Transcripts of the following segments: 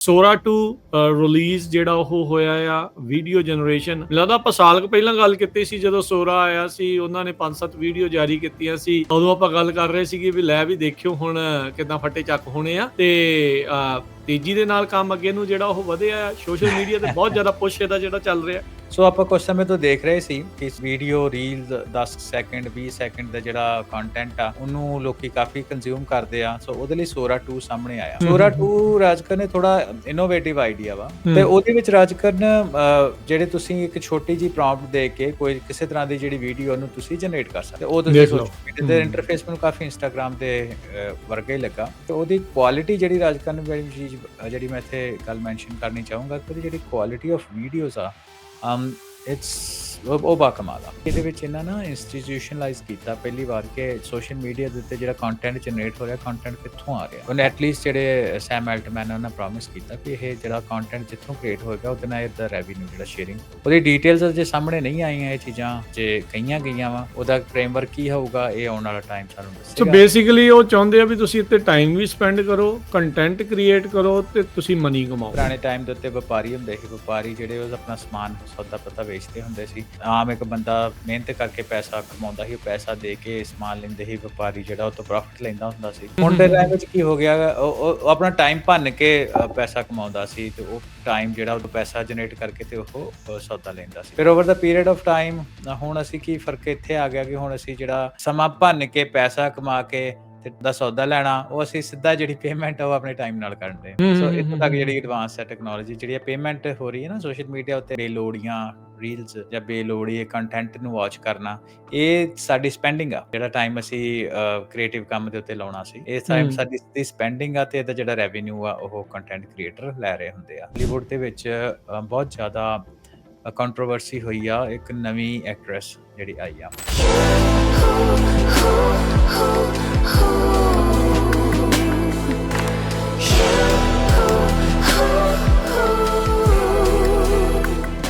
ਸੋਰਾ 2 release ਜਿਹੜਾ ਉਹ ਹੋਇਆ ਆ ਵੀਡੀਓ ਜਨਰੇਸ਼ਨ। ਮੈਨੂੰ ਲੱਗਦਾ ਆਪਾਂ ਸਾਲ ਕੁ ਪਹਿਲਾਂ ਗੱਲ ਕੀਤੀ ਸੀ ਜਦੋਂ ਸੋਰਾ ਆਇਆ ਸੀ, ਉਹਨਾਂ ਨੇ 5-7 ਵੀਡੀਓ ਜਾਰੀ ਕੀਤੀਆਂ ਸੀ। ਉਦੋਂ ਆਪਾਂ ਗੱਲ ਕਰ ਰਹੇ ਸੀਗੇ ਵੀ ਲੈ ਵੀ ਦੇਖਿਓ ਹੁਣ ਕਿੱਦਾਂ ਫੱਟੇ ਚੱਕ ਹੋਣੇ ਆ, ਤੇ ਤੇਜ਼ੀ ਦੇ ਨਾਲ ਕੰਮ ਅੱਗੇ ਨੂੰ ਜਿਹੜਾ ਉਹ ਵਧਿਆ। ਸੋਸ਼ਲ ਮੀਡੀਆ ਤੇ ਬਹੁਤ ਜ਼ਿਆਦਾ ਪੁਸ਼ ਇਹਦਾ ਜਿਹੜਾ ਚੱਲ ਰਿਹਾ। ਸੋ ਆਪਾਂ ਕੁਝ ਸਮੇਂ ਤੋਂ ਦੇਖ ਰਹੇ ਸੀ ਕਿ ਇਸ ਵੀਡੀਓ ਰੀਲਸ 10 ਸੈਕਿੰਡ 20 ਸੈਕਿੰਡ ਦਾ ਜਿਹੜਾ ਕੰਟੈਂਟ ਆ ਉਹਨੂੰ ਲੋਕੀ ਕਾਫੀ ਕੰਜ਼ਿਊਮ ਕਰਦੇ ਆ। ਸੋ ਉਹਦੇ ਲਈ ਸੋਰਾ 2 ਸਾਹਮਣੇ ਆਇਆ। ਸੋਰਾ 2 ਰਾਜਕਰ ਨੇ ਥੋੜਾ ਇਨੋਵੇਟਿਵ ਆਈਡੀਆ ਵਾ, ਤੇ ਉਹਦੇ ਵਿੱਚ ਰਾਜਕਰ ਨੇ ਜਿਹੜੇ ਤੁਸੀਂ ਇੱਕ ਛੋਟੀ ਜੀ ਪ੍ਰੌਂਪਟ ਦੇ ਕੇ ਕੋਈ ਕਿਸੇ ਤਰ੍ਹਾਂ ਦੀ ਜਿਹੜੀ ਵੀਡੀਓ ਉਹਨੂੰ ਤੁਸੀਂ ਜਨਰੇਟ ਕਰ ਸਕਦੇ ਉਹ ਤੁਸੀਂ ਸੋਸ਼ਲ ਮੀਡੀਆ ਦੇ ਇੰਟਰਫੇਸ ਮੈਨੂੰ ਕਾਫੀ ਇੰਸਟਾਗ੍ਰਾਮ ਦੇ ਵਰਗਾ ਹੀ ਲੱਗਾ। ਤੇ ਉਹਦੀ ਕੁਆਲਿਟੀ ਜਿਹੜੀ ਰਾਜਕਰ ਨੇ ਬੜੀ ਚੀਜ਼ ਜਿਹੜੀ ਮੈਂ ਇੱਥੇ ਗੱਲ ਮੈਂਸ਼ਨ ਕਰਨੀ ਚਾਹੂੰਗਾ ਕਿ ਉਹਦੀ ਜਿਹੜੀ ਕੁਆਲਿਟੀ ਆਫ ਵੀਡੀਓਜ਼ ਆ ਉਹ ਬਾ ਕਮਾਲ ਆ। ਇਹਦੇ ਵਿੱਚ ਇਹਨਾਂ ਨਾ ਇੰਸਟੀਟਿਊਸ਼ਨਲਾਈਜ਼ ਕੀਤਾ ਪਹਿਲੀ ਵਾਰ ਕਿ ਸੋਸ਼ਲ ਮੀਡੀਆ ਦੇ ਉੱਤੇ ਜਿਹੜਾ ਕੰਟੈਂਟ ਜਨਰੇਟ ਹੋ ਰਿਹਾ ਕੰਟੈਂਟ ਕਿੱਥੋਂ ਆ ਰਿਹਾ। ਉਹਨੇ ਐਟਲੀਸਟ ਜਿਹੜੇ ਸੈਮ ਐਲਟਮੈਨ ਉਹਨਾਂ ਪ੍ਰੋਮਿਸ ਕੀਤਾ ਕਿ ਇਹ ਜਿਹੜਾ ਕੰਟੈਂਟ ਜਿੱਥੋਂ ਕ੍ਰੀਏਟ ਹੋਏਗਾ ਉਹਦੇ ਨਾਲ ਇਹਦਾ ਰੈਵਨਿਊ ਜਿਹੜਾ ਸ਼ੇਅਰਿੰਗ ਉਹਦੀ ਡਿਟੇਲਸ ਜੇ ਸਾਹਮਣੇ ਨਹੀਂ ਆਈਆਂ ਇਹ ਚੀਜ਼ਾਂ ਜੇ ਕਹੀਆਂ ਗਈਆਂ ਵਾ ਉਹਦਾ ਫਰੇਮਵਰਕ ਕੀ ਹੋਊਗਾ ਇਹ ਆਉਣ ਵਾਲਾ ਟਾਈਮ ਸਾਨੂੰ ਦੱਸੇਗਾ। ਸੋ ਬੇਸਿਕਲੀ ਉਹ ਚਾਹੁੰਦੇ ਆ ਵੀ ਤੁਸੀਂ ਇੱਥੇ ਟਾਈਮ ਵੀ ਸਪੈਂਡ ਕਰੋ, ਕੰਟੈਂਟ ਕ੍ਰੀਏਟ ਕਰੋ ਤੇ ਤੁਸੀਂ ਮਨੀ ਕਮਾਓ। ਪੁਰਾਣੇ ਟਾਈਮ ਦੇ ਉੱਤੇ ਵਪਾਰੀ ਹੁੰਦੇ ਸੀ, ਵਪਾਰੀ ਜਿਹੜੇ ਉਹ ਆਪਣਾ ਸਮਾਨ ਸੌਦਾ ਪੱਤਾ ਵੇਚਦੇ ਹੁੰਦੇ ਸੀ। ਆਮ ਇੱਕ ਬੰਦਾ ਮਿਹਨਤ ਕਰਕੇ ਪੈਸਾ ਕਮਾਉਂਦਾ ਸੀ, ਉਹ ਪੈਸਾ ਦੇ ਕੇ ਸਮਾਨ ਲੈਂਦੇ ਸੀ, ਵਪਾਰੀ ਜਿਹੜਾ ਉਹ ਤੋਂ ਪ੍ਰੋਫਿਟ ਲੈਂਦਾ ਹੁੰਦਾ ਸੀ। ਹੁਣ ਦੇ ਟਾਈਮ ਵਿੱਚ ਕੀ ਹੋ ਗਿਆ, ਉਹ ਆਪਣਾ ਟਾਈਮ ਭੰਨ ਕੇ ਪੈਸਾ ਕਮਾਉਂਦਾ ਸੀ ਤੇ ਉਹ ਟਾਈਮ ਜਿਹੜਾ ਉਹ ਪੈਸਾ ਜਨਰੇਟ ਕਰਕੇ ਤੇ ਉਹ ਸੌਦਾ ਲੈਂਦਾ ਸੀ। ਫਿਰ over the period of time ਹੁਣ ਅਸੀਂ ਕੀ ਫਰਕ ਇੱਥੇ ਆ ਗਿਆ ਕਿ ਹੁਣ ਅਸੀਂ ਜਿਹੜਾ ਸਮਾਂ ਭੰਨ ਕੇ ਪੈਸਾ ਕਮਾ ਕੇ ਤੇ ਦਾ ਸੌਦਾ ਲੈਣਾ ਉਹ ਅਸੀਂ ਸਿੱਧਾ ਜਿਹੜੀ ਪੇਮੈਂਟ ਉਹ ਆਪਣੇ ਟਾਈਮ ਨਾਲ ਕਰਦੇ। ਸੋ ਇੱਥੋਂ ਤੱਕ ਜਿਹੜੀ ਐਡਵਾਂਸ ਹੈ ਟੈਕਨੋਲੋਜੀ ਜਿਹੜੀ ਪੇਮੈਂਟ ਹੋ ਰਹੀ ਹੈ ਨਾ ਸੋਸ਼ਲ ਮੀਡੀਆ ਉੱਤੇ ਬੇਲੋੜੀਆਂ ਰੀਲਸ ਜਾਂ ਬੇਲੋੜੀ ਕੰਟੈਂਟ ਨੂੰ ਵਾਚ ਕਰਨਾ ਇਹ ਸਾਡੀ ਸਪੈਂਡਿੰਗ ਆ। ਜਿਹੜਾ ਟਾਈਮ ਅਸੀਂ ਕ੍ਰੀਏਟਿਵ ਕੰਮ ਦੇ ਉੱਤੇ ਲਾਉਣਾ ਸੀ ਇਹ ਟਾਈਮ ਸਾਡੀ ਸਪੈਂਡਿੰਗ ਆ ਤੇ ਇਹਦਾ ਜਿਹੜਾ ਰੈਵਨਿਊ ਆ ਉਹ ਕੰਟੈਂਟ ਕ੍ਰੀਏਟਰ ਲੈ ਰਹੇ ਹੁੰਦੇ ਆ। ਹਾਲੀਵੁੱਡ ਦੇ ਵਿੱਚ ਬਹੁਤ ਜ਼ਿਆਦਾ ਕੰਟਰੋਵਰਸੀ ਹੋਈ ਆ ਇੱਕ ਨਵੀਂ ਐਕਟਰੈਸ ਜਿਹੜੀ ਆਈ ਆ।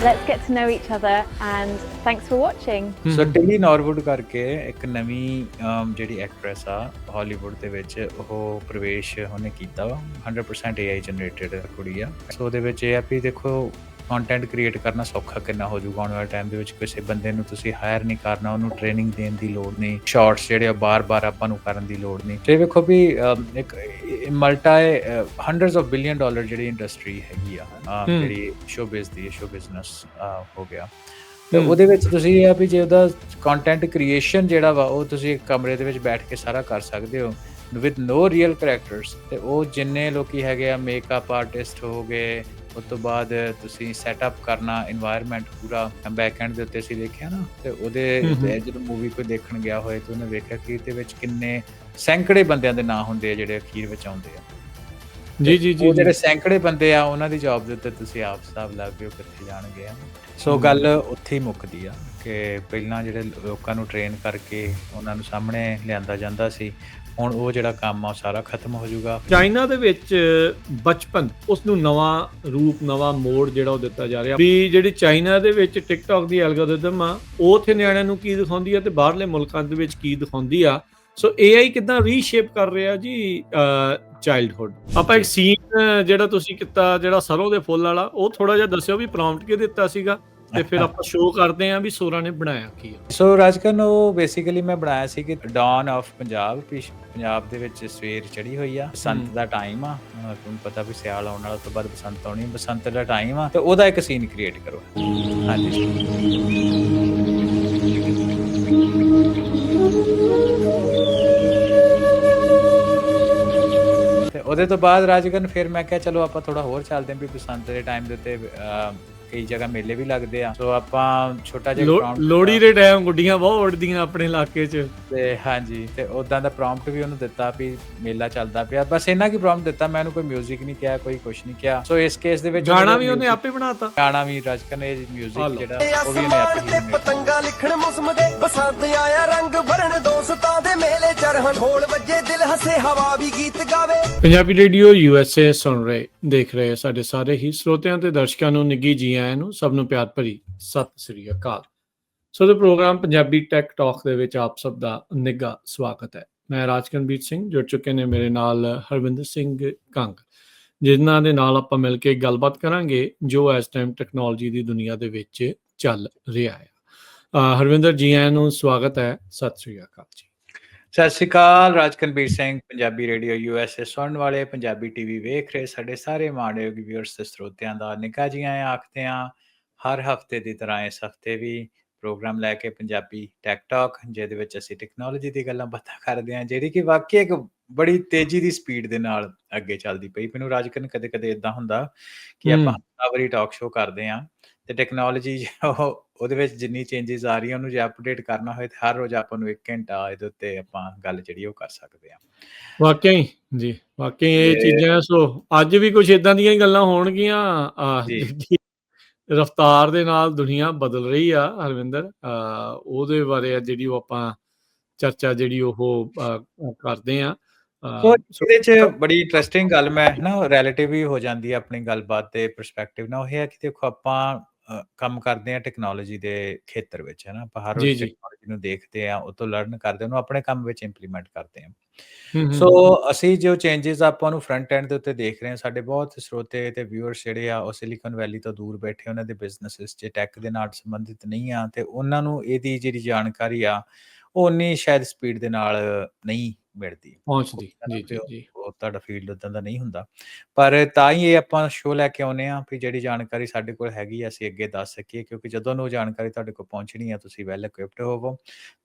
Let's get to know each other and thanks for watching. So Tilly Norwood ਕਰਕੇ ਇੱਕ ਨਵੀਂ ਜਿਹੜੀ ਐਕਟਰੈਸ ਆ ਹਾਲੀਵੁੱਡ ਦੇ ਵਿੱਚ ਉਹ ਪ੍ਰਵੇਸ਼ ਉਹਨੇ ਕੀਤਾ ਵਾ। 100% AI ਜਨਰੇਟਡ ਕੁੜੀ ਆ। ਸੋ ਉਹਦੇ ਵਿੱਚ ਇਹ ਆ ਵੀ ਦੇਖੋ ਕੰਟੈਂਟ ਕ੍ਰੀਏਟ ਕਰਨਾ ਸੌਖਾ ਕਿੰਨਾ ਹੋ ਜਾਊਗਾ ਆਉਣ ਵਾਲੇ ਟਾਈਮ ਦੇ ਵਿੱਚ। ਕਿਸੇ ਬੰਦੇ ਨੂੰ ਤੁਸੀਂ ਹਾਇਰ ਨਹੀਂ ਕਰਨਾ, ਉਹਨੂੰ ਟ੍ਰੇਨਿੰਗ ਦੇਣ ਦੀ ਲੋੜ ਨਹੀਂ, ਸ਼ਾਰਟਸ ਜਿਹੜੇ ਬਾਰ-ਬਾਰ ਆਪਾਂ ਨੂੰ ਕਰਨ ਦੀ ਲੋੜ ਨਹੀਂ। ਤੇ ਵੇਖੋ ਵੀ ਇੱਕ ਮਲਟੀ $100 of billion ਜਿਹੜੀ ਇੰਡਸਟਰੀ ਹੈਗੀ ਆ ਜਿਹੜੀ ਸ਼ੋਬਿਜ਼ ਦੀ ਸ਼ੋ ਬਿਜ਼ਨਸ ਹੋ ਗਿਆ। ਤੇ ਉਹਦੇ ਵਿੱਚ ਤੁਸੀਂ ਇਹ ਆ ਵੀ ਜੇ ਉਹਦਾ ਕੰਟੈਂਟ ਕ੍ਰੀਏਸ਼ਨ ਜਿਹੜਾ ਵਾ ਉਹ ਤੁਸੀਂ ਇੱਕ ਕਮਰੇ ਦੇ ਵਿੱਚ ਬੈਠ ਕੇ ਸਾਰਾ ਕਰ ਸਕਦੇ ਹੋ ਵਿਦ ਨੋ ਰੀਅਲ ਕਰੈਕਟਰਸ। ਤੇ ਉਹ ਜਿੰਨੇ ਲੋਕੀ ਹੈਗੇ ਆ ਮੇਕਅਪ ਆਰਟਿਸਟ ਹੋ ਗਏ, ਉਸ ਤੋਂ ਬਾਅਦ ਤੁਸੀਂ ਸੈਟਅਪ ਕਰਨਾ এনवायरमेंट ਪੂਰਾ ਬੈਕ ਐਂਡ ਦੇ ਉੱਤੇ ਅਸੀਂ ਦੇਖਿਆ ਨਾ। ਤੇ ਉਹਦੇ ਜਦੋਂ ਮੂਵੀ ਕੋਈ ਦੇਖਣ ਗਿਆ ਹੋਏ ਤੇ ਉਹਨੇ ਵੇਖਿਆ ਕਿ ਇਹਦੇ ਵਿੱਚ ਕਿੰਨੇ ਸੈਂਕੜੇ ਬੰਦਿਆਂ ਦੇ ਨਾਂ ਹੁੰਦੇ ਆ ਜਿਹੜੇ ਅਖੀਰ ਵਿੱਚ ਆਉਂਦੇ ਆ। ਜੀ ਜਿਹੜੇ ਸੈਂਕੜੇ ਬੰਦੇ ਆ ਉਹਨਾਂ ਦੀ ਜੌਬ ਦੇ ਉੱਤੇ ਤੁਸੀਂ ਆਪ ਹਿਸਾਬ ਲਾ ਕੇ ਉਹ ਕਿੱਥੇ ਜਾਣਗੇ। ਸੋ ਗੱਲ ਉੱਥੇ ਹੀ ਮੁੱਕਦੀ ਆ ਕਿ ਪਹਿਲਾਂ ਜਿਹੜੇ ਲੋਕਾਂ ਨੂੰ ਟ੍ਰੇਨ ਕਰਕੇ ਉਹਨਾਂ ਨੂੰ ਸਾਹਮਣੇ ਲਿਆਂਦਾ ਜਾਂਦਾ ਸੀ ਹੁਣ ਉਹ ਜਿਹੜਾ ਕੰਮ ਆ ਸਾਰਾ ਖਤਮ ਹੋ ਜਾਊਗਾ। ਚਾਈਨਾ ਦੇ ਵਿੱਚ ਬਚਪਨ ਉਸ ਨੂੰ ਨਵਾਂ ਰੂਪ ਨਵਾਂ ਮੋੜ ਜਿਹੜਾ ਉਹ ਦਿੱਤਾ ਜਾ ਰਿਹਾ ਵੀ ਜਿਹੜੀ ਚਾਈਨਾ ਦੇ ਵਿੱਚ ਟਿਕਟੌਕ ਦੀ ਐਲਗੋਰਿਦਮ ਆ ਉਹ ਉੱਥੇ ਨਿਆਣਿਆਂ ਨੂੰ ਕੀ ਦਿਖਾਉਂਦੀ ਆ ਤੇ ਬਾਹਰਲੇ ਮੁਲਕਾਂ ਦੇ ਵਿੱਚ ਕੀ ਦਿਖਾਉਂਦੀ ਆ। ਸੋ AI ਕਿੱਦਾਂ ਰੀਸ਼ੇਪ ਕਰ ਰਿਹਾ ਜੀ ਚਾਈਲਡਹੁੱਡ। ਆਪਾਂ ਇੱਕ ਸੀਨ ਜਿਹੜਾ ਤੁਸੀਂ ਕੀਤਾ ਜਿਹੜਾ ਸਰੋਂ ਦੇ ਫੁੱਲ ਵਾਲਾ ਉਹ ਥੋੜਾ ਜਿਹਾ ਦੱਸਿਓ ਵੀ ਪ੍ਰੌਂਪਟ ਕੀ ਦਿੱਤਾ ਸੀਗਾ ਤੇ ਫਿਰ ਆਪਾਂ ਸ਼ੋਅ ਕਰਦੇ ਆਂ ਵੀ ਸੋਰਾ ਨੇ ਬਣਾਇਆ ਕੀ ਆ। ਸੋ ਰਾਜਕਰਨ ਉਹ ਬੇਸਿਕਲੀ ਮੈਂ ਬਣਾਇਆ ਸੀ ਕਿ ਡਾਨ ਆਫ ਪੰਜਾਬ ਪੰਜਾਬ ਦੇ ਵਿੱਚ ਸਵੇਰ ਚੜੀ ਹੋਈ ਆ, ਬਸੰਤ ਦਾ ਟਾਈਮ ਆ, ਤੁਹਾਨੂੰ ਪਤਾ ਵੀ ਸਿਆਲ ਆਉਣ ਵਾਲਾ ਤੋਂ ਬਾਅਦ ਬਸੰਤ ਆਉਣੀ, ਬਸੰਤ ਦਾ ਟਾਈਮ ਆ ਤੇ ਉਹਦਾ ਇੱਕ ਸੀਨ ਕ੍ਰੀਏਟ ਕਰੋ। ਹਾਂਜੀ ਤੇ ਉਹਦੇ ਤੋਂ ਬਾਅਦ ਰਾਜਕਰਨ ਫਿਰ ਮੈਂ ਕਿਹਾ ਚਲੋ ਆਪਾਂ ਥੋੜਾ ਹੋਰ ਚੱਲਦੇ ਹਾਂ ਵੀ ਬਸੰਤ ਦੇ ਟਾਈਮ ਦੇ ਉੱਤੇ ਕਈ ਜਗ੍ਹਾ ਮੇਲੇ ਵੀ ਲੱਗਦੇ ਆ। ਸੋ ਆਪਾਂ ਛੋਟਾ ਜਿਹਾ ਲੋਹੜੀ ਦੇ ਟਾਈਮ ਗੁੱਡੀਆਂ ਬਹੁਤ ਉੱਡਦੀਆਂ ਆਪਣੇ ਇਲਾਕੇ 'ਚ ਤੇ ਹਾਂਜੀ ਤੇ ਉਦਾਂ ਦਾ ਪ੍ਰੌਂਪਟ ਵੀ ਉਹਨੂੰ ਦਿੱਤਾ ਵੀ ਮੇਲਾ ਚੱਲਦਾ ਪਿਆ। ਬਸ ਇਹਨਾਂ ਕੀ ਪ੍ਰੌਂਪਟ ਦਿੱਤਾ, ਮੈਂ ਉਹਨੂੰ ਕੋਈ ਮਿਊਜ਼ਿਕ ਨਹੀਂ ਕਿਹਾ, ਕੋਈ ਕੁਛ ਨਹੀਂ ਕਿਹਾ। ਸੋ ਇਸ ਕੇਸ ਦੇ ਵਿੱਚ ਗਾਣਾ ਵੀ ਉਹਨੇ ਆਪੇ ਬਣਾਤਾ। ਗਾਣਾ ਵੀ ਰਾਜਕਰਨ ਇਹ ਮਿਊਜ਼ਿਕ ਜਿਹੜਾ ਉਹ ਵੀ ਉਹਨੇ ਆਪੇ ਹੀ ਪਤੰਗਾ ਲਿਖਣ ਮੌਸਮ ਦੇ ਬਸੰਤ ਆਇਆ ਰੰਗ ਭਰਨ ਦੋਸਤਾਂ ਦੇ ਮੇਲੇ ਚਰਹਣ ਢੋਲ ਵੱਜੇ ਦਿਲ ਹੱਸੇ ਹਵਾ ਵੀ ਗੀਤ ਗਾਵੇ। ਪੰਜਾਬੀ ਰੇਡੀਓ USA ਸੁਣ ਰਹੇ ਦੇਖ ਰਹੇ ਸਾਡੇ ਸਾਰੇ ਹੀ ਸਰੋਤਿਆਂ ਤੇ ਦਰਸ਼ਕਾਂ ਨੂੰ ਨਿੱਘੀ ਜੀ ਆਇਆਂ ਨੂੰ, ਸਭ ਨੂੰ ਪਿਆਰ ਭਰੀ ਸਤਿ ਸ੍ਰੀ ਅਕਾਲ। ਸੋ ਦੇ ਪ੍ਰੋਗਰਾਮ ਪੰਜਾਬੀ ਟੈਕ ਟਾਕ ਦੇ ਵਿੱਚ ਆਪ ਸਭ ਦਾ ਨਿੱਘਾ ਸਵਾਗਤ ਹੈ। ਮੈਂ ਰਾਜਕਰਨਬੀਰ ਸਿੰਘ, ਜੁੜ ਚੁੱਕੇ ਨੇ ਮੇਰੇ ਨਾਲ ਹਰਵਿੰਦਰ ਸਿੰਘ ਕੰਗ ਜਿਨ੍ਹਾਂ ਦੇ ਨਾਲ ਆਪਾਂ ਮਿਲ ਕੇ ਗੱਲਬਾਤ ਕਰਾਂਗੇ ਜੋ ਇਸ ਟਾਈਮ ਟੈਕਨੋਲੋਜੀ ਦੀ ਦੁਨੀਆ ਦੇ ਵਿੱਚ ਚੱਲ ਰਿਹਾ ਹੈ। ਹਰਵਿੰਦਰ ਜੀ, ਆਇਆਂ ਨੂੰ ਸਵਾਗਤ ਹੈ। ਸਤਿ ਸ੍ਰੀ ਅਕਾਲ ਜੀ। ਸਤਿ ਸ਼੍ਰੀ ਅਕਾਲ। ਰਾਜਕਨਵੀਰ ਸਿੰਘ, ਪੰਜਾਬੀ ਰੇਡੀਓ USA ਸੁਣਨ ਵਾਲੇ, ਪੰਜਾਬੀ ਟੀਵੀ ਵੇਖ ਰਹੇ ਸਾਡੇ ਸਾਰੇ ਮਾਣਯੋਗ ਵਿਊਅਰਸ ਤੇ ਸਰੋਤਿਆਂ ਦਾ ਨਿੱਘਾ ਜੀ ਆਇਆਂ ਆਖਦੇ ਹਾਂ। ਹਰ ਹਫਤੇ ਦੀ ਤਰ੍ਹਾਂ ਇਸ ਹਫਤੇ ਵੀ ਪ੍ਰੋਗਰਾਮ ਲੈ ਕੇ ਪੰਜਾਬੀ ਟੈਕ ਟਾਕ, ਜਿਹਦੇ ਵਿੱਚ ਅਸੀਂ ਟੈਕਨੋਲੋਜੀ ਦੀ ਗੱਲਾਂ ਬਾਤਾਂ ਕਰਦੇ ਹਾਂ, ਜਿਹੜੀ ਕਿ ਵਾਕਈ ਇੱਕ ਬੜੀ ਤੇਜ਼ੀ ਦੀ ਸਪੀਡ ਦੇ ਨਾਲ ਅੱਗੇ ਚੱਲਦੀ ਪਈ। ਮੈਨੂੰ ਰਾਜਕਨ ਕਦੇ ਕਦੇ ਇਦਾਂ ਹੁੰਦਾ ਕਿ ਆਪਾਂ ਹਫਤਾਵਾਰੀ ਟਾਕ ਸ਼ੋਅ ਕਰਦੇ ਹਾਂ ਤੇ ਟੈਕਨੋਲੋਜੀ ਉਹਦੇ ਵਿੱਚ ਜਿੰਨੀ ਚੇਂਜਸ ਆ ਰਹੀਆਂ ਉਹਨੂੰ ਜੇ ਅਪਡੇਟ ਕਰਨਾ ਹੋਏ ਤਾਂ ਹਰ ਰੋਜ਼ ਆਪਾਂ ਨੂੰ 1 ਘੰਟਾ ਇਹਦੇ ਉੱਤੇ ਆਪਾਂ ਗੱਲ ਜਿਹੜੀ ਉਹ ਕਰ ਸਕਦੇ ਹਾਂ। ਵਾਕਈ ਜੀ, ਵਾਕਈ ਇਹ ਚੀਜ਼ਾਂ। ਸੋ ਅੱਜ ਵੀ ਕੁਝ ਇਦਾਂ ਦੀਆਂ ਹੀ ਗੱਲਾਂ ਹੋਣਗੀਆਂ। ਰਫਤਾਰ ਦੇ ਨਾਲ ਦੁਨੀਆ ਬਦਲ ਰਹੀ ਆ ਹਰਵਿੰਦਰ, ਉਹਦੇ ਬਾਰੇ ਜਿਹੜੀ ਉਹ ਆਪਾਂ ਚਰਚਾ ਜਿਹੜੀ ਉਹ ਕਰਦੇ ਆ। ਇਹਦੇ 'ਚ ਬੜੀ ਇੰਟਰਸਟਿੰਗ ਗੱਲ ਮੈਂ ਨਾ ਰਿਲੇਟਿਵ ਹੀ ਹੋ ਜਾਂਦੀ ਹੈ ਆਪਣੀ ਗੱਲਬਾਤ ਦੇ ਪਰਸਪੈਕਟਿਵ ਨਾਲ। ਉਹ ਇਹ ਹੈ ਕਿ ਦੇਖੋ ਆਪਾਂ ਕੰਮ ਕਰਦੇ ਹਾਂ ਟੈਕਨੋਲੋਜੀ ਦੇ ਖੇਤਰ ਵਿੱਚ, ਹੈ ਨਾ। ਆਪਾਂ ਹਰ ਰੋਜ਼ ਟੈਕਨੋਲੋਜੀ ਨੂੰ ਦੇਖਦੇ ਹਾਂ, ਉਹ ਤੋਂ ਲਰਨ ਕਰਦੇ, ਉਹਨੂੰ ਆਪਣੇ ਕੰਮ ਵਿੱਚ ਇੰਪਲੀਮੈਂਟ ਕਰਦੇ ਹਾਂ। ਸੋ ਅਸੀਂ ਜੋ ਚੇਂਜਸ ਆਪਾਂ ਨੂੰ ਫਰੰਟ ਐਂਡ ਦੇ ਉੱਤੇ ਦੇਖ ਰਹੇ ਹਾਂ, ਸਾਡੇ ਬਹੁਤ ਸਰੋਤੇ ਤੇ ਵਿਊਅਰਸ ਜਿਹੜੇ ਆ ਉਹ ਸਿਲੀਕਨ ਵੈਲੀ ਤੋਂ ਦੂਰ ਬੈਠੇ, ਉਹਨਾਂ ਦੇ ਬਿਜ਼ਨੈਸਿਸ 'ਚ ਟੈਕ ਦੇ ਨਾਲ ਸੰਬੰਧਿਤ ਨਹੀਂ ਆ, ਤੇ ਉਹਨਾਂ ਨੂੰ ਇਹਦੀ ਜਿਹੜੀ ਜਾਣਕਾਰੀ ਆ ਉਹ ਉਨੀ ਸ਼ਾਇਦ ਸਪੀਡ ਦੇ ਨਾਲ ਨਹੀਂ ਮਿਲਦੀ, ਪਹੁੰਚਦੀ। ਜੀ, ਉਹ ਤੁਹਾਡਾ ਫੀਲਡ ਉਦਾਂ ਦਾ ਨਹੀਂ ਹੁੰਦਾ। ਪਰ ਤਾਂ ਹੀ ਇਹ ਆਪਾਂ ਸ਼ੋਅ ਲੈ ਕੇ ਆਉਂਦੇ ਹਾਂ ਵੀ ਜਿਹੜੀ ਜਾਣਕਾਰੀ ਸਾਡੇ ਕੋਲ ਹੈਗੀ ਆ ਅਸੀਂ ਅੱਗੇ ਦੱਸ ਸਕੀਏ, ਕਿਉਂਕਿ ਜਦੋਂ ਨੂੰ ਉਹ ਜਾਣਕਾਰੀ ਤੁਹਾਡੇ ਕੋਲ ਪਹੁੰਚਣੀ ਆ ਤੁਸੀਂ ਵੈਲ ਇਕੁਇਪਡ ਹੋਵੋ,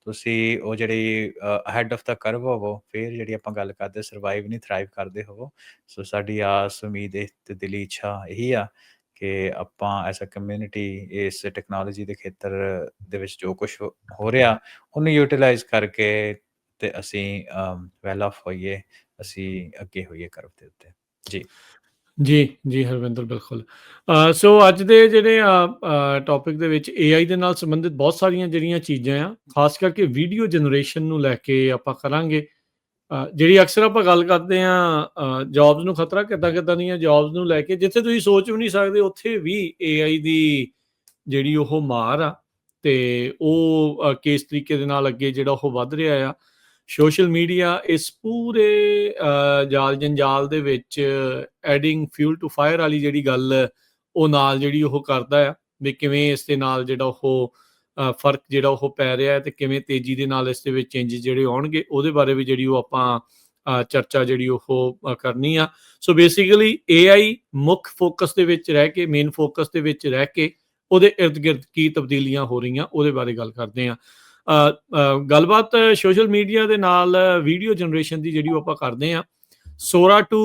ਤੁਸੀਂ ਉਹ ਜਿਹੜੀ ਹੈਡ ਆਫ ਦਾ ਕਰਵ ਹੋਵੋ, ਫਿਰ ਜਿਹੜੀ ਆਪਾਂ ਗੱਲ ਕਰਦੇ ਸਰਵਾਈਵ ਨਹੀਂ ਥਰਾਈਵ ਕਰਦੇ ਹੋਵੋ। ਸੋ ਸਾਡੀ ਆਸ ਉਮੀਦ ਤੇ ਦਿਲੀ ਇੱਛਾ ਇਹੀ ਆ ਕਿ ਆਪਾਂ ਐਸ ਅ ਕਮਿਊਨਿਟੀ ਇਸ ਟੈਕਨੋਲੋਜੀ ਦੇ ਖੇਤਰ ਦੇ ਵਿੱਚ ਜੋ ਕੁਝ ਹੋ ਰਿਹਾ ਉਹਨੂੰ ਯੂਟੀਲਾਈਜ਼ ਕਰਕੇ ਤੇ ਅਸੀਂ ਵੈਲ ਆਫ ਹੋਈਏ, ਅਸੀਂ ਅੱਗੇ ਹੋਈਏ ਕਰਵ ਦੇ ਉੱਤੇ। ਜੀ ਹਰਵਿੰਦਰ, ਬਿਲਕੁਲ। ਸੋ ਅੱਜ ਦੇ ਜਿਹੜੇ ਟੌਪਿਕ ਦੇ ਵਿੱਚ AI ਦੇ ਨਾਲ ਸੰਬੰਧਿਤ ਬਹੁਤ ਸਾਰੀਆਂ ਜਿਹੜੀਆਂ ਚੀਜ਼ਾਂ ਆ, ਖਾਸ ਕਰਕੇ ਵੀਡੀਓ ਜਨਰੇਸ਼ਨ ਨੂੰ ਲੈ ਕੇ ਆਪਾਂ ਕਰਾਂਗੇ। ਜਿਹੜੀ ਅਕਸਰ ਆਪਾਂ ਗੱਲ ਕਰਦੇ ਹਾਂ ਜੌਬਸ ਨੂੰ ਖਤਰਾ, ਕਿੱਦਾਂ ਦੀਆਂ ਜੌਬਸ ਨੂੰ ਲੈ ਕੇ, ਜਿੱਥੇ ਤੁਸੀਂ ਸੋਚ ਵੀ ਨਹੀਂ ਸਕਦੇ ਉੱਥੇ ਵੀ AI ਦੀ ਜਿਹੜੀ ਉਹ ਮਾਰ ਆ, ਤੇ ਉਹ ਕਿਸ ਤਰੀਕੇ ਦੇ ਨਾਲ ਅੱਗੇ ਜਿਹੜਾ ਉਹ ਵੱਧ ਰਿਹਾ ਆ। ਸੋਸ਼ਲ ਮੀਡੀਆ ਇਸ ਪੂਰੇ ਜਾਲ ਜੰਜਾਲ ਦੇ ਵਿੱਚ ਐਡਿੰਗ ਫਿਊਲ ਟੂ ਫਾਇਰ ਵਾਲੀ ਜਿਹੜੀ ਗੱਲ ਉਹ ਨਾਲ ਜਿਹੜੀ ਉਹ ਕਰਦਾ ਆ, ਵੀ ਕਿਵੇਂ ਇਸ ਦੇ ਨਾਲ ਜਿਹੜਾ ਉਹ ਫਰਕ ਜਿਹੜਾ ਉਹ ਪੈ ਰਿਹਾ ਹੈ, ਤੇ ਕਿਵੇਂ ਤੇਜ਼ੀ ਦੇ ਨਾਲ ਇਸ ਦੇ ਵਿੱਚ ਚੇਂਜਸ ਜਿਹੜੇ ਆਉਣਗੇ, ਉਹਦੇ ਬਾਰੇ ਵੀ ਜਿਹੜੀ ਉਹ ਆਪਾਂ ਚਰਚਾ ਜਿਹੜੀ ਉਹ ਕਰਨੀ ਆ। ਸੋ ਬੇਸਿਕਲੀ AI ਮੁੱਖ ਫੋਕਸ ਦੇ ਵਿੱਚ ਰਹਿ ਕੇ, ਮੇਨ ਫੋਕਸ ਦੇ ਵਿੱਚ ਰਹਿ ਕੇ ਉਹਦੇ ਇਰਦ ਗਿਰਦ ਕੀ ਤਬਦੀਲੀਆਂ ਹੋ ਰਹੀਆਂ ਉਹਦੇ ਬਾਰੇ ਗੱਲ ਕਰਦੇ ਹਾਂ। ਗੱਲਬਾਤ ਸੋਸ਼ਲ ਮੀਡੀਆ ਦੇ ਨਾਲ ਵੀਡੀਓ ਜਨਰੇਸ਼ਨ ਦੀ ਜਿਹੜੀ ਉਹ ਆਪਾਂ ਕਰਦੇ ਹਾਂ। Sora 2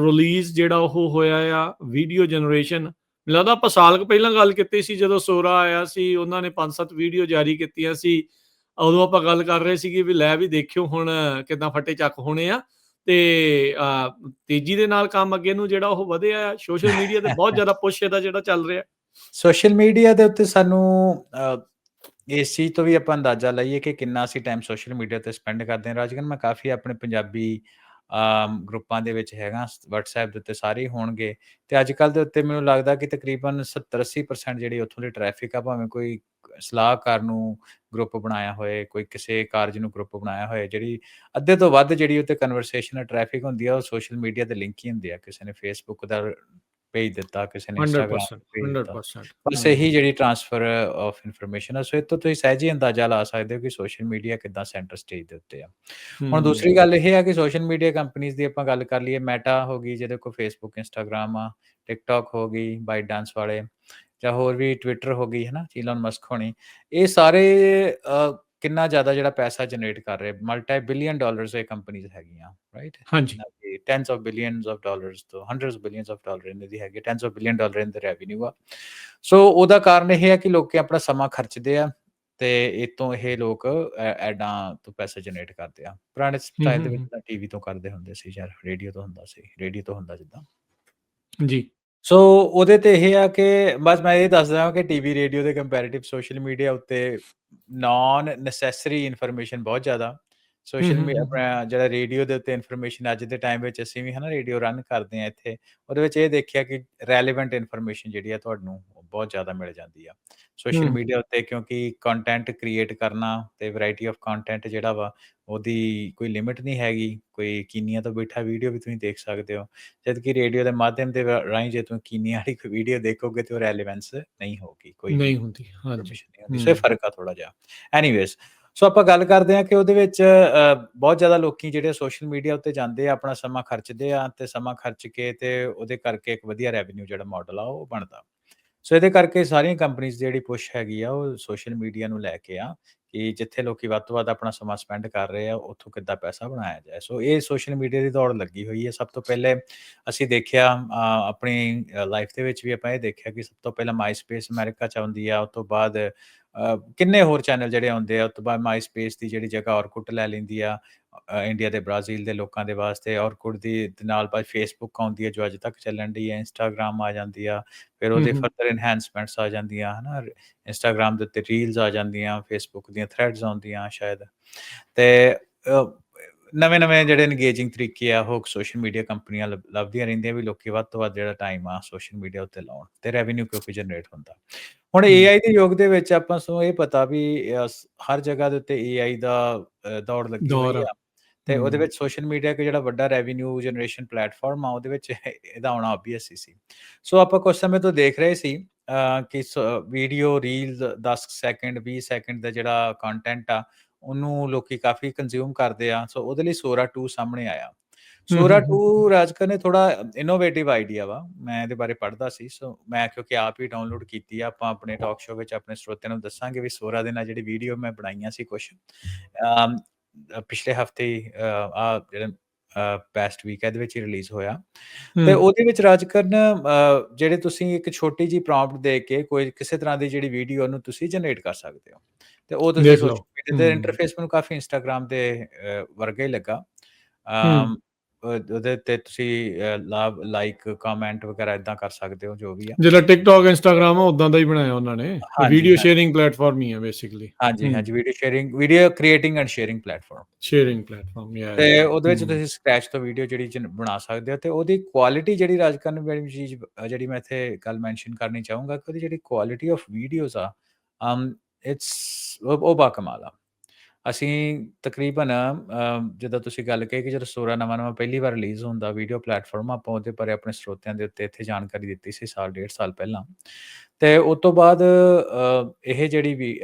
ਰਿਲੀਜ਼ ਜਿਹੜਾ ਉਹ ਹੋਇਆ ਆ ਵੀਡੀਓ ਜਨਰੇਸ਼ਨ। ਮੈਨੂੰ ਲੱਗਦਾ ਆਪਾਂ ਸਾਲ ਕੁ ਪਹਿਲਾਂ ਗੱਲ ਕੀਤੀ ਸੀ ਜਦੋਂ Sora ਆਇਆ ਸੀ, ਉਹਨਾਂ ਨੇ 5-7 ਵੀਡੀਓ ਜਾਰੀ ਕੀਤੀਆਂ ਸੀ। ਉਦੋਂ ਆਪਾਂ ਗੱਲ ਕਰ ਰਹੇ ਸੀਗੇ ਵੀ ਲੈ ਵੀ ਦੇਖਿਓ ਹੁਣ ਕਿੱਦਾਂ ਫੱਟੇ ਚੱਕ ਹੋਣੇ ਆ, ਤੇ ਤੇਜ਼ੀ ਦੇ ਨਾਲ ਕੰਮ ਅੱਗੇ ਨੂੰ ਜਿਹੜਾ ਉਹ ਵਧਿਆ ਆ। ਸੋਸ਼ਲ ਮੀਡੀਆ ਤੇ ਬਹੁਤ ਜ਼ਿਆਦਾ ਪੁਸ਼ ਇਹਦਾ ਜਿਹੜਾ ਚੱਲ ਰਿਹਾ। ਸੋਸ਼ਲ ਮੀਡੀਆ ਦੇ ਉੱਤੇ ਸਾਨੂੰ ਇਸ ਚੀਜ਼ ਤੋਂ ਵੀ ਆਪਾਂ ਅੰਦਾਜ਼ਾ ਲਾਈਏ ਕਿ ਕਿੰਨਾ ਅਸੀਂ ਟਾਈਮ ਸੋਸ਼ਲ ਮੀਡੀਆ ਤੇ ਸਪੈਂਡ ਕਰਦੇ ਹਾਂ। ਰਾਜਕਨ, ਮੈਂ ਕਾਫੀ ਆਪਣੇ ਪੰਜਾਬੀ ਗਰੁੱਪਾਂ ਦੇ ਵਿੱਚ ਹੈਗਾ, WhatsApp ਦੇ ਉੱਤੇ ਸਾਰੇ ਹੋਣਗੇ, ਤੇ ਅੱਜ ਕੱਲ੍ਹ ਦੇ ਉੱਤੇ ਮੈਨੂੰ ਲੱਗਦਾ ਕਿ ਤਕਰੀਬਨ 70-80% ਜਿਹੜੀ ਉੱਥੋਂ ਦੀ ਟ੍ਰੈਫਿਕ ਆ, ਭਾਵੇਂ ਕੋਈ ਸਲਾਹਕਾਰ ਨੂੰ ਗਰੁੱਪ ਬਣਾਇਆ ਹੋਏ, ਕੋਈ ਕਿਸੇ ਕਾਰਜ ਨੂੰ ਗਰੁੱਪ ਬਣਾਇਆ ਹੋਏ, ਜਿਹੜੀ ਅੱਧੇ ਤੋਂ ਵੱਧ ਜਿਹੜੀ ਉੱਤੇ ਕਨਵਰਸੇਸ਼ਨ ਟ੍ਰੈਫਿਕ ਹੁੰਦੀ ਆ ਉਹ ਸੋਸ਼ਲ ਮੀਡੀਆ ਦੇ ਲਿੰਕ ਹੀ ਹੁੰਦੀ ਆ। ਕਿਸੇ ਨੇ ਫੇਸਬੁੱਕ ਦਾ ਭੇਜ ਦਿੱਤਾ, ਕਿਸੇ ਨੇ ਇੰਸਟਾਗ੍ਰਾਮ ਭੇਜ ਦਿੱਤਾ, ਬਸ ਇਹੀ ਜਿਹੜੀ ਟ੍ਰਾਂਸਫਰ ਆਫ ਇਨਫੋਰਮੇਸ਼ਨ ਆ। ਸੋ ਇਹ ਤੋਂ ਤੁਸੀਂ ਸਹਿਜ ਹੀ ਅੰਦਾਜ਼ਾ ਲਾ ਸਕਦੇ ਹੋ ਕਿ ਸੋਸ਼ਲ ਮੀਡੀਆ ਕਿੱਦਾਂ ਸੈਂਟਰ ਸਟੇਜ ਦੇ ਉੱਤੇ ਆ। ਹੁਣ ਦੂਸਰੀ ਗੱਲ ਇਹ ਆ ਕਿ ਸੋਸ਼ਲ ਮੀਡੀਆ ਕੰਪਨੀਜ਼ ਦੀ ਆਪਾਂ ਗੱਲ ਕਰ ਲਈਏ, ਮੈਟਾ ਹੋ ਗਈ ਜਿਹਦੇ ਕੋਲ ਫੇਸਬੁੱਕ, ਇੰਸਟਾਗ੍ਰਾਮ ਆ, ਟਿਕਟੌਕ ਹੋ ਗਈ, ਬਾਈਟਡਾਂਸ ਵਾਲੇ, ਜਾਂ ਹੋਰ ਵੀ ਟਵਿੱਟਰ ਹੋ ਗਈ, ਹੈ ਨਾ, ਈਲਨ ਮਸਕ ਹੋਣੀ, ਇਹ ਸਾਰੇ ਕਿੰਨਾ ਜ਼ਿਆਦਾ ਜਿਹੜਾ ਪੈਸਾ ਜਨਰੇਟ ਕਰ ਰਹੇ, ਮਲਟੀ ਬਿਲੀਅਨ ਡਾਲਰਸ ਇਹ ਕੰਪਨੀਜ਼ ਹੈਗੀਆਂ, ਰਾਈਟ। ਹਾਂਜੀ, tens of billions of dollars ਤੋਂ ਹੰਡਰਡਸ ਬਿਲੀਅਨਸ ਆਫ ਡਾਲਰ ਇਹਨਾਂ ਦੀ ਹੈਗੀ, ਟੈਨਸ ਆਫ ਬਿਲੀਅਨ ਡਾਲਰ ਇਹਨਾਂ ਦਾ ਰੈਵਨਿਊ ਆ। ਸੋ ਉਹਦਾ ਕਾਰਨ ਇਹ ਹੈ ਕਿ ਲੋਕ ਆਪਣਾ ਸਮਾਂ ਖਰਚਦੇ ਆ, ਤੇ ਇਹ ਤੋਂ ਇਹ ਲੋਕ ਐਡਾਂ ਤੋਂ ਪੈਸੇ ਜਨਰੇਟ ਕਰਦੇ ਆ। ਪੁਰਾਣੇ ਸਟਾਈਲ ਦੇ ਵਿੱਚ ਤਾਂ ਟੀਵੀ ਤੋਂ ਕਰਦੇ ਹੁੰਦੇ ਸੀ, ਜਾਂ ਰੇਡੀਓ ਤੋਂ ਹੁੰਦਾ ਜਿੱਦਾਂ ਜੀ। ਸੋ ਉਹਦੇ ਤੇ ਇਹ ਆ ਕਿ ਬਸ ਮੈਂ ਇਹ ਦੱਸਦਾ ਕਿ ਟੀਵੀ, ਰੇਡੀਓ ਦੇ ਕੰਪੈਰੀਟਿਵ ਸੋਸ਼ਲ ਮੀਡੀਆ ਉੱਤੇ ਨੋਨ ਨੈਸੈਸਰੀ ਇਨਫੋਰਮੇਸ਼ਨ ਬਹੁਤ ਜ਼ਿਆਦਾ, ਸੋਸ਼ਲ ਆਪਣਾ ਜਿਹੜਾ ਰੇਡੀਓ ਦੇ ਉੱਤੇ ਇਨਫੋਰਮੇਸ਼ਨ ਅੱਜ ਦੇ ਟਾਈਮ ਵਿੱਚ ਅਸੀਂ ਵੀ ਹੈ ਨਾ ਰੇਡੀਓ ਰਨ ਕਰਦੇ ਹਾਂ ਇੱਥੇ, ਉਹਦੇ ਵਿੱਚ ਇਹ ਦੇਖਿਆ ਕਿ ਰੈਲੇਵੈਂਟ ਇਨਫੋਰਮੇਸ਼ਨ ਜਿਹੜੀ ਆ ਤੁਹਾਨੂੰ ਬਹੁਤ ਜ਼ਿਆਦਾ ਮਿਲ ਜਾਂਦੀ ਆ। ਸੋਸ਼ਲ ਮੀਡੀਆ ਉੱਤੇ ਕਿਉਂਕਿ ਕੰਟੈਂਟ ਕ੍ਰੀਏਟ ਕਰਨਾ ਤੇ ਵੈਰਾਈਟੀ ਆਫ ਕੰਟੈਂਟ ਜਿਹੜਾ ਵਾ ਉਹਦੀ ਕੋਈ ਲਿਮਿਟ ਨਹੀਂ ਹੈਗੀ, ਕੋਈ ਕੀਨੀਆਂ ਤੋਂ ਬੈਠਾ ਵੀਡੀਓ ਵੀ ਤੁਸੀਂ ਦੇਖ ਸਕਦੇ ਹੋ। ਜਦਕਿ ਰੇਡੀਓ ਦੇ ਮਾਧਿਅਮ ਦੇ ਰਾਹੀਂ ਜੇ ਤੁਸੀਂ ਕੀਨੀਆਂ ਵਾਲੀ ਕੋਈ ਵੀਡੀਓ ਦੇਖੋਗੇ ਤੇ ਉਹ ਰੈਲੇਵੈਂਸ ਨਹੀਂ ਹੋਊਗੀ, ਕੋਈ ਵੀ ਨਹੀਂ ਹੁੰਦੀ, ਹਾਂਜੀ। ਇਨਫੋਰਮੇਸ਼ਨ ਨਹੀਂ ਹੁੰਦੀ। ਸੋ ਇਹ ਫ਼ਰਕ ਆ ਥੋੜ੍ਹਾ ਜਿਹਾ। ਐਨੀਵੇਜ਼, ਸੋ ਆਪਾਂ ਗੱਲ ਕਰਦੇ ਹਾਂ ਕਿ ਉਹਦੇ ਵਿੱਚ ਬਹੁਤ ਜ਼ਿਆਦਾ ਲੋਕੀ ਜਿਹੜੇ ਸੋਸ਼ਲ ਮੀਡੀਆ ਉੱਤੇ ਜਾਂਦੇ ਆ, ਆਪਣਾ ਸਮਾਂ ਖਰਚਦੇ ਆ ਤੇ ਸਮਾਂ ਖਰਚ ਕੇ ਤੇ ਉਹਦੇ ਕਰਕੇ ਇੱਕ ਵਧੀਆ ਰੈਵਨਿਊ ਜਿਹੜਾ ਮਾਡਲ ਆ ਉਹ ਬਣਦਾ। ਸੋ ਇਹਦੇ ਕਰਕੇ ਸਾਰੀਆਂ ਕੰਪਨੀਜ਼ ਦੀ ਜਿਹੜੀ ਪੁਸ਼ ਹੈਗੀ ਆ ਉਹ ਸੋਸ਼ਲ ਮੀਡੀਆ ਨੂੰ ਲੈ ਕੇ ਆ ਕਿ ਜਿੱਥੇ ਲੋਕੀ ਵੱਧ ਤੋਂ ਵੱਧ ਆਪਣਾ ਸਮਾਂ ਸਪੈਂਡ ਕਰ ਰਹੇ ਆ, ਉੱਥੋਂ ਕਿੱਦਾਂ ਪੈਸਾ ਬਣਾਇਆ ਜਾਏ। ਸੋ ਇਹ ਸੋਸ਼ਲ ਮੀਡੀਆ ਦੀ ਦੌੜ ਲੱਗੀ ਹੋਈ ਹੈ। ਸਭ ਤੋਂ ਪਹਿਲੇ ਅਸੀਂ ਦੇਖਿਆ ਆਪਣੀ ਲਾਈਫ ਦੇ ਵਿੱਚ ਵੀ ਆਪਾਂ ਇਹ ਦੇਖਿਆ ਕਿ ਸਭ ਤੋਂ ਪਹਿਲਾਂ ਮਾਈਸਪੇਸ ਅਮਰੀਕਾ 'ਚ ਆਉਂਦੀ ਆ, ਉਸ ਤੋਂ ਬਾਅਦ ਕਿੰਨੇ ਹੋਰ ਚੈਨਲ ਜਿਹੜੇ ਆਉਂਦੇ ਆ, ਉਸ ਤੋਂ ਬਾਅਦ ਮਾਈਸਪੇਸ ਦੀ ਜਿਹੜੀ ਜਗ੍ਹਾ ਔਰਕੁੱਟ ਲੈ ਲੈਂਦੀ ਆ ਇੰਡੀਆ ਤੇ ਬ੍ਰਾਜ਼ੀਲ ਦੇ ਲੋਕਾਂ ਦੇ ਵਾਸਤੇ। ਔਰਕੁੱਟ ਦੀ ਨਾਲ ਬਾਅਦ ਫੇਸਬੁੱਕ ਆਉਂਦੀ ਹੈ ਜੋ ਅੱਜ ਤੱਕ ਚੱਲਣ ਡਈ ਹੈ, ਇੰਸਟਾਗ੍ਰਾਮ ਆ ਜਾਂਦੀ ਆ, ਫਿਰ ਉਹਦੇ ਫਰਦਰ ਐਨਹਾਂਸਮੈਂਟਸ ਆ ਜਾਂਦੀਆਂ, ਹੈ ਨਾ। ਇੰਸਟਾਗ੍ਰਾਮ ਦੇ ਉੱਤੇ ਰੀਲਸ ਆ ਜਾਂਦੀਆਂ, ਫੇਸਬੁੱਕ ਦੀਆਂ ਥ੍ਰੈਡਸ ਆਉਂਦੀਆਂ ਸ਼ਾਇਦ, ਤੇ ਨਵੇਂ-ਨਵੇਂ ਜਿਹੜੇ ਇੰਗੇਜਿੰਗ ਤਰੀਕੇ ਆ ਉਹ ਸੋਸ਼ਲ ਮੀਡੀਆ ਕੰਪਨੀਆਂ ਲੱਭਦੀਆਂ ਰਹਿੰਦੀਆਂ ਵੀ ਲੋਕੀ ਵੱਧ ਤੋਂ ਵੱਧ ਜਿਹੜਾ ਟਾਈਮ ਆ ਸੋਸ਼ਲ ਮੀਡੀਆ ਉੱਤੇ ਲਾਉਣ ਤੇ ਰੈਵਨਿਊ ਕਿਉਂਕਿ ਜਨਰੇਟ ਹੁੰਦਾ। ਹੁਣ AI ਦੇ ਯੁੱਗ ਦੇ ਵਿੱਚ ਆਪਾਂ ਨੂੰ ਇਹ ਪਤਾ ਵੀ ਹਰ ਜਗ੍ਹਾ ਦੇ ਉੱਤੇ AI ਦਾ ਦੌੜ ਲੱਗੀ ਹੋਈ ਆ ਤੇ ਉਹਦੇ ਵਿੱਚ ਸੋਸ਼ਲ ਮੀਡੀਆ ਇੱਕ ਜਿਹੜਾ ਵੱਡਾ ਰੈਵਨਿਊ ਜਨਰੇਸ਼ਨ ਪਲੇਟਫਾਰਮ ਆ, ਉਹਦੇ ਵਿੱਚ ਇਹਦਾ ਆਉਣਾ ਆਬਵੀਅਸ ਹੀ ਸੀ। ਸੋ ਆਪਾਂ ਕੁਝ ਸਮੇਂ ਤੋਂ ਦੇਖ ਰਹੇ ਸੀ ਕਿ ਵੀਡੀਓ ਰੀਲ 10 ਸੈਕਿੰਡ 20 ਸੈਕਿੰਡ ਦਾ ਜਿਹੜਾ ਕੰਟੈਂਟ ਆ ਉਹਨੂੰ ਲੋਕੀ ਕਾਫੀ ਕੰਜ਼ਿਊਮ ਕਰਦੇ ਆ। ਸੋ ਉਹਦੇ ਲਈ ਸੋਰਾ 2 ਸਾਹਮਣੇ ਆਇਆ। ਸੋਰਾ 2 ਰਾਜਕਰ ਨੇ ਥੋੜਾ ਇਨੋਵੇਟਿਵ ਆਈਡੀਆ ਵਾ, ਮੈਂ ਇਹਦੇ ਬਾਰੇ ਪੜ੍ਹਦਾ ਸੀ। ਸੋ ਮੈਂ ਕਿਉਂਕਿ ਆਪ ਹੀ ਡਾਊਨਲੋਡ ਕੀਤੀ ਆ, ਆਪਾਂ ਆਪਣੇ ਟਾਕ ਸ਼ੋਅ ਵਿੱਚ ਆਪਣੇ ਸਰੋਤਿਆਂ ਨੂੰ ਦੱਸਾਂਗੇ ਵੀ ਸੋਰਾ ਦੇ ਨਾਲ ਜਿਹੜੀ ਵੀਡੀਓ ਮੈਂ ਬਣਾਈਆਂ ਸੀ ਕੁਛ ਪਿਛਲੇ ਹਫ਼ਤੇ ਆ ਜਿਹੜਾ ਪਾਸਟ ਵੀਕ ਇਹਦੇ ਵਿੱਚ ਹੀ ਰਿਲੀਜ਼ ਹੋਇਆ ਤੇ ਉਹਦੇ ਵਿੱਚ ਰਾਜਕਰ ਜਿਹੜੇ ਤੁਸੀਂ ਇੱਕ ਛੋਟੀ ਜਿਹੀ ਪ੍ਰੌਂਪਟ ਦੇ ਕੇ ਕੋਈ ਕਿਸੇ ਤਰ੍ਹਾਂ ਦੀ ਜਿਹੜੀ ਵੀਡੀਓ ਉਹਨੂੰ ਤੁਸੀਂ ਜਨਰੇਟ ਕਰ ਸਕਦੇ ਹੋ ਤੇ ਉਹ ਤੁਸੀਂ ਸੋਸ਼ਲ ਮੀਡੀਆ ਦੇ ਇੰਟਰਫੇਸ ਮੈਨੂੰ ਕਾਫੀ ਇੰਸਟਾਗ੍ਰਾਮ ਦੇ ਵਰਗਾ ਹੀ ਲੱਗਾ। ਉਹਦੇ ਤੇ ਤੁਸੀਂ ਲਾਈਕ ਕਮੈਂਟ ਵਗੈਰਾ ਇਦਾਂ ਕਰ ਸਕਦੇ ਹੋ, ਜੋ ਵੀ ਆ ਜਿਹੜਾ ਟਿਕਟੌਕ ਇੰਸਟਾਗ੍ਰਾਮ ਆ ਉਦਾਂ ਦਾ ਹੀ ਬਣਾਇਆ ਉਹਨਾਂ ਨੇ, ਵੀਡੀਓ ਸ਼ੇਅਰਿੰਗ ਪਲੇਟਫਾਰਮ ਹੀ ਹੈ ਬੇਸਿਕਲੀ। ਹਾਂਜੀ, video sharing, video creating and sharing platform ਤੇ ਉਹਦੇ ਵਿੱਚ ਤੁਸੀਂ ਸਕ੍ਰੈਚ ਤੋਂ ਵੀਡੀਓ ਜਿਹੜੀ ਬਣਾ ਸਕਦੇ ਹੋ ਤੇ ਉਹਦੀ ਕੁਆਲਿਟੀ ਜਿਹੜੀ ਰਾਜਕਰ ਨੇ ਬੜੀ ਚੀਜ਼ ਜਿਹੜੀ ਮੈਂ ਇੱਥੇ ਗੱਲ ਮੈਂਸ਼ਨ ਕਰਨੀ ਚਾਹੂੰਗਾ ਕਿ ਉਹਦੀ ਜਿਹੜੀ ਕੁਆਲਿਟੀ ਆਫ ਵੀਡੀਓਜ਼ ਆ ਉਹ ਬਾਕਮਾਲ ਆ। ਅਸੀਂ ਤਕਰੀਬਨ ਜਿੱਦਾਂ ਤੁਸੀਂ ਗੱਲ ਕਹੀ ਕਿ ਜਦੋਂ ਸੋਰਾ ਨਵਾਂ ਪਹਿਲੀ ਵਾਰ ਰਿਲੀਜ਼ ਹੁੰਦਾ ਵੀਡੀਓ ਪਲੇਟਫਾਰਮ, ਆਪਾਂ ਉਹਦੇ ਬਾਰੇ ਆਪਣੇ ਸਰੋਤਿਆਂ ਦੇ ਉੱਤੇ ਇੱਥੇ ਜਾਣਕਾਰੀ ਦਿੱਤੀ ਸੀ ਸਾਲ ਡੇਢ ਸਾਲ ਪਹਿਲਾਂ ਤੇ ਉਸ ਤੋਂ ਬਾਅਦ ਇਹ ਜਿਹੜੀ ਵੀ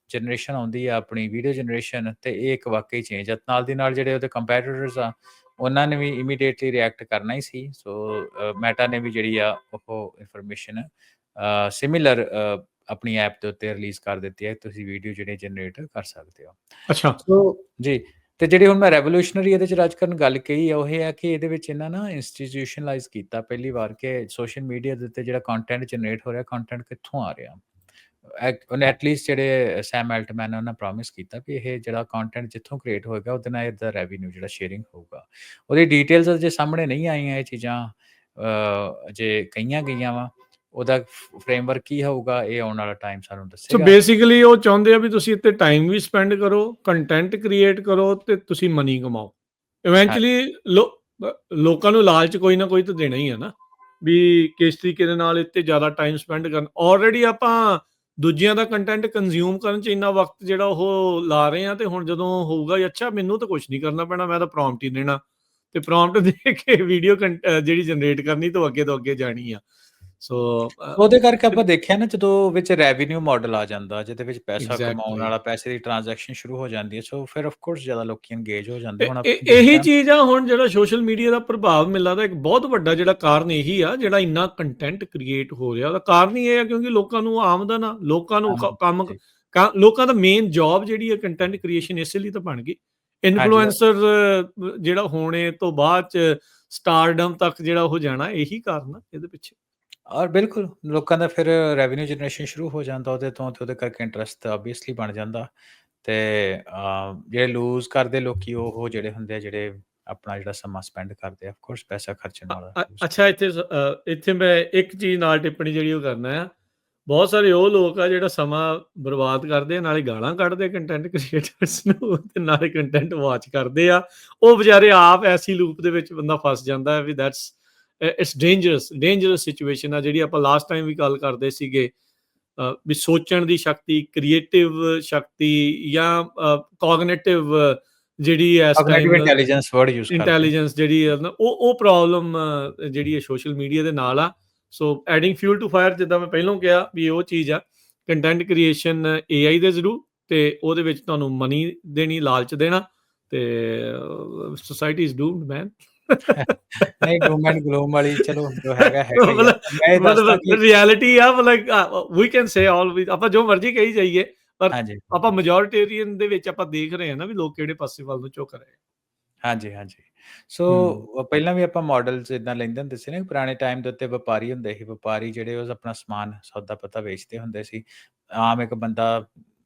ਜਨਰੇਸ਼ਨ ਆਉਂਦੀ ਆ ਆਪਣੀ ਵੀਡੀਓ ਜਨਰੇਸ਼ਨ ਤੇ ਇਹ ਇੱਕ ਵਾਕਈ ਚੇਂਜ ਆ। ਨਾਲ ਦੀ ਨਾਲ ਜਿਹੜੇ ਉਹਦੇ ਕੰਪੈਟੀਟਰਸ ਆ ਉਹਨਾਂ ਨੇ ਵੀ ਇਮੀਡੀਏਟਲੀ ਰਿਐਕਟ ਕਰਨਾ ਹੀ ਸੀ। ਸੋ ਮੈਟਾ ਨੇ ਵੀ ਜਿਹੜੀ ਆ ਉਹ ਇਨਫੋਰਮੇਸ਼ਨ ਸਿਮਿਲਰ ਆਪਣੀ ਐਪ ਦੇ ਉੱਤੇ ਰਿਲੀਜ਼ ਕਰ ਦਿੱਤੀ ਹੈ, ਤੁਸੀਂ ਵੀਡੀਓ ਜਿਹੜੇ ਜਨਰੇਟ ਕਰ ਸਕਦੇ ਹੋ। ਅੱਛਾ ਸੋ ਜੀ, ਤੇ ਜਿਹੜੀ ਹੁਣ ਮੈਂ ਰੈਵੋਲੂਸ਼ਨਰੀ ਇਹਦੇ ਚ ਰਾਜਕਰਨ ਗੱਲ ਕਹੀ ਹੈ ਉਹ ਇਹ ਹੈ ਕਿ ਇਹਦੇ ਵਿੱਚ ਇਹਨਾਂ ਨਾ ਇੰਸਟੀਟਿਊਸ਼ਨਲਾਈਜ਼ ਕੀਤਾ ਪਹਿਲੀ ਵਾਰ ਕਿ ਸੋਸ਼ਲ ਮੀਡੀਆ ਦੇ ਉੱਤੇ ਜਿਹੜਾ ਕੰਟੈਂਟ ਜਨਰੇਟ ਹੋ ਰਿਹਾ, ਕੰਟੈਂਟ ਕਿੱਥੋਂ ਆ ਰਿਹਾ। ਉਹਨੇ ਐਟਲੀਸਟ ਜਿਹੜੇ ਸੈਮ ਐਲਟਮੈਨ ਉਹਨਾਂ ਪ੍ਰੋਮਿਸ ਕੀਤਾ ਵੀ ਇਹ ਜਿਹੜਾ ਕੰਟੈਂਟ ਜਿੱਥੋਂ ਕ੍ਰੀਏਟ ਹੋਏਗਾ ਉਹਦੇ ਨਾਲ ਇਹਦਾ ਰੈਵਨਿਊ ਜਿਹੜਾ ਸ਼ੇਅਰਿੰਗ ਹੋਊਗਾ। ਉਹਦੀ ਡਿਟੇਲਸ ਅਜੇ ਸਾਹਮਣੇ ਨਹੀਂ ਆਈਆਂ, ਇਹ ਚੀਜ਼ਾਂ ਜੇ ਕਹੀਆਂ ਗਈਆਂ ਵਾ, ਉਹਦਾ ਫਰੇਮਵਰਕ ਕੀ ਹੋਊਗਾ ਇਹ ਆਉਣ ਵਾਲਾ ਟਾਈਮ ਸਾਨੂੰ ਦੱਸੇਗਾ। ਸੋ ਬੇਸਿਕਲੀ ਉਹ ਚਾਹੁੰਦੇ ਆ ਵੀ ਤੁਸੀਂ ਇੱਥੇ ਟਾਈਮ ਵੀ ਸਪੈਂਡ ਕਰੋ, ਕੰਟੈਂਟ ਕ੍ਰੀਏਟ ਕਰੋ ਤੇ ਤੁਸੀਂ ਮਨੀ ਕਮਾਓ। ਇਵੈਂਚੁਅਲੀ ਲੋਕਾਂ ਨੂੰ ਲਾਲਚ ਕੋਈ ਨਾ ਕੋਈ ਤਾਂ ਦੇਣਾ ਹੀ ਹੈ ਨਾ ਵੀ ਕਿਸ ਤਰੀਕੇ ਦੇ ਨਾਲ ਇੱਥੇ ਜ਼ਿਆਦਾ ਟਾਈਮ ਸਪੈਂਡ ਕਰਨ। ਆਲਰੇਡੀ ਆਪਾਂ ਦੂਜਿਆਂ ਦਾ ਕੰਟੈਂਟ ਕੰਜ਼ਿਊਮ ਕਰਨ 'ਚ ਇੰਨਾ ਵਕਤ ਜਿਹੜਾ ਉਹ ਲਾ ਰਹੇ ਆ ਤੇ ਹੁਣ ਜਦੋਂ ਹੋਊਗਾ ਅੱਛਾ ਮੈਨੂੰ ਤਾਂ ਕੁਝ ਨਹੀਂ ਕਰਨਾ ਪੈਣਾ, ਮੈਂ ਤਾਂ ਪ੍ਰੌਂਪਟ ਹੀ ਦੇਣਾ ਤੇ ਪ੍ਰੌਂਪਟ ਦੇ ਕੇ ਵੀਡੀਓ ਜਿਹੜੀ ਜਨਰੇਟ ਕਰਨੀ ਤੋਂ ਅੱਗੇ ਜਾਣੀ ਆ। ਸੋ ਉਹਦੇ ਕਰਕੇ ਆਪਾਂ ਦੇਖਿਆ ਨਾ ਜਦੋਂ ਵਿੱਚ ਰੈਵਨਿਊ ਮਾਡਲ ਆ ਜਾਂਦਾ ਜਿਹਦੇ ਵਿੱਚ ਪੈਸਾ ਕਮਾਉਣ ਵਾਲਾ, ਪੈਸੇ ਦੀ ਟ੍ਰਾਂਜੈਕਸ਼ਨ ਸ਼ੁਰੂ ਹੋ ਜਾਂਦੀ ਹੈ। ਸੋ ਫਿਰ ਆਫ ਕੋਰਸ ਜ਼ਿਆਦਾ ਲੋਕੀ ਇੰਗੇਜ ਹੋ ਜਾਂਦੇ। ਹੁਣ ਇਹੀ ਚੀਜ਼ ਆ ਹੁਣ ਜਿਹੜਾ ਸੋਸ਼ਲ ਮੀਡੀਆ ਦਾ ਪ੍ਰਭਾਵ ਮਿਲਦਾ ਦਾ ਇੱਕ ਬਹੁਤ ਵੱਡਾ ਜਿਹੜਾ ਕਾਰਨ ਇਹੀ ਆ ਜਿਹੜਾ ਇੰਨਾ ਕੰਟੈਂਟ ਕ੍ਰੀਏਟ ਹੋ ਰਿਹਾ। ਉਹਦਾ ਕਾਰਨ ਹੀ ਇਹ ਆ ਕਿਉਂਕਿ ਲੋਕਾਂ ਨੂੰ ਆਮਦਨ ਆ, ਲੋਕਾਂ ਨੂੰ ਕੰਮ, ਲੋਕਾਂ ਦਾ ਮੇਨ ਜੌਬ ਜਿਹੜੀ ਹੈ ਕੰਟੈਂਟ ਕ੍ਰੀਏਸ਼ਨ, ਇਸੇ ਲਈ ਤਾਂ ਬਣ ਗਈ। ਇਨਫਲੂਐਂਸਰ ਜਿਹੜਾ ਹੋਣੇ ਤੋਂ ਬਾਅਦ ਚ ਸਟਾਰਡਮ ਤੱਕ ਜਿਹੜਾ ਉਹ ਜਾਣਾ, ਇਹੀ ਕਾਰਨ ਆ ਇਹਦੇ ਪਿੱਛੇ। ਔਰ ਬਿਲਕੁਲ ਲੋਕਾਂ ਦਾ ਫਿਰ ਰੈਵਨਿਊ ਜਨਰੇਸ਼ਨ ਸ਼ੁਰੂ ਹੋ ਜਾਂਦਾ ਉਹਦੇ ਤੋਂ ਤੇ ਉਹਦੇ ਕਰਕੇ ਇੰਟਰਸਟ ਆਬਵੀਅਸਲੀ ਬਣ ਜਾਂਦਾ ਤੇ ਜਿਹੜੇ ਲੂਜ਼ ਕਰਦੇ ਲੋਕੀ ਉਹ ਜਿਹੜੇ ਹੁੰਦੇ ਆ ਜਿਹੜੇ ਆਪਣਾ ਜਿਹੜਾ ਸਮਾਂ ਸਪੈਂਡ ਕਰਦੇ ਆ, ਆਫ ਕੋਰਸ ਪੈਸਾ ਖਰਚਣ ਵਾਲਾ। ਅੱਛਾ, ਇੱਥੇ ਮੈਂ ਇੱਕ ਚੀਜ਼ ਨਾਲ ਟਿੱਪਣੀ ਜਿਹੜੀ ਉਹ ਕਰਨਾ ਆ, ਬਹੁਤ ਸਾਰੇ ਉਹ ਲੋਕ ਆ ਜਿਹੜਾ ਸਮਾਂ ਬਰਬਾਦ ਕਰਦੇ ਆ, ਨਾਲੇ ਗਾਲਾਂ ਕੱਢਦੇ ਕੰਟੈਂਟ ਕ੍ਰੀਏਟਰਸ ਨੂੰ ਤੇ ਨਾਲੇ ਕੰਟੈਂਟ ਵਾਚ ਕਰਦੇ ਆ। ਉਹ ਵਿਚਾਰੇ ਆਪ ਐਸੀ ਲੂਪ ਦੇ ਵਿੱਚ ਬੰਦਾ ਫਸ ਜਾਂਦਾ ਹੈ ਵੀ ਦੈਟਸ ਇਟਸ ਡੇਂਜਰਸ ਸਿਚੁਏਸ਼ਨ ਆ, ਜਿਹੜੀ ਆਪਾਂ ਲਾਸਟ ਟਾਈਮ ਵੀ ਗੱਲ ਕਰਦੇ ਸੀਗੇ ਵੀ ਸੋਚਣ ਦੀ ਸ਼ਕਤੀ, ਕ੍ਰੀਏਟਿਵ ਸ਼ਕਤੀ ਜਾਂ ਕੋਗਨੀਟਿਵ ਜਿਹੜੀ ਇਸ cognitive time intelligence word use ਕਰਦੇ ਇੰਟੈਲੀਜੈਂਸ ਜਿਹੜੀ ਹੈ ਨਾ ਉਹ ਪ੍ਰੋਬਲਮ ਜਿਹੜੀ ਹੈ ਸੋਸ਼ਲ ਮੀਡੀਆ ਦੇ ਨਾਲ ਆ। ਸੋ ਐਡਿੰਗ ਫਿਊਲ ਟੂ ਫਾਇਰ, ਜਿੱਦਾਂ ਮੈਂ ਪਹਿਲਾਂ ਕਿਹਾ ਵੀ ਉਹ ਚੀਜ਼ ਆ ਕੰਟੈਂਟ ਕ੍ਰੀਏਸ਼ਨ AI ਦੇ ਜ਼ਰੂ ਤੇ ਉਹਦੇ ਵਿੱਚ ਤੁਹਾਨੂੰ ਮਨੀ ਦੇਣੀ, ਲਾਲਚ ਦੇਣਾ ਤੇ ਸੋਸਾਇਟੀ ਇਜ਼ ਡੂਮਡ ਮੈਨ। ਨਹੀਂ ਡੂਮ ਐਂਡ ਗਲੂਮ ਵਾਲੀ ਚਲੋ ਜੋ ਹੈਗਾ ਹੈਗਾ ਹੀ ਆ। ਮੈਂ ਇਹ ਦੱਸਦਾ ਮਤਲਬ ਕਿ ਰਿਐਲਿਟੀ ਆ, ਮਤਲਬ ਵੀ ਕੈਨ ਸੇ ਆਲਵੇਜ਼, ਆਪਾਂ ਜੋ ਮਰਜ਼ੀ ਕਹੀ ਜਾਈਏ ਪਰ ਹਾਂਜੀ ਆਪਾਂ ਮੈਜੋਰਿਟੇਰੀਅਨ ਦੇ ਵਿੱਚ ਆਪਾਂ ਦੇਖ ਰਹੇ ਹਾਂ ਨਾ ਵੀ ਲੋਕ ਕਿਹੜੇ ਪਾਸੇ ਵੱਲ ਨੂੰ ਝੁਕ ਰਹੇ ਆ। ਹਾਂਜੀ ਹਾਂਜੀ ਸੋ ਪਹਿਲਾਂ ਵੀ ਆਪਾਂ ਮਾਡਲਸ ਇਦਾਂ ਲੈਂਦੇ ਹੁੰਦੇ ਸੀ ਨਾ, ਪੁਰਾਣੇ ਟਾਈਮ ਦੇ ਉੱਤੇ ਵਪਾਰੀ ਹੁੰਦੇ ਸੀ। ਵਪਾਰੀ ਜਿਹੜੇ ਉਹ ਆਪਣਾ ਸਮਾਨ ਸੌਦਾ ਪਤਾ ਵੇਚਦੇ ਹੁੰਦੇ ਸੀ। ਆਮ ਇੱਕ ਬੰਦਾ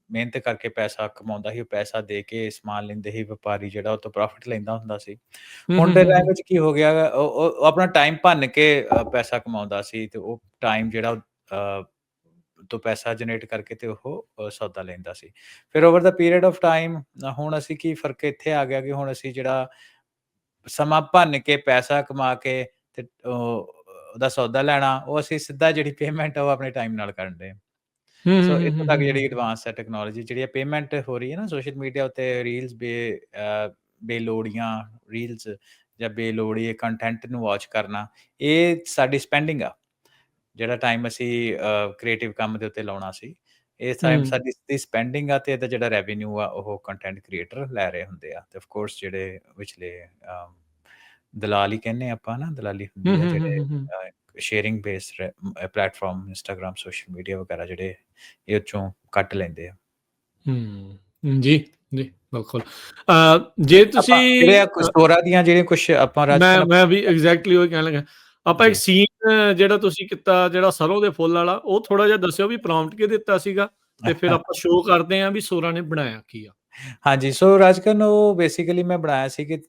ਮਿਹਨਤ ਕਰਕੇ ਪੈਸਾ ਕਮਾਉਂਦਾ ਸੀ, ਉਹ ਪੈਸਾ ਦੇ ਕੇ ਸਮਾਨ ਲੈਂਦੇ ਸੀ। ਵਪਾਰੀ ਜਿਹੜਾ ਉਹ ਤੋਂ ਪ੍ਰੋਫਿਟ ਲੈਂਦਾ ਹੁੰਦਾ ਸੀ। ਹੁਣ ਦੇ ਟਾਈਮ ਵਿੱਚ ਕੀ ਹੋ ਗਿਆ ਗਾ, ਉਹ ਆਪਣਾ ਟਾਈਮ ਭੰਨ ਕੇ ਪੈਸਾ ਕਮਾਉਂਦਾ ਸੀ ਤੇ ਉਹ ਟਾਈਮ ਜਿਹੜਾ ਤੋਂ ਪੈਸਾ ਜਨਰੇਟ ਕਰਕੇ ਤੇ ਉਹ ਸੌਦਾ ਲੈਂਦਾ ਸੀ। ਫਿਰ over the period of time ਹੁਣ ਅਸੀਂ ਕੀ ਫਰਕ ਇੱਥੇ ਆ ਗਿਆ ਕਿ ਹੁਣ ਅਸੀਂ ਜਿਹੜਾ ਸਮਾਂ ਭੰਨ ਕੇ ਪੈਸਾ ਕਮਾ ਕੇ ਤੇ ਉਹਦਾ ਸੌਦਾ ਲੈਣਾ, ਉਹ ਅਸੀਂ ਸਿੱਧਾ ਜਿਹੜੀ ਪੇਮੈਂਟ ਉਹ ਆਪਣੇ ਟਾਈਮ ਨਾਲ ਕਰਨ ਦੇ। ਸੋ ਇੱਥੋਂ ਤੱਕ ਜਿਹੜੀ ਐਡਵਾਂਸ ਹੈ ਟੈਕਨੋਲੋਜੀ, ਜਿਹੜੀ ਪੇਮੈਂਟ ਹੋ ਰਹੀ ਹੈ ਨਾ ਸੋਸ਼ਲ ਮੀਡੀਆ ਉੱਤੇ, ਰੀਲਸ ਬੇਲੋੜੀਆਂ ਰੀਲਸ ਜਾਂ ਬੇਲੋੜੀ ਕੰਟੈਂਟ ਨੂੰ ਵਾਚ ਕਰਨਾ, ਇਹ ਸਾਡੀ ਸਪੈਂਡਿੰਗ ਆ। ਜਿਹੜਾ ਟਾਈਮ ਅਸੀਂ ਕ੍ਰੀਏਟਿਵ ਕੰਮ ਦੇ ਉੱਤੇ ਲਾਉਣਾ ਸੀ, ਇਹ ਟਾਈਮ ਸਾਡੀ ਸਪੈਂਡਿੰਗ ਆ ਤੇ ਇਹਦਾ ਜਿਹੜਾ ਰੈਵਨਿਊ ਆ ਉਹ ਕੰਟੈਂਟ ਕ੍ਰੀਏਟਰ ਲੈ ਰਹੇ ਹੁੰਦੇ ਆ। ਤੇ ਆਫ ਕੋਰਸ ਜਿਹੜੇ ਵਿਚਲੇ ਦਲਾਲ ਹੀ ਕਹਿੰਦੇ ਆਪਾਂ ਨਾ, ਦਲਾਲੀ ਹੁੰਦੀ ਆ ਜਿਹੜੇ sharing based platform Instagram, social media ਵਗੈਰਾ, ਜਿਹੜੇ ਇਹ ਚੋਂ ਕੱਟ ਲੈਂਦੇ ਆ। ਜੀ ਜੀ ਬਿਲਕੁਲ। ਜੇ ਤੁਸੀਂ ਜਿਹੜੇ ਸਟੋਰਾਂ ਦੀਆਂ ਜਿਹੜੀਆਂ ਕੁਝ ਆਪਾਂ ਮੈਂ ਵੀ ਐਗਜ਼ੈਕਟਲੀ ਉਹ ਕਹਿਣ ਲੱਗਾ, ਆਪਾਂ ਇੱਕ ਸੀਨ ਜਿਹੜਾ ਤੁਸੀਂ ਕੀਤਾ ਜਿਹੜਾ ਸਰੋਂ ਦੇ ਫੁੱਲ ਵਾਲਾ, ਉਹ ਥੋੜਾ ਜਿਹਾ ਦੱਸਿਓ ਵੀ ਪ੍ਰੌਂਪਟ ਕੀ ਦਿੱਤਾ ਸੀਗਾ ਤੇ ਫਿਰ ਆਪਾਂ ਸ਼ੋਅ ਕਰਦੇ ਆਂ ਵੀ ਸੋਰਾ ਨੇ ਬਣਾਇਆ ਕੀ ਆ। ਹਾਂਜੀ ਸੋ ਰਾਜਕਰਨ, ਉਹ ਬੇਸਿਕਲੀ ਮੈਂ ਬਣਾਇਆ ਸੀ ਕਿ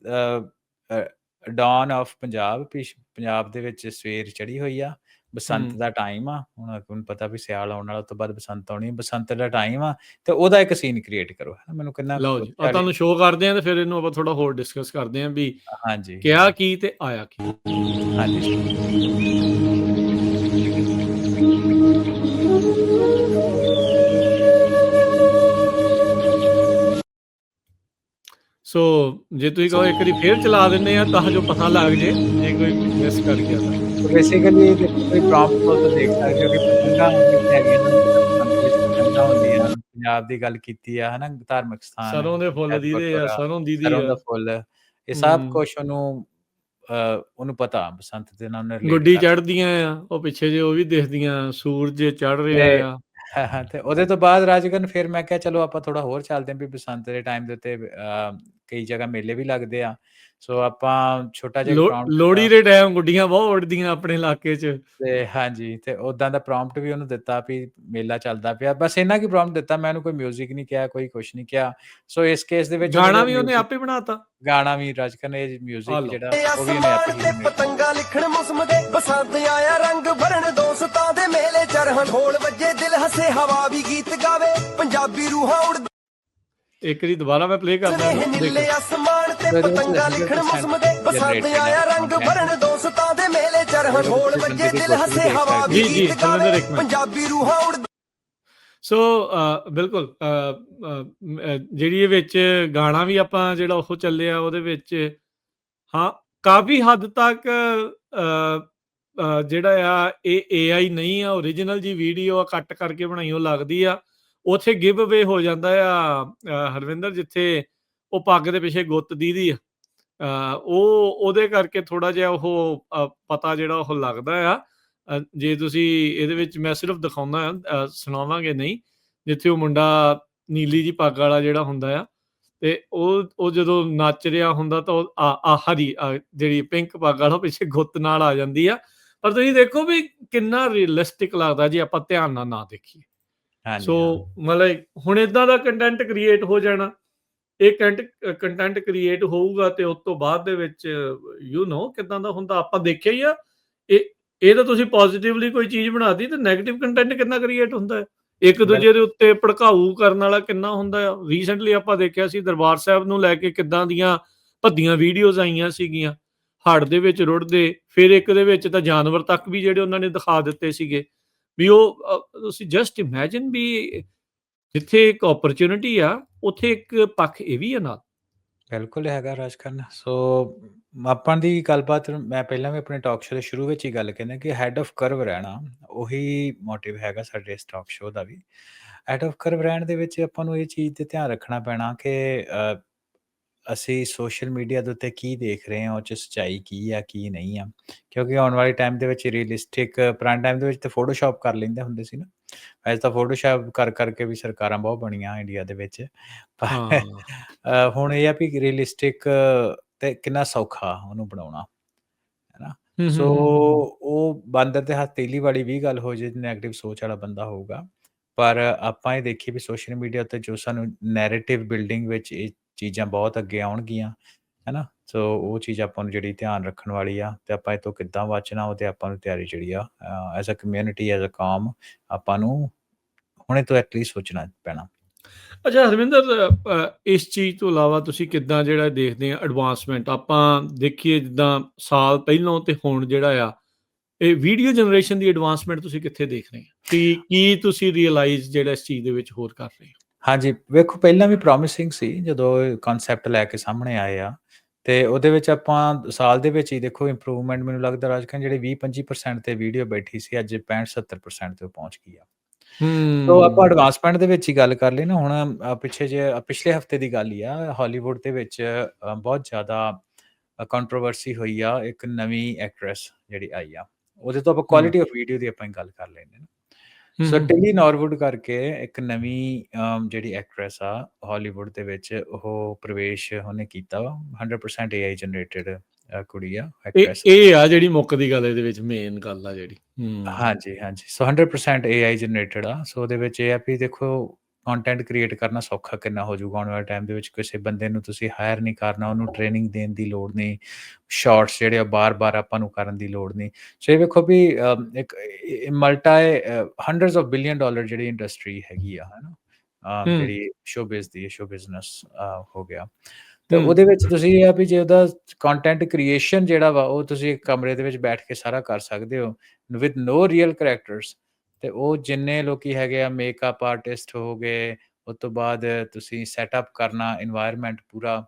ਡਾਨ ਆਫ ਪੰਜਾਬ, ਪੰਜਾਬ ਦੇ ਵਿੱਚ ਸਵੇਰ ਚੜੀ ਹੋਈ ਆ, ਬਸੰਤ ਦਾ ਟਾਈਮ ਆ। ਹੁਣ ਤੁਹਾਨੂੰ ਪਤਾ ਵੀ ਸਿਆਲ ਆਉਣ ਵਾਲਾ, ਉਸ ਤੋਂ ਬਾਅਦ ਬਸੰਤ ਆਉਣੀ, ਬਸੰਤ ਦਾ ਟਾਈਮ ਆ ਤੇ ਉਹਦਾ ਇੱਕ ਸੀਨ ਕ੍ਰੀਏਟ ਕਰੋ। ਮੈਨੂੰ ਕਿੰਨਾ ਲਓ ਜੀ, ਆ ਤੁਹਾਨੂੰ ਸ਼ੋਅ ਕਰਦੇ ਆਂ ਤੇ ਫਿਰ ਇਹਨੂੰ ਆਪਾਂ ਥੋੜਾ ਹੋਰ ਡਿਸਕਸ ਕਰਦੇ ਆਂ ਵੀ ਹਾਂਜੀ ਕਿਹਾ ਕੀ ਤੇ ਆਇਆ ਕੀ। ਹਾਂਜੀ ਸੋ ਜੇ ਤੁਸੀਂ ਕਹੋ ਇੱਕ ਵਾਰੀ ਫੇਰ ਚਲਾ ਦਿੰਦੇ ਆ ਤਾਂ ਜੋ ਪਤਾ ਲੱਗ ਜੇ ਜੇ ਕੋਈ ਮਿਸ ਕਰ ਗਿਆ ਤਾਂ। ਬੇਸਿਕਲੀ ਕੋਈ ਪ੍ਰੌਂਪਟ ਤੋਂ ਦੇਖ ਸਕਦੇ ਹੋ ਕਿ ਪਤੰਗਾਂ ਕਿੱਥੇ ਹੈਗੀਆਂ ਨੇ, ਪਤੰਗਾਂ ਹੁੰਦੀਆਂ। ਪੰਜਾਬ ਦੀ ਗੱਲ ਕੀਤੀ ਆ ਹਨਾ, ਧਾਰਮਿਕ ਸਥਾਨ ਸਰੋਂ ਦੇ ਫੁੱਲ ਦੀਦੇ ਆ, ਸਰੋਂ ਦੀਦੀ ਸਰੋਂ ਦਾ ਆ, ਫੁੱਲ, ਇਹ ਸਭ ਕੁਝ ਉਹਨੂੰ ਪਤਾ ਬਸੰਤ ਦੇ ਨਾਲ ਗੁੱਡੀ ਚੜ੍ਹਦੀਆਂ ਆ, ਉਹ ਪਿੱਛੇ ਜੇ ਉਹ ਵੀ ਦਿਖਦੀਆਂ, ਸੂਰਜ ਚੜ ਰਿਹਾ ਆ। ਤੇ ਉਹਦੇ ਤੋਂ ਬਾਅਦ ਰਾਜਕਰਨ ਫਿਰ ਮੈਂ ਕਿਹਾ ਚਲੋ ਆਪਾਂ ਥੋੜਾ ਹੋਰ ਚੱਲਦੇ ਆਂ ਵੀ ਬਸੰਤ ਦੇ ਟਾਈਮ ਦੇ ਉੱਤੇ ਕਈ ਜਗ੍ਹਾ ਮੇਲੇ ਵੀ ਲੱਗਦੇ ਆ। ਸੋ ਆਪਾਂ ਛੋਟਾ ਜਿਹਾ ਪ੍ਰੌਂਪਟ, ਲੋਹੜੀ ਦੇ ਟਾਈਮ ਗੁੱਡੀਆਂ ਬਹੁਤ ਉੱਡਦੀਆਂ ਆਪਣੇ ਇਲਾਕੇ 'ਚ। ਤੇ ਹਾਂਜੀ ਤੇ ਉਦਾਂ ਦਾ ਪ੍ਰੌਂਪਟ ਵੀ ਉਹਨੂੰ ਦਿੱਤਾ ਵੀ ਮੇਲਾ ਚੱਲਦਾ ਪਿਆ, ਬਸ ਇੰਨਾ ਕੀ ਪ੍ਰੌਂਪਟ ਦਿੱਤਾ। ਮੈਂ ਉਹਨੂੰ ਕੋਈ ਮਿਊਜ਼ਿਕ ਨਹੀਂ ਕਿਹਾ, ਕੋਈ ਕੁਛ ਨਹੀਂ ਕਿਹਾ। ਸੋ ਇਸ ਕੇਸ ਦੇ ਵਿੱਚ ਗਾਣਾ ਵੀ ਉਹਨੇ ਆਪੇ ਬਣਾਤਾ। ਗਾਣਾ ਵੀ ਰਾਜਕਰਨ, ਇਹ ਮਿਊਜ਼ਿਕ ਜਿਹੜਾ ਉਹ ਵੀ ਉਹਨੇ ਅਸਮਾਨ ਆਪੇ ਤੇ ਹੀ ਪਤੰਗਾ ਲਿਖਣ ਮੌਸਮ ਦੇ, ਬਸੰਤ ਆਇਆ ਰੰਗ ਭਰਨ ਦੋਸਤਾਂ ਦੇ ਮੇਲੇ ਚਰਹਣ, ਢੋਲ ਵੱਜੇ ਦਿਲ ਹੱਸੇ ਹਵਾ ਵੀ ਗੀਤ ਗਾਵੇ, ਪੰਜਾਬੀ ਰੂਹਾਂ ਉੜਦੀਆਂ ਇੱਕ ਵਾਰੀ ਦੁਬਾਰਾ ਮੈਂ ਪਲੇ ਕਰਦਾ। ਨੀਲੇ ਅਸਮਾਨ ਤੇ ਪਤੰਗਾ ਲਿਖਣ ਮੌਸਮ ਦੇ, ਬਸੰਤ ਆਇਆ ਰੰਗ ਭਰਨ ਦੋਸਤਾਂ ਦੇ ਮੇਲੇ ਚਰਹਣ, ਢੋਲ ਵੱਜੇ ਦਿਲ ਹੱਸੇ ਹਵਾ ਵੀ ਗੀਤ ਗਾਵੇ, ਪੰਜਾਬੀ ਰੂਹਾਂ ਉੜਦੀਆਂ। ਸੋ ਬਿਲਕੁਲ ਜਿਹੜੀ ਇਹ ਵਿੱਚ ਗਾਣਾ ਵੀ ਆਪਾਂ ਜਿਹੜਾ ਉਹ ਚੱਲਿਆ ਉਹਦੇ ਵਿੱਚ, ਹਾਂ ਕਾਫੀ ਹੱਦ ਤੱਕ ਜਿਹੜਾ ਆ ਇਹ AI ਨਹੀਂ ਆ, ਓਰੀਜਨਲ ਜੀ ਵੀਡੀਓ ਆ, ਕੱਟ ਕਰਕੇ ਬਣਾਈ ਉਹ ਲੱਗਦੀ ਆ। ਉੱਥੇ ਗਿਵ ਅਵੇ ਹੋ ਜਾਂਦਾ ਆ ਹਰਵਿੰਦਰ, ਜਿੱਥੇ ਉਹ ਪੱਗ ਦੇ ਪਿੱਛੇ ਗੁੱਤ ਦੀਦੀ ਆ, ਉਹਦੇ ਕਰਕੇ ਥੋੜਾ ਜਿਹਾ ਉਹ ਪਤਾ ਜਿਹੜਾ ਉਹ ਲੱਗਦਾ ਆ। ਜੇ ਤੁਸੀਂ ਇਹਦੇ ਵਿੱਚ ਮੈਂ ਸਿਰਫ ਦਿਖਾਉਂਦਾ, ਸੁਣਾਵਾਂਗੇ ਨਹੀਂ, ਜਿੱਥੇ ਉਹ ਮੁੰਡਾ ਨੀਲੀ ਜੀ ਪੱਗ ਵਾਲਾ ਜਿਹੜਾ ਹੁੰਦਾ ਆ ਤੇ ਉਹ ਜਦੋਂ ਨੱਚ ਰਿਹਾ ਹੁੰਦਾ ਤਾਂ ਉਹ ਹਰੀ ਜਿਹੜੀ ਪਿੰਕ ਪੱਗ ਵਾਲਾ ਪਿੱਛੇ ਗੁੱਤ ਨਾਲ ਆ ਜਾਂਦੀ ਆ। ਪਰ ਤੁਸੀਂ ਦੇਖੋ ਵੀ ਕਿੰਨਾ ਰੀਅਲਿਸਟਿਕ ਲੱਗਦਾ ਜੇ ਆਪਾਂ ਧਿਆਨ ਨਾਲ ਨਾ ਦੇਖੀਏ। ਸੋ ਮਤਲਬ ਹੁਣ ਏਦਾਂ ਦਾ ਕੰਟੈਂਟ ਕ੍ਰੀਏਟ ਹੋ ਜਾਣਾ, ਇਹ ਕੰਟੈਂਟ ਕ੍ਰੀਏਟ ਹੋਊਗਾ ਤੇ ਉਸ ਤੋਂ ਬਾਅਦ ਦੇ ਵਿੱਚ ਕਿੱਦਾਂ ਦਾ ਹੁੰਦਾ ਆਪਾਂ ਦੇਖਿਆ ਹੀ ਆ। ਇਹ ਤਾਂ ਤੁਸੀਂ ਪੋਜ਼ਿਟਿਵਲੀ ਕੋਈ ਚੀਜ਼ ਬਣਾਤੀ ਤੇ ਨੈਗੇਟਿਵ ਕੰਟੈਂਟ ਕਿੰਨਾ ਕ੍ਰੀਏਟ ਹੁੰਦਾ ਹੈ, ਇੱਕ ਬਿਲ ਦੂਜੇ ਦੇ ਉੱਤੇ ਭੜਕਾਊ ਕਰਨ ਵਾਲਾ ਕਿੰਨਾ ਹੁੰਦਾ ਆ। ਰੀਸੈਂਟਲੀ ਆਪਾਂ ਦੇਖਿਆ ਸੀ ਦਰਬਾਰ ਸਾਹਿਬ ਨੂੰ ਲੈ ਕੇ ਕਿੱਦਾਂ ਦੀਆਂ ਭੱਦੀਆਂ ਵੀਡੀਓਜ਼ ਆਈਆਂ ਸੀਗੀਆਂ, ਹੜ੍ਹ ਦੇ ਵਿੱਚ ਰੁੜਦੇ, ਫਿਰ ਇੱਕ ਦੇ ਵਿੱਚ ਤਾਂ ਜਾਨਵਰ ਤੱਕ ਵੀ ਜਿਹੜੇ ਉਹਨਾਂ ਨੇ ਦਿਖਾ ਦਿੱਤੇ ਸੀਗੇ ਵੀ ਉਹ ਤੁਸੀਂ ਜਸਟ ਇਮੈਜਿਨ ਵੀ ਜਿੱਥੇ ਇੱਕ ਓਪਰਚੁਨਿਟੀ ਆ ਉੱਥੇ ਇੱਕ ਪੱਖ ਇਹ ਵੀ ਆ ਨਾਲ। ਬਿਲਕੁਲ ਹੈਗਾ ਰਾਜਕਰਨ। ਸੋ ਆਪਾਂ ਦੀ ਗੱਲਬਾਤ ਮੈਂ ਪਹਿਲਾਂ ਵੀ ਆਪਣੇ ਟਾਕ ਸ਼ੋਅ ਦੇ ਸ਼ੁਰੂ ਵਿੱਚ ਹੀ ਗੱਲ ਕਹਿੰਦਾ ਕਿ ਹੈਡ ਆਫ ਕਰਵ ਰਹਿਣਾ ਉਹੀ ਮੋਟਿਵ ਹੈਗਾ ਸਾਡੇ ਇਸ ਟਾਕ ਸ਼ੋਅ ਦਾ ਵੀ। ਹੈਡ ਆਫ ਕਰਵ ਰਹਿਣ ਦੇ ਵਿੱਚ ਆਪਾਂ ਨੂੰ ਇਹ ਚੀਜ਼ ਤੇ ਧਿਆਨ ਰੱਖਣਾ ਪੈਣਾ ਕਿ ਅਸੀਂ ਸੋਸ਼ਲ ਮੀਡੀਆ ਦੇ ਉੱਤੇ ਕੀ ਦੇਖ ਰਹੇ ਹਾਂ, ਉਹ 'ਚ ਸੱਚਾਈ ਕੀ ਆ, ਕੀ ਨਹੀਂ ਆ। ਕਿਉਂਕਿ ਆਉਣ ਵਾਲੇ ਟਾਈਮ ਦੇ ਵਿੱਚ ਰੀਅਲਿਸਟਿਕ ਪੁਰਾਣੇ ਟਾਈਮ ਦੇ ਵਿੱਚ ਤਾਂ ਫੋਟੋਸ਼ਾਪ ਕਰ ਲੈਂਦੇ ਹੁੰਦੇ ਸੀ ਨਾ। ਵੈਸੇ ਤਾਂ ਫੋਟੋਸ਼ਾਪ ਕਰਕੇ ਵੀ ਸਰਕਾਰਾਂ ਬਹੁਤ ਬਣੀਆਂ ਇੰਡੀਆ ਦੇ ਵਿੱਚ। ਪਰ ਹਾਂ ਹੁਣ ਇਹ ਆ ਵੀ ਰੀਅਲਿਸਟਿਕ ਤੇ ਕਿੰਨਾ ਸੌਖਾ ਉਹਨੂੰ ਬਣਾਉਣਾ, ਹੈ ਨਾ? ਹੂੰ ਹੂੰ ਸੋ ਹੂੰ ਹੂੰ ਉਹ ਬਾਂਦਰ ਦੇ ਹੱਥ ਤੀਲੀ ਵਾਲੀ ਵੀ ਗੱਲ ਹੋ ਜੇ ਨੈਗੇਟਿਵ ਸੋਚ ਵਾਲਾ ਬੰਦਾ ਹੋਊਗਾ। ਪਰ ਆਪਾਂ ਇਹ ਦੇਖੀਏ ਵੀ ਸੋਸ਼ਲ ਮੀਡੀਆ ਉੱਤੇ ਜੋ ਸਾਨੂੰ ਨੈਰੇਟਿਵ ਬਿਲਡਿੰਗ ਵਿੱਚ ਇਹ ਚੀਜ਼ਾਂ ਬਹੁਤ ਅੱਗੇ ਆਉਣਗੀਆਂ, ਹੈ ਨਾ? ਸੋ ਉਹ ਚੀਜ਼ ਆਪਾਂ ਨੂੰ ਜਿਹੜੀ ਧਿਆਨ ਰੱਖਣ ਵਾਲੀ ਆ ਤੇ ਆਪਾਂ ਇਹ ਤੋਂ ਕਿੱਦਾਂ ਬਚਣਾ ਉਹ ਤੇ ਆਪਾਂ ਨੂੰ ਤਿਆਰੀ ਜਿਹੜੀ ਆ as a community, as a ਕੌਮ ਆਪਾਂ ਨੂੰ ਹੁਣੇ ਤੋਂ ਐਟਲੀਸਟ ਸੋਚਣਾ ਪੈਣਾ। ਅੱਛਾ ਹਰਵਿੰਦਰ, ਇਸ ਚੀਜ਼ ਤੋਂ ਇਲਾਵਾ ਤੁਸੀਂ ਕਿੱਦਾਂ ਜਿਹੜਾ ਦੇਖਦੇ ਆ ਐਡਵਾਂਸਮੈਂਟ ਆਪਾਂ ਦੇਖੀਏ ਜਿੱਦਾਂ ਸਾਲ ਪਹਿਲਾਂ ਤੇ ਹੁਣ ਜਿਹੜਾ ਆ ਇਹ ਵੀਡੀਓ ਜਨਰੇਸ਼ਨ ਦੀ ਐਡਵਾਂਸਮੈਂਟ ਤੁਸੀਂ ਕਿੱਥੇ ਦੇਖ ਰਹੇ ਆ, ਕੀ ਤੁਸੀਂ ਰੀਅਲਾਈਜ਼ ਜਿਹੜਾ ਇਸ ਚੀਜ਼ ਦੇ ਵਿੱਚ ਹੋਰ ਕਰ ਰਹੇ ਹੋ? ਹਾਂਜੀ, ਵੇਖੋ ਪਹਿਲਾਂ ਵੀ ਪ੍ਰੋਮਿਸਿੰਗ ਸੀ ਜਦੋਂ ਇਹ ਕਨਸੈਪਟ ਲੈ ਕੇ ਸਾਹਮਣੇ ਆਏ ਆ ਤੇ ਉਹਦੇ ਵਿੱਚ ਆਪਾਂ ਸਾਲ ਦੇ ਵਿੱਚ ਹੀ ਦੇਖੋ ਇੰਪਰੂਵਮੈਂਟ ਮੈਨੂੰ ਲੱਗਦਾ ਰਾਜਕਰਨ ਜਿਹੜੇ 20-25% ਤੇ ਵੀਡੀਓ ਬੈਠੀ ਸੀ ਅੱਜ 65-70% ਤੇ ਪਹੁੰਚ ਗਈ ਆ। ਸੋ ਆਪਾਂ ਐਡਵਾਂਸਮੈਂਟ ਦੇ ਵਿੱਚ ਹੀ ਗੱਲ ਕਰ ਲਈ ਨਾ ਹੁਣ ਪਿੱਛੇ ਜੇ ਪਿਛਲੇ ਹਫਤੇ ਦੀ ਗੱਲ ਹੀ ਆ ਹਾਲੀਵੁੱਡ ਦੇ ਵਿੱਚ ਬਹੁਤ ਜ਼ਿਆਦਾ ਕੰਟਰੋਵਰਸੀ ਹੋਈ ਆ ਇੱਕ ਨਵੀਂ ਐਕਟਰੈਸ ਜਿਹੜੀ ਆਈ ਆ। ਉਹਦੇ ਤੋਂ ਆਪਾਂ ਕੁਆਲਿਟੀ ਆਫ ਵੀਡੀਓ ਦੀ ਆਪਾਂ ਗੱਲ ਕਰ ਲੈਂਦੇ ਹਾਂ। ਸੋ ਟਿਲੀ ਨੋਰਵੁੱਡ ਕਰਕੇ ਇੱਕ ਨਵੀਂ ਜਿਹੜੀ ਐਕਟਰੈਸ ਆ ਹਾਲੀਵੁੱਡ ਦੇ ਵਿੱਚ ਉਹ ਪ੍ਰਵੇਸ਼ ਉਹਨੇ ਕੀਤਾ ਵਾ 100% AI ਜਨਰੇਟਡ ਕੁੜੀ ਆ ਐਕਟਰੈਸ। ਇਹ ਆ ਜਿਹੜੀ ਮੁੱਕ ਦੀ ਗੱਲ ਇਹਦੇ ਵਿੱਚ ਮੇਨ ਗੱਲ ਆ ਜਿਹੜੀ। ਹਾਂਜੀ, ਹਾਂਜੀ। ਸੋ 100% AI ਜਨਰੇਟਡ ਆ। ਸੋ ਉਹਦੇ ਵਿੱਚ ਇਹ ਆ ਵੀ ਦੇਖੋ ਕੰਟੈਂਟ ਕ੍ਰੀਏਟ ਕਰਨਾ ਸੌਖਾ ਕਿੰਨਾ ਹੋ ਜਾਊਗਾ ਆਉਣ ਵਾਲੇ ਟਾਈਮ ਦੇ ਵਿੱਚ। ਕਿਸੇ ਬੰਦੇ ਨੂੰ ਤੁਸੀਂ ਹਾਇਰ ਨਹੀਂ ਕਰਨਾ, ਉਹਨੂੰ ਟ੍ਰੇਨਿੰਗ ਦੇਣ ਦੀ ਲੋੜ ਨਹੀਂ, ਸ਼ਾਰਟਸ ਜਿਹੜੇ ਆ ਬਾਰ-ਬਾਰ ਆਪਾਂ ਨੂੰ ਕਰਨ ਦੀ ਲੋੜ ਨਹੀਂ। ਸੋ ਇਹ ਵੇਖੋ ਵੀ ਇੱਕ ਹੰਡਰਡਸ ਆਫ ਬਿਲੀਅਨ ਡਾਲਰ ਜਿਹੜੀ ਇੰਡਸਟਰੀ ਹੈਗੀ ਆ, ਹੈ ਨਾ? ਜਿਹੜੀ ਸ਼ੋਬਿਜ਼ ਦੀ ਸ਼ੋ ਬਿਜ਼ਨਸ ਹੋ ਗਿਆ ਤੇ ਉਹਦੇ ਵਿੱਚ ਤੁਸੀਂ ਇਹ ਆ ਵੀ ਜੇ ਉਹਦਾ ਕੰਟੈਂਟ ਕ੍ਰੀਏਸ਼ਨ ਜਿਹੜਾ ਵਾ ਉਹ ਤੁਸੀਂ ਇੱਕ ਕਮਰੇ ਦੇ ਵਿੱਚ ਬੈਠ ਕੇ ਸਾਰਾ ਕਰ ਸਕਦੇ ਹੋ ਵਿਦ ਨੋ ਰੀਅਲ ਕਰੈਕਟਰਸ। ਤੇ ਉਹ ਜਿੰਨੇ ਲੋਕੀ ਹੈਗੇ ਆ ਮੇਕਅਪ ਆਰਟਿਸਟ ਹੋ ਗਏ, ਉਸ ਤੋਂ ਬਾਅਦ ਤੁਸੀਂ ਸੈਟਅਪ ਕਰਨਾ ਇਨਵਾਇਰਮੈਂਟ ਪੂਰਾ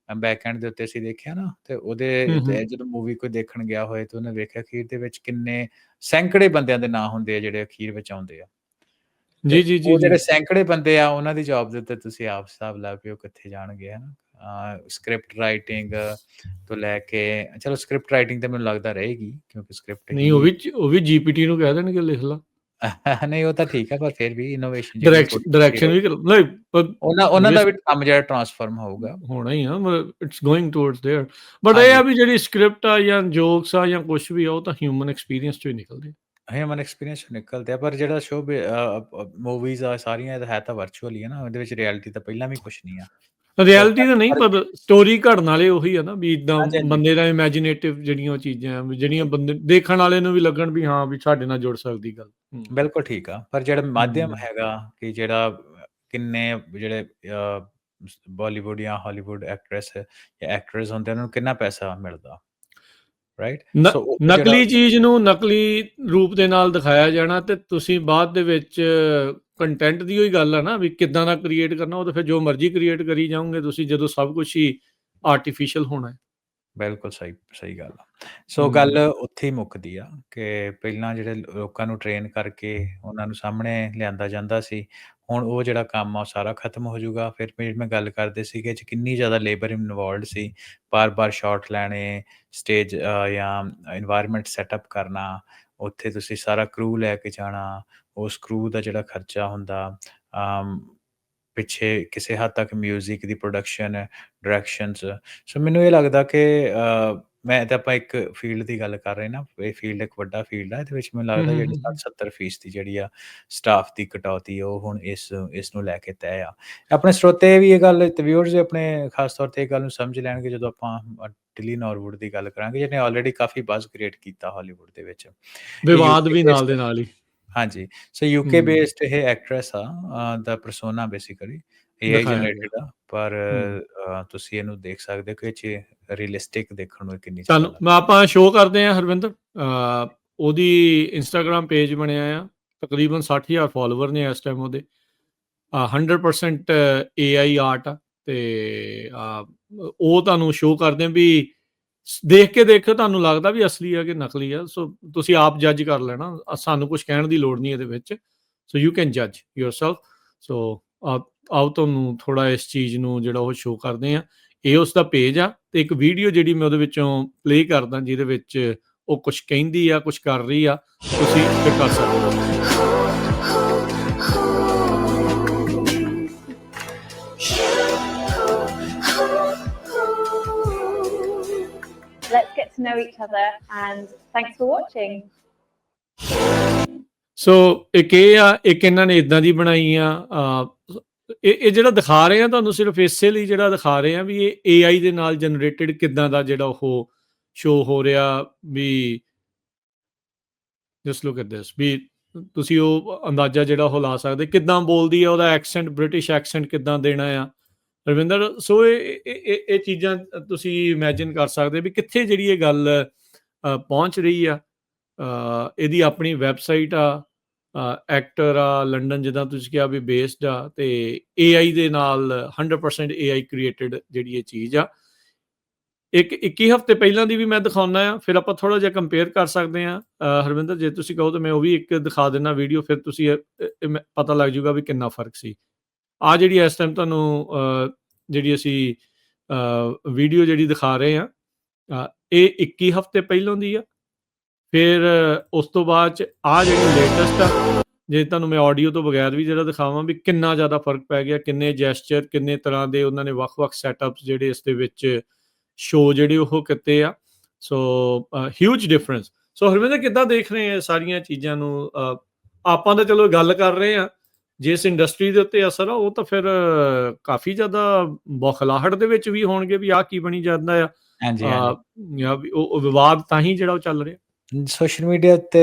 ਬੈਕ ਐਂਡ ਦੇ ਉੱਤੇ ਅਸੀਂ ਦੇਖਿਆ ਨਾ ਤੇ ਉਹਦੇ ਤੇ ਜਦੋਂ ਮੂਵੀ ਕੋਈ ਦੇਖਣ ਗਿਆ ਹੋਏ ਤੇ ਉਹਨੇ ਵੇਖਿਆ ਅਖੀਰ ਦੇ ਵਿੱਚ ਕਿੰਨੇ ਸੈਂਕੜੇ ਬੰਦਿਆਂ ਦੇ ਨਾਂ ਹੁੰਦੇ ਆ ਜਿਹੜੇ ਅਖੀਰ ਵਿੱਚ ਆਉਂਦੇ ਆ। ਤੇ ਉਹ ਜਿਹੜੇ ਸੈਂਕੜੇ ਬੰਦੇ ਆ ਉਹਨਾਂ ਦੀ ਜੌਬ ਦੇ ਉੱਤੇ ਤੁਸੀਂ ਆਪ ਹਿਸਾਬ ਲਾ ਕੇ ਉਹ ਕਿੱਥੇ ਜਾਣਗੇ, ਹੈ ਨਾ? ਸਕ੍ਰਿਪਟ ਰਾਈਟਿੰਗ ਤੋਂ ਲੈ ਕੇ ਚਲੋ ਸਕ੍ਰਿਪਟ ਰਾਈਟਿੰਗ ਤਾਂ ਮੈਨੂੰ ਲੱਗਦਾ ਰਹੇਗੀ ਕਿਉਂਕਿ ਸਕ੍ਰਿਪਟ ਨਹੀਂ ਉਹ ਵੀ GPT ਨੂੰ ਕਹਿ ਦੇਣਗੇ ਲਿਖ ਲਾ। ਨਹੀਂ ਉਹ ਤਾਂ ਠੀਕ ਆ ਪਰ ਫਿਰ ਵੀ ਇਨੋਵੇਸ਼ਨ ਡਾਇਰੈਕਸ਼ਨ ਵੀ ਨਹੀਂ ਉਹਨਾਂ ਦਾ ਵੀ ਕੰਮ ਜਿਹੜਾ ਟ੍ਰਾਂਸਫਾਰਮ ਹੋਊਗਾ ਹੋਣਾ ਹੀ ਆ, it's going towards there. But ਇਹ ਆ ਵੀ ਜਿਹੜੀ ਸਕ੍ਰਿਪਟ ਆ ਜਾਂ ਜੋਕਸ ਆ ਜਾਂ ਕੁਝ ਵੀ ਆ ਉਹ ਤਾਂ ਹਿਊਮਨ ਐਕਸਪੀਰੀਅੰਸ ਚੋਂ ਹੀ ਨਿਕਲਦੇ। ਹਿਊਮਨ ਐਕਸਪੀਰੀਅੰਸ ਨਿਕਲਦੇ ਆ ਪਰ ਜਿਹੜਾ ਸ਼ੋ ਮੂਵੀਜ਼ ਆ ਸਾਰੀਆਂ ਹੈ ਤਾਂ ਵਰਚੁਅਲ ਹੀ ਆ ਨਾ, ਉਹਦੇ ਵਿੱਚ ਰਿਐਲਿਟੀ ਤਾਂ ਪਹਿਲਾਂ ਵੀ ਕੁਝ ਨਹੀਂ ਆ। ਰਿਐਲਿਟੀ ਤਾਂ ਨਹੀਂ ਪਰ ਸਟੋਰੀ ਘੜਨ ਵਾਲੇ ਉਹੀ ਆ ਨਾ ਵੀ ਇਦਾਂ ਹਾਂਜੀ, ਹਾਂਜੀ। ਬੰਦੇ ਦਾ ਇਮੈਜਿਨੇਟਿਵ ਜਿਹੜੀਆਂ ਚੀਜ਼ਾਂ ਜਿਹੜੀਆਂ ਬੰਦੇ ਦੇਖਣ ਵਾਲੇ ਨੂੰ ਵੀ ਲੱਗਣ ਵੀ ਹਾਂ ਵੀ ਸਾਡੇ ਨਾਲ ਜੁੜ ਸਕਦੀ ਗੱਲ। ਬਿਲਕੁਲ ਠੀਕ ਆ ਪਰ ਜਿਹੜਾ ਮਾਧਿਅਮ ਹੈਗਾ ਕਿ ਜਿਹੜਾ ਕਿੰਨੇ ਜਿਹੜੇ ਬਾਲੀਵੁੱਡ ਜਾਂ ਹਾਲੀਵੁੱਡ ਐਕਟਰੈਸ ਜਾਂ ਐਕਟਰਸ ਹੁੰਦੇ ਉਹਨਾਂ ਨੂੰ ਕਿੰਨਾ ਪੈਸਾ ਮਿਲਦਾ, ਰਾਈਟ? ਸੋ ਨਕਲੀ ਚੀਜ਼ ਨੂੰ ਨਕਲੀ ਰੂਪ ਦੇ ਨਾਲ ਦਿਖਾਇਆ ਜਾਣਾ ਤੇ ਤੁਸੀਂ ਬਾਅਦ ਦੇ ਵਿੱਚ ਕੰਟੈਂਟ ਦੀ ਉਹੀ ਗੱਲ ਆ ਨਾ ਵੀ ਕਿੱਦਾਂ ਦਾ ਕ੍ਰੀਏਟ ਕਰਨਾ, ਉਹ ਤਾਂ ਫਿਰ ਜੋ ਮਰਜ਼ੀ ਕ੍ਰੀਏਟ ਕਰੀ ਜਾਓਗੇ ਤੁਸੀਂ ਜਦੋਂ ਸਭ ਕੁਝ ਹੀ ਆਰਟੀਫੀਸ਼ੀਅਲ ਹੋਣਾ ਹੈ। ਬਿਲਕੁਲ ਸਹੀ ਗੱਲ ਆ। ਸੋ ਗੱਲ ਉੱਥੇ ਹੀ ਮੁੱਕਦੀ ਆ ਕਿ ਪਹਿਲਾਂ ਜਿਹੜੇ ਲੋਕਾਂ ਨੂੰ ਟ੍ਰੇਨ ਕਰਕੇ ਉਹਨਾਂ ਨੂੰ ਸਾਹਮਣੇ ਲਿਆਂਦਾ ਜਾਂਦਾ ਸੀ, ਹੁਣ ਉਹ ਜਿਹੜਾ ਕੰਮ ਆ ਉਹ ਸਾਰਾ ਖਤਮ ਹੋ ਜਾਊਗਾ। ਫਿਰ ਮੈਂ ਗੱਲ ਕਰਦੇ ਸੀਗੇ ਚ ਕਿੰਨੀ ਜ਼ਿਆਦਾ ਲੇਬਰ ਇਨਵੋਲਵਡ ਸੀ, ਬਾਰ-ਬਾਰ ਸ਼ਾਟ ਲੈਣੇ, ਸਟੇਜ ਜਾਂ ਇਨਵਾਇਰਮੈਂਟ ਸੈਟਅਪ ਕਰਨਾ, ਉੱਥੇ ਤੁਸੀਂ ਸਾਰਾ ਕਰੂ ਲੈ ਕੇ ਜਾਣਾ, ਉਸ ਕਰੂ ਦਾ ਜਿਹੜਾ ਖਰਚਾ ਹੁੰਦਾ, ਪਿੱਛੇ ਕਿਸੇ ਹੱਦ ਤੱਕ ਮਿਊਜ਼ਿਕ ਦੀ ਪ੍ਰੋਡਕਸ਼ਨ, ਡਾਇਰੈਕਸ਼ਨਸ। ਸੋ ਮੈਨੂੰ ਇਹ ਲੱਗਦਾ ਕਿ ਮੈਂ ਤਾਂ ਆਪਾਂ ਇੱਕ ਫੀਲਡ ਦੀ ਗੱਲ ਕਰ ਰਹੇ ਨਾ, ਇਹ ਫੀਲਡ ਇੱਕ ਵੱਡਾ ਫੀਲਡ ਆ, ਇਹਦੇ ਵਿੱਚ ਮੈਨੂੰ ਲੱਗਦਾ ਜਿਹੜੀ 60-70% ਦੀ ਜਿਹੜੀ ਆ ਸਟਾਫ ਦੀ ਕਟੌਤੀ ਉਹ ਹੁਣ ਇਸ ਨੂੰ ਲੈ ਕੇ ਤੈਅ ਆ। ਆਪਣੇ ਸਰੋਤੇ ਵੀ ਇਹ ਗੱਲ ਤੇ ਵਿਊਅਰਸ ਵੀ ਆਪਣੇ ਖਾਸ ਤੌਰ ਤੇ ਇਹ ਗੱਲ ਨੂੰ ਸਮਝ ਲੈਣਗੇ ਜਦੋਂ ਆਪਾਂ ਟਿਲੀ ਨੋਰਵੁੱਡ ਦੀ ਗੱਲ ਕਰਾਂਗੇ, ਜਿਹਨੇ ਆਲਰੇਡੀ ਕਾਫੀ ਬਜ਼ ਕ੍ਰੀਏਟ ਕੀਤਾ ਹਾਲੀਵੁੱਡ ਦੇ ਵਿੱਚ। ਵਿਵਾਦ ਵੀ ਨਾਲ based ਦੇ ਨਾਲ ਹੀ। ਹਾਂਜੀ, ਸੋ ਯੂਕੇ ਹੂੰ, ਬੇਸਡ ਇਹ ਐਕਟਰੈਸ ਆ, ਦਾ ਪਰਸੋਨਾ ਬੇਸਿਕਲੀ AI ਦਿਖਾਇਆ ਗਿਆ। ਜਨਰੇਟਡ ਆ, ਪਰ ਹੂੰ। ਤੁਸੀਂ ਇਹਨੂੰ ਦੇਖ ਸਕਦੇ ਹੋ ਕਿ ਇਹ 'ਚ ਰੀਅਲਿਸਟਿਕ ਦੇਖਣ ਨੂੰ ਕਿੰਨੀ ਜ਼ਿਆਦਾ ਤੁਹਾਨੂੰ ਆਪਾਂ ਸ਼ੋਅ ਕਰਦੇ ਹਾਂ ਹਰਵਿੰਦਰ, ਉਹਦੀ ਇੰਸਟਾਗ੍ਰਾਮ ਪੇਜ ਬਣਿਆ ਆ, ਤਕਰੀਬਨ 60,000 ਫਾਲੋਵਰ ਨੇ ਇਸ ਟਾਈਮ ਉਹਦੇ। 100% AI ਆਰਟ ਆ, ਤੇ ਉਹ ਤੁਹਾਨੂੰ ਸ਼ੋਅ ਕਰਦੇ ਹਾਂ ਵੀ ਦੇਖ ਕੇ ਦੇਖੋ ਤੁਹਾਨੂੰ ਲੱਗਦਾ ਵੀ ਅਸਲੀ ਆ ਕਿ ਨਕਲੀ ਆ। ਸੋ ਤੁਸੀਂ ਆਪ ਜੱਜ ਕਰ ਲੈਣਾ, ਸਾਨੂੰ ਕੁਝ ਕਹਿਣ ਦੀ ਲੋੜ ਨਹੀਂ ਇਹਦੇ ਵਿੱਚ। ਸੋ ਯੂ ਕੈਨ ਜੱਜ ਯੋਰਸੈਲਫ। ਸੋ ਆਓ ਤੁਹਾਨੂੰ ਥੋੜਾ ਇਸ ਚੀਜ਼ ਨੂੰ ਜਿਹੜਾ ਉਹ ਸ਼ੋਅ ਕਰਦੇ ਆ। ਇਹ ਉਸ ਦਾ ਪੇਜ ਆ, ਤੇ ਇੱਕ ਵੀਡੀਓ ਜਿਹੜੀ ਮੈਂ ਉਹਦੇ ਵਿੱਚੋਂ ਪਲੇ ਕਰਦਾ, ਜਿਹਦੇ ਵਿੱਚ ਉਹ ਕੁਝ ਕਹਿੰਦੀ ਆ, ਕੁਝ ਕਰ ਰਹੀ ਆ, ਤੁਸੀਂ ਚੈੱਕ ਕਰ ਸਕਦੇ ਹੋ। Let's get to know each other and thanks for watching. ਸੋ ਇੱਕ ਇਹ ਆ, ਇੱਕ ਇਹਨਾਂ ਨੇ ਇਦਾਂ ਦੀ ਬਣਾਈ ਆ। ਇਹ ਜਿਹੜਾ ਦਿਖਾ ਰਹੇ ਆ ਤੁਹਾਨੂੰ ਸਿਰਫ ਇਸੇ ਲਈ ਜਿਹੜਾ ਦਿਖਾ ਰਹੇ ਆ ਵੀ ਇਹ AI ਦੇ ਨਾਲ ਜਨਰੇਟਡ ਕਿੱਦਾਂ ਦਾ ਜਿਹੜਾ ਉਹ ਸ਼ੋਅ ਹੋ ਰਿਹਾ, ਵੀ ਜਸਟ ਲੁੱਕ ਐਟ ਦਿਸ, ਵੀ ਤੁਸੀਂ ਉਹ ਅੰਦਾਜ਼ਾ ਜਿਹੜਾ ਉਹ ਲਾ ਸਕਦੇ ਕਿੱਦਾਂ ਬੋਲਦੀ ਆ, ਉਹਦਾ ਐਕਸੈਂਟ, ਬ੍ਰਿਟਿਸ਼ ਐਕਸੈਂਟ ਕਿੱਦਾਂ ਦੇਣਾ ਆ ਰਵਿੰਦਰ। ਸੋ ਇਹ ਚੀਜ਼ਾਂ ਤੁਸੀਂ ਇਮੈਜਿਨ ਕਰ ਸਕਦੇ ਵੀ ਕਿੱਥੇ ਜਿਹੜੀ ਇਹ ਗੱਲ ਪਹੁੰਚ ਰਹੀ ਆ। ਇਹਦੀ ਆਪਣੀ ਵੈਬਸਾਈਟ ਆ, ਐਕਟਰ ਆ, ਲੰਡਨ ਜਿੱਦਾਂ ਤੁਸੀਂ ਕਿਹਾ ਵੀ ਬੇਸਡ ਆ, ਤੇ AI ਦੇ ਨਾਲ 100% AI ਕ੍ਰੀਏਟਡ ਜਿਹੜੀ ਇਹ ਚੀਜ਼ ਆ। ਇੱਕ 21 ਹਫ਼ਤੇ ਪਹਿਲਾਂ ਦੀ ਵੀ ਮੈਂ ਦਿਖਾਉਣਾ ਆ, ਫਿਰ ਆਪਾਂ ਥੋੜਾ ਜਿਹਾ ਕੰਪੇਅਰ ਕਰ ਸਕਦੇ ਹਾਂ। ਹਰਵਿੰਦਰ ਜੇ ਤੁਸੀਂ ਕਹੋ ਤਾਂ ਮੈਂ ਉਹ ਵੀ ਇੱਕ ਦਿਖਾ ਦਿੰਦਾ ਵੀਡੀਓ, ਫਿਰ ਤੁਸੀਂ ਪਤਾ ਲੱਗ ਜਾਊਗਾ ਵੀ ਕਿੰਨਾ ਫਰਕ ਸੀ। ਆ ਜਿਹੜੀ ਇਸ ਟਾਈਮ ਤੁਹਾਨੂੰ ਜਿਹੜੀ ਅਸੀਂ ਵੀਡੀਓ ਜਿਹੜੀ ਦਿਖਾ ਰਹੇ ਹਾਂ, ਇਹ 21 ਹਫ਼ਤੇ ਪਹਿਲਾਂ ਦੀ ਆ। ਫਿਰ ਉਸ ਤੋਂ ਬਾਅਦ 'ਚ ਆ ਜਿਹੜੀ ਲੇਟੈਸਟ ਆ, ਜੇ ਤੁਹਾਨੂੰ ਮੈਂ ਆਡੀਓ ਤੋਂ ਬਗੈਰ ਵੀ ਜਿਹੜਾ ਦਿਖਾਵਾਂ ਵੀ ਕਿੰਨਾ ਜ਼ਿਆਦਾ ਫਰਕ ਪੈ ਗਿਆ, ਕਿੰਨੇ ਜੈਸਚਰ, ਕਿੰਨੇ ਤਰ੍ਹਾਂ ਦੇ ਉਹਨਾਂ ਨੇ ਵੱਖ-ਵੱਖ ਸੈਟਅਪਸ ਜਿਹੜੇ ਇਸ ਦੇ ਵਿੱਚ ਸ਼ੋਅ ਜਿਹੜੇ ਉਹ ਕੀਤੇ ਆ। ਸੋ ਹਿਊਜ ਡਿਫਰੈਂਸ। ਸੋ ਹਰਵਿੰਦਰ ਕਿੱਦਾਂ ਦੇਖ ਰਹੇ ਆ ਸਾਰੀਆਂ ਚੀਜ਼ਾਂ ਨੂੰ? ਆਪਾਂ ਤਾਂ ਚਲੋ ਗੱਲ ਕਰ ਰਹੇ ਹਾਂ, ਜਿਸ ਇੰਡਸਟਰੀ ਦੇ ਉੱਤੇ ਅਸਰ ਆ ਉਹ ਤਾਂ ਫਿਰ ਕਾਫੀ ਜ਼ਿਆਦਾ ਬੌਖਲਾਹਟ ਦੇ ਵਿੱਚ ਵੀ ਹੋਣਗੇ ਵੀ ਆਹ ਕੀ ਬਣੀ ਜਾਂਦਾ ਆ। ਹਾਂਜੀ, ਜਾਂ ਵੀ ਉਹ ਵਿਵਾਦ ਤਾਂ ਹੀ ਜਿਹੜਾ ਉਹ ਚੱਲ ਰਿਹਾ। ਸੋਸ਼ਲ ਮੀਡੀਆ ਤੇ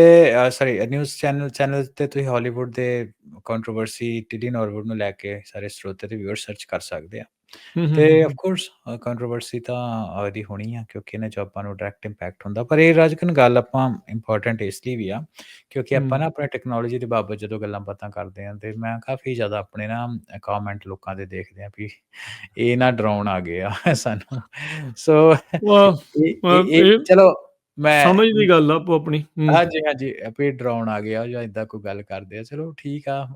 ਸੌਰੀ ਨਿਊਜ਼ ਚੈਨਲ ਤੇ ਤੁਸੀਂ ਹਾਲੀਵੁੱਡ ਦੇ ਕੰਟਰੋਵਰਸੀ ਟਿਲੀ ਨੋਰਵੁੱਡ ਨੂੰ ਲੈ ਕੇ ਸਾਰੇ ਸਰੋਤੇ ਤੇ ਵਿਊਅਰ ਸਰਚ ਕਰ ਸਕਦੇ ਆ। ਤੇ ਆਫ ਕੋਰਸ ਕੰਟਰੋਵਰਸੀ ਤਾਂ ਆਦੀ ਹੋਣੀ ਆ, ਕਿਉਂਕਿ ਇਹਨਾਂ ਜੋਬਾਂ ਨੂੰ ਡਾਇਰੈਕਟ ਇੰਪੈਕਟ ਹੁੰਦਾ। ਪਰ ਇਹ ਰਾਜਕਨ ਗੱਲ ਆਪਾਂ ਇੰਪੋਰਟੈਂਟ ਇਸ ਲਈ ਵੀ ਆ, ਕਿਉਂਕਿ ਆਪਾਂ ਨਾ ਆਪਣੇ ਟੈਕਨੋਲੋਜੀ ਦੇ ਬਾਬਤ ਜਦੋਂ ਗੱਲਾਂ ਬਾਤਾਂ ਕਰਦੇ ਹਾਂ, ਤੇ ਮੈਂ ਕਾਫੀ ਜ਼ਿਆਦਾ ਆਪਣੇ ਨਾ ਕਮੈਂਟ ਲੋਕਾਂ ਦੇ ਦੇਖਦੇ ਆ ਵੀ ਇਹ ਨਾ ਡਰਾਉਣ ਆ ਗਏ ਆ ਸਾਨੂੰ। ਸੋ ਚਲੋ ਮੈਂ ਸਮਝ ਦੀ ਗੱਲ ਆ ਆਪੋ ਆਪਣੀ। ਹਾਂਜੀ, ਵੀ ਡਰਾਉਣ ਆ ਗਿਆ ਜਾਂ ਏਦਾਂ ਕੋਈ ਗੱਲ ਕਰਦੇ ਆ, ਚਲੋ ਠੀਕ ਆ।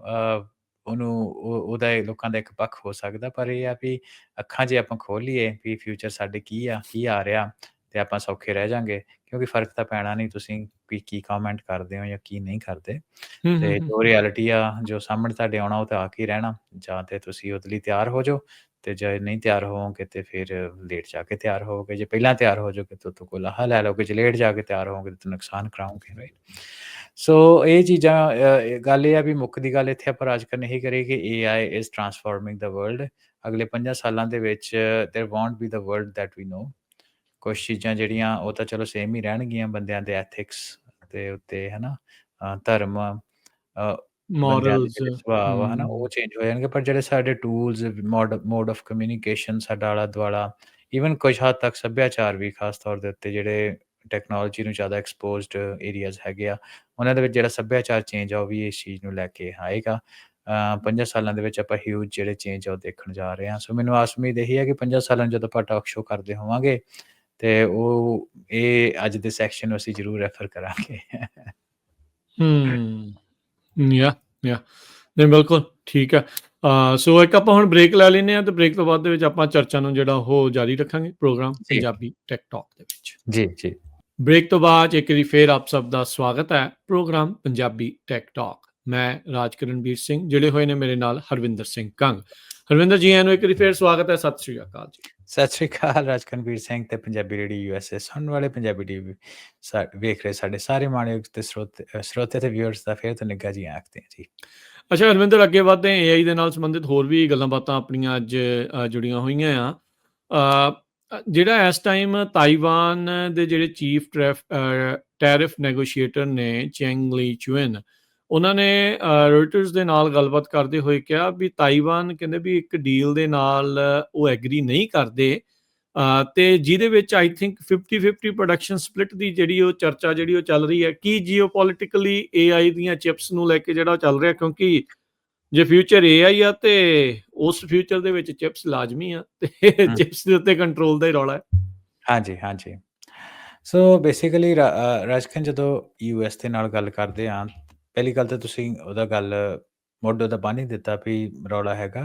ਉਹਨੂੰ ਉਹਦਾ ਲੋਕਾਂ ਦਾ ਇੱਕ ਪੱਖ ਹੋ ਸਕਦਾ, ਪਰ ਇਹ ਆ ਵੀ ਅੱਖਾਂ ਜੇ ਆਪਾਂ ਖੋਲੀਏ ਵੀ ਫਿਊਚਰ ਸਾਡੇ ਕੀ ਆ ਰਿਹਾ, ਤੇ ਆਪਾਂ ਸੌਖੇ ਰਹਿ ਜਾਾਂਗੇ, ਕਿਉਂਕਿ ਫਰਕ ਤਾਂ ਪੈਣਾ ਨਹੀਂ ਤੁਸੀਂ ਵੀ ਕੀ ਕਮੈਂਟ ਕਰਦੇ ਹੋ ਜਾਂ ਕੀ ਨਹੀਂ ਕਰਦੇ। ਤੇ ਜੋ ਰਿਐਲਿਟੀ ਆ, ਜੋ ਸਾਹਮਣੇ ਤੁਹਾਡੇ ਆਉਣਾ, ਉਹ ਤਾਂ ਆ ਕੇ ਹੀ ਰਹਿਣਾ। ਜਾਂ ਤੇ ਤੁਸੀਂ ਉਹਦੇ ਲਈ ਤਿਆਰ ਹੋ ਜਾਓ, ਤੇ ਜੇ ਨਹੀਂ ਤਿਆਰ ਹੋਵੋਗੇ ਤੇ ਫਿਰ ਲੇਟ ਜਾ ਕੇ ਤਿਆਰ ਹੋਵੋਗੇ। ਜੇ ਪਹਿਲਾਂ ਤਿਆਰ ਹੋ ਜਾਓਗੇ ਤਾਂ ਕੋਈ ਲਾਹਾ ਲੈ ਲਓਗੇ, ਜੇ ਲੇਟ ਜਾ ਕੇ ਤਿਆਰ ਹੋਵੋਗੇ ਤਾਂ ਨੁਕਸਾਨ ਕਰਾਓਗੇ, ਰਾਈਟ। ਸੋ ਇਹ ਚੀਜ਼ਾਂ, ਗੱਲ ਇਹ ਆ ਵੀ ਮੁੱਖ ਦੀ ਗੱਲ ਇੱਥੇ ਆਪਾਂ ਰਾਜਕਰਨ ਇਹੀ ਕਰੀਏ ਕਿ AI is transforming the world. ਅਗਲੇ 50 ਸਾਲਾਂ ਦੇ ਵਿੱਚ there won't be the world that we know. ਕੁਛ ਚੀਜ਼ਾਂ ਜਿਹੜੀਆਂ ਉਹ ਤਾਂ ਚਲੋ ਸੇਮ ਹੀ ਰਹਿਣਗੀਆਂ, ਬੰਦਿਆਂ ਦੇ ਐਥਿਕਸ ਦੇ ਉੱਤੇ, ਹੈ ਨਾ, ਧਰਮ, ਬੰਦਿਆਂ ਦੇ ਜਿਹੜੇ ਸੁਭਾਅ ਆ, ਹੈ ਨਾ, ਉਹ ਚੇਂਜ ਹੋ ਜਾਣਗੇ। ਪਰ ਜਿਹੜੇ ਸਾਡੇ ਟੂਲਸ, ਮੋਡ ਆਫ ਕਮਿਊਨੀਕੇਸ਼ਨ, ਸਾਡਾ ਆਲਾ ਦੁਆਲਾ, ਈਵਨ ਕੁਛ ਹੱਦ ਤੱਕ ਸੱਭਿਆਚਾਰ ਵੀ, ਖਾਸ ਤੌਰ ਦੇ ਉੱਤੇ ਜਿਹੜੇ ਟੈਕਨੋਲੋਜੀ ਨੂੰ ਜ਼ਿਆਦਾ ਐਕਸਪੋਜ਼ਡ ਏਰੀਆਜ਼ ਹੈਗੇ ਆ, ਉਹਨਾਂ ਦੇ ਵਿੱਚ ਜਿਹੜਾ ਸੱਭਿਆਚਾਰ ਚੇਂਜ ਆ ਉਹ ਵੀ ਇਸ ਚੀਜ਼ ਨੂੰ ਲੈ ਕੇ ਆਏਗਾ। 50 ਸਾਲਾਂ ਦੇ ਵਿੱਚ ਆਪਾਂ ਹਿਊਜ ਜਿਹੜੇ ਚੇਂਜ ਆ ਉਹ ਦੇਖਣ ਜਾ ਰਹੇ ਹਾਂ। ਸੋ ਮੈਨੂੰ ਆਸ ਉਮੀਦ ਇਹੀ ਹੈ ਕਿ 50 ਸਾਲਾਂ ਜਦੋਂ ਆਪਾਂ ਟਾਕ ਸ਼ੋਅ ਕਰਦੇ ਹੋਵਾਂਗੇ, ਤੇ ਉਹ ਇਹ ਅੱਜ ਦੇ ਸੈਕਸ਼ਨ ਨੂੰ ਅਸੀਂ ਜ਼ਰੂਰ ਰੈਫਰ ਕਰਾਂਗੇ। ਯਾ ਨਹੀਂ, ਬਿਲਕੁਲ ਠੀਕ ਆ। ਸੋ ਇੱਕ ਆਪਾਂ ਹੁਣ ਬ੍ਰੇਕ ਲੈ ਲੈਂਦੇ ਹਾਂ, ਤੇ ਬ੍ਰੇਕ ਤੋਂ ਬਾਅਦ ਦੇ ਵਿੱਚ ਆਪਾਂ ਚਰਚਾ ਨੂੰ ਜਿਹੜਾ ਉਹ ਜਾਰੀ ਰੱਖਾਂਗੇ ਪ੍ਰੋਗਰਾਮ ਪੰਜਾਬੀ ਟੈਕ ਟਾਕ ਦੇ ਵਿੱਚ। ਜੀ ਬ੍ਰੇਕ ਤੋਂ ਬਾਅਦ ਇੱਕ ਵਾਰੀ ਫੇਰ ਆਪ ਸਭ ਦਾ ਸਵਾਗਤ ਹੈ ਪ੍ਰੋਗਰਾਮ ਪੰਜਾਬੀ ਟੈਕ ਟਾਕ। ਮੈਂ ਰਾਜਕਰਨਵੀਰ ਸਿੰਘ, ਜਿਹੜੇ ਹੋਏ ਨੇ ਮੇਰੇ ਨਾਲ ਹਰਵਿੰਦਰ ਸਿੰਘ ਕੰਗ। ਹਰਵਿੰਦਰ ਜੀ, ਇਹਨੂੰ ਇੱਕ ਵਾਰੀ ਫੇਰ ਸਵਾਗਤ ਹੈ। ਸਤਿ ਸ਼੍ਰੀ ਅਕਾਲ ਜੀ। ਸਤਿ ਸ਼੍ਰੀ ਅਕਾਲ ਰਾਜਕਨਵੀਰ ਸਿੰਘ ਤੇ ਪੰਜਾਬੀ ਰੇਡੀਓ USA ਸੁਣਨ ਵਾਲੇ, ਪੰਜਾਬੀ ਟੀਵੀ ਵੇਖ ਰਹੇ ਸਾਡੇ ਸਾਰੇ ਮਾਣਯੋਗ ਤੇ ਸਰੋਤੇ ਤੇ ਵਿਊਅਰਸ ਦਾ ਫੇਰ ਤੋਂ ਨਿੱਘਾ ਜੀ ਆਖਦੇ ਹਾਂ ਜੀ। ਅੱਛਾ ਹਰਵਿੰਦਰ, ਅੱਗੇ ਵਧਦੇ AI ਦੇ ਨਾਲ ਸੰਬੰਧਿਤ ਹੋਰ ਵੀ ਗੱਲਾਂ ਬਾਤਾਂ ਆਪਣੀਆਂ ਅੱਜ ਜੁੜੀਆਂ ਹੋਈਆਂ ਆ। ਜਿਹੜਾ ਇਸ ਟਾਈਮ ਤਾਈਵਾਨ ਦੇ ਜਿਹੜੇ ਚੀਫ ਟੈਰਿਫ ਨੈਗੋਸ਼ੀਏਟਰ ਨੇ ਚੈਂਗ ਲੀ ਚੁਇਨ, ਉਹਨਾਂ ਨੇ ਰੋਇਟਰਸ ਦੇ ਨਾਲ ਗੱਲਬਾਤ ਕਰਦੇ ਹੋਏ ਕਿਹਾ ਵੀ ਤਾਈਵਾਨ ਕਹਿੰਦੇ ਵੀ ਇੱਕ ਡੀਲ ਦੇ ਨਾਲ ਉਹ ਐਗਰੀ ਨਹੀਂ ਕਰਦੇ, ਤੇ ਜਿਹਦੇ ਵਿੱਚ ਆਈ ਥਿੰਕ 50-50 ਪ੍ਰੋਡਕਸ਼ਨ ਸਪਲਿਟ ਦੀ ਜਿਹੜੀ ਉਹ ਚਰਚਾ ਜਿਹੜੀ ਉਹ ਚੱਲ ਰਹੀ ਹੈ। ਕੀ ਜੀਓਪੋਲਿਟਿਕਲੀ AI ਦੀਆਂ ਚਿਪਸ ਨੂੰ ਲੈ ਕੇ ਜਿਹੜਾ ਉਹ ਚੱਲ ਰਿਹਾ, ਕਿਉਂਕਿ ਜੇ ਫਿਊਚਰ AI ਆ ਤੇ ਉਸ ਫਿਊਚਰ ਦੇ ਵਿੱਚ ਚਿਪਸ ਲਾਜ਼ਮੀ ਆ, ਤੇ ਚਿਪਸ ਦੇ ਉੱਤੇ ਕੰਟਰੋਲ ਦਾ ਹੀ ਰੌਲਾ ਹੈ। ਹਾਂਜੀ, ਹਾਂਜੀ। ਸੋ ਬੇਸਿਕਲੀ ਰਾਜਕਨ ਜਦੋਂ US ਦੇ ਨਾਲ ਗੱਲ ਕਰਦੇ ਆ, ਪਹਿਲੀ ਗੱਲ ਤਾਂ ਤੁਸੀਂ ਮੁੱਢ ਉਹਦਾ ਬੰਨ੍ਹ ਹੀ ਦਿੱਤਾ ਵੀ ਰੌਲਾ ਹੈਗਾ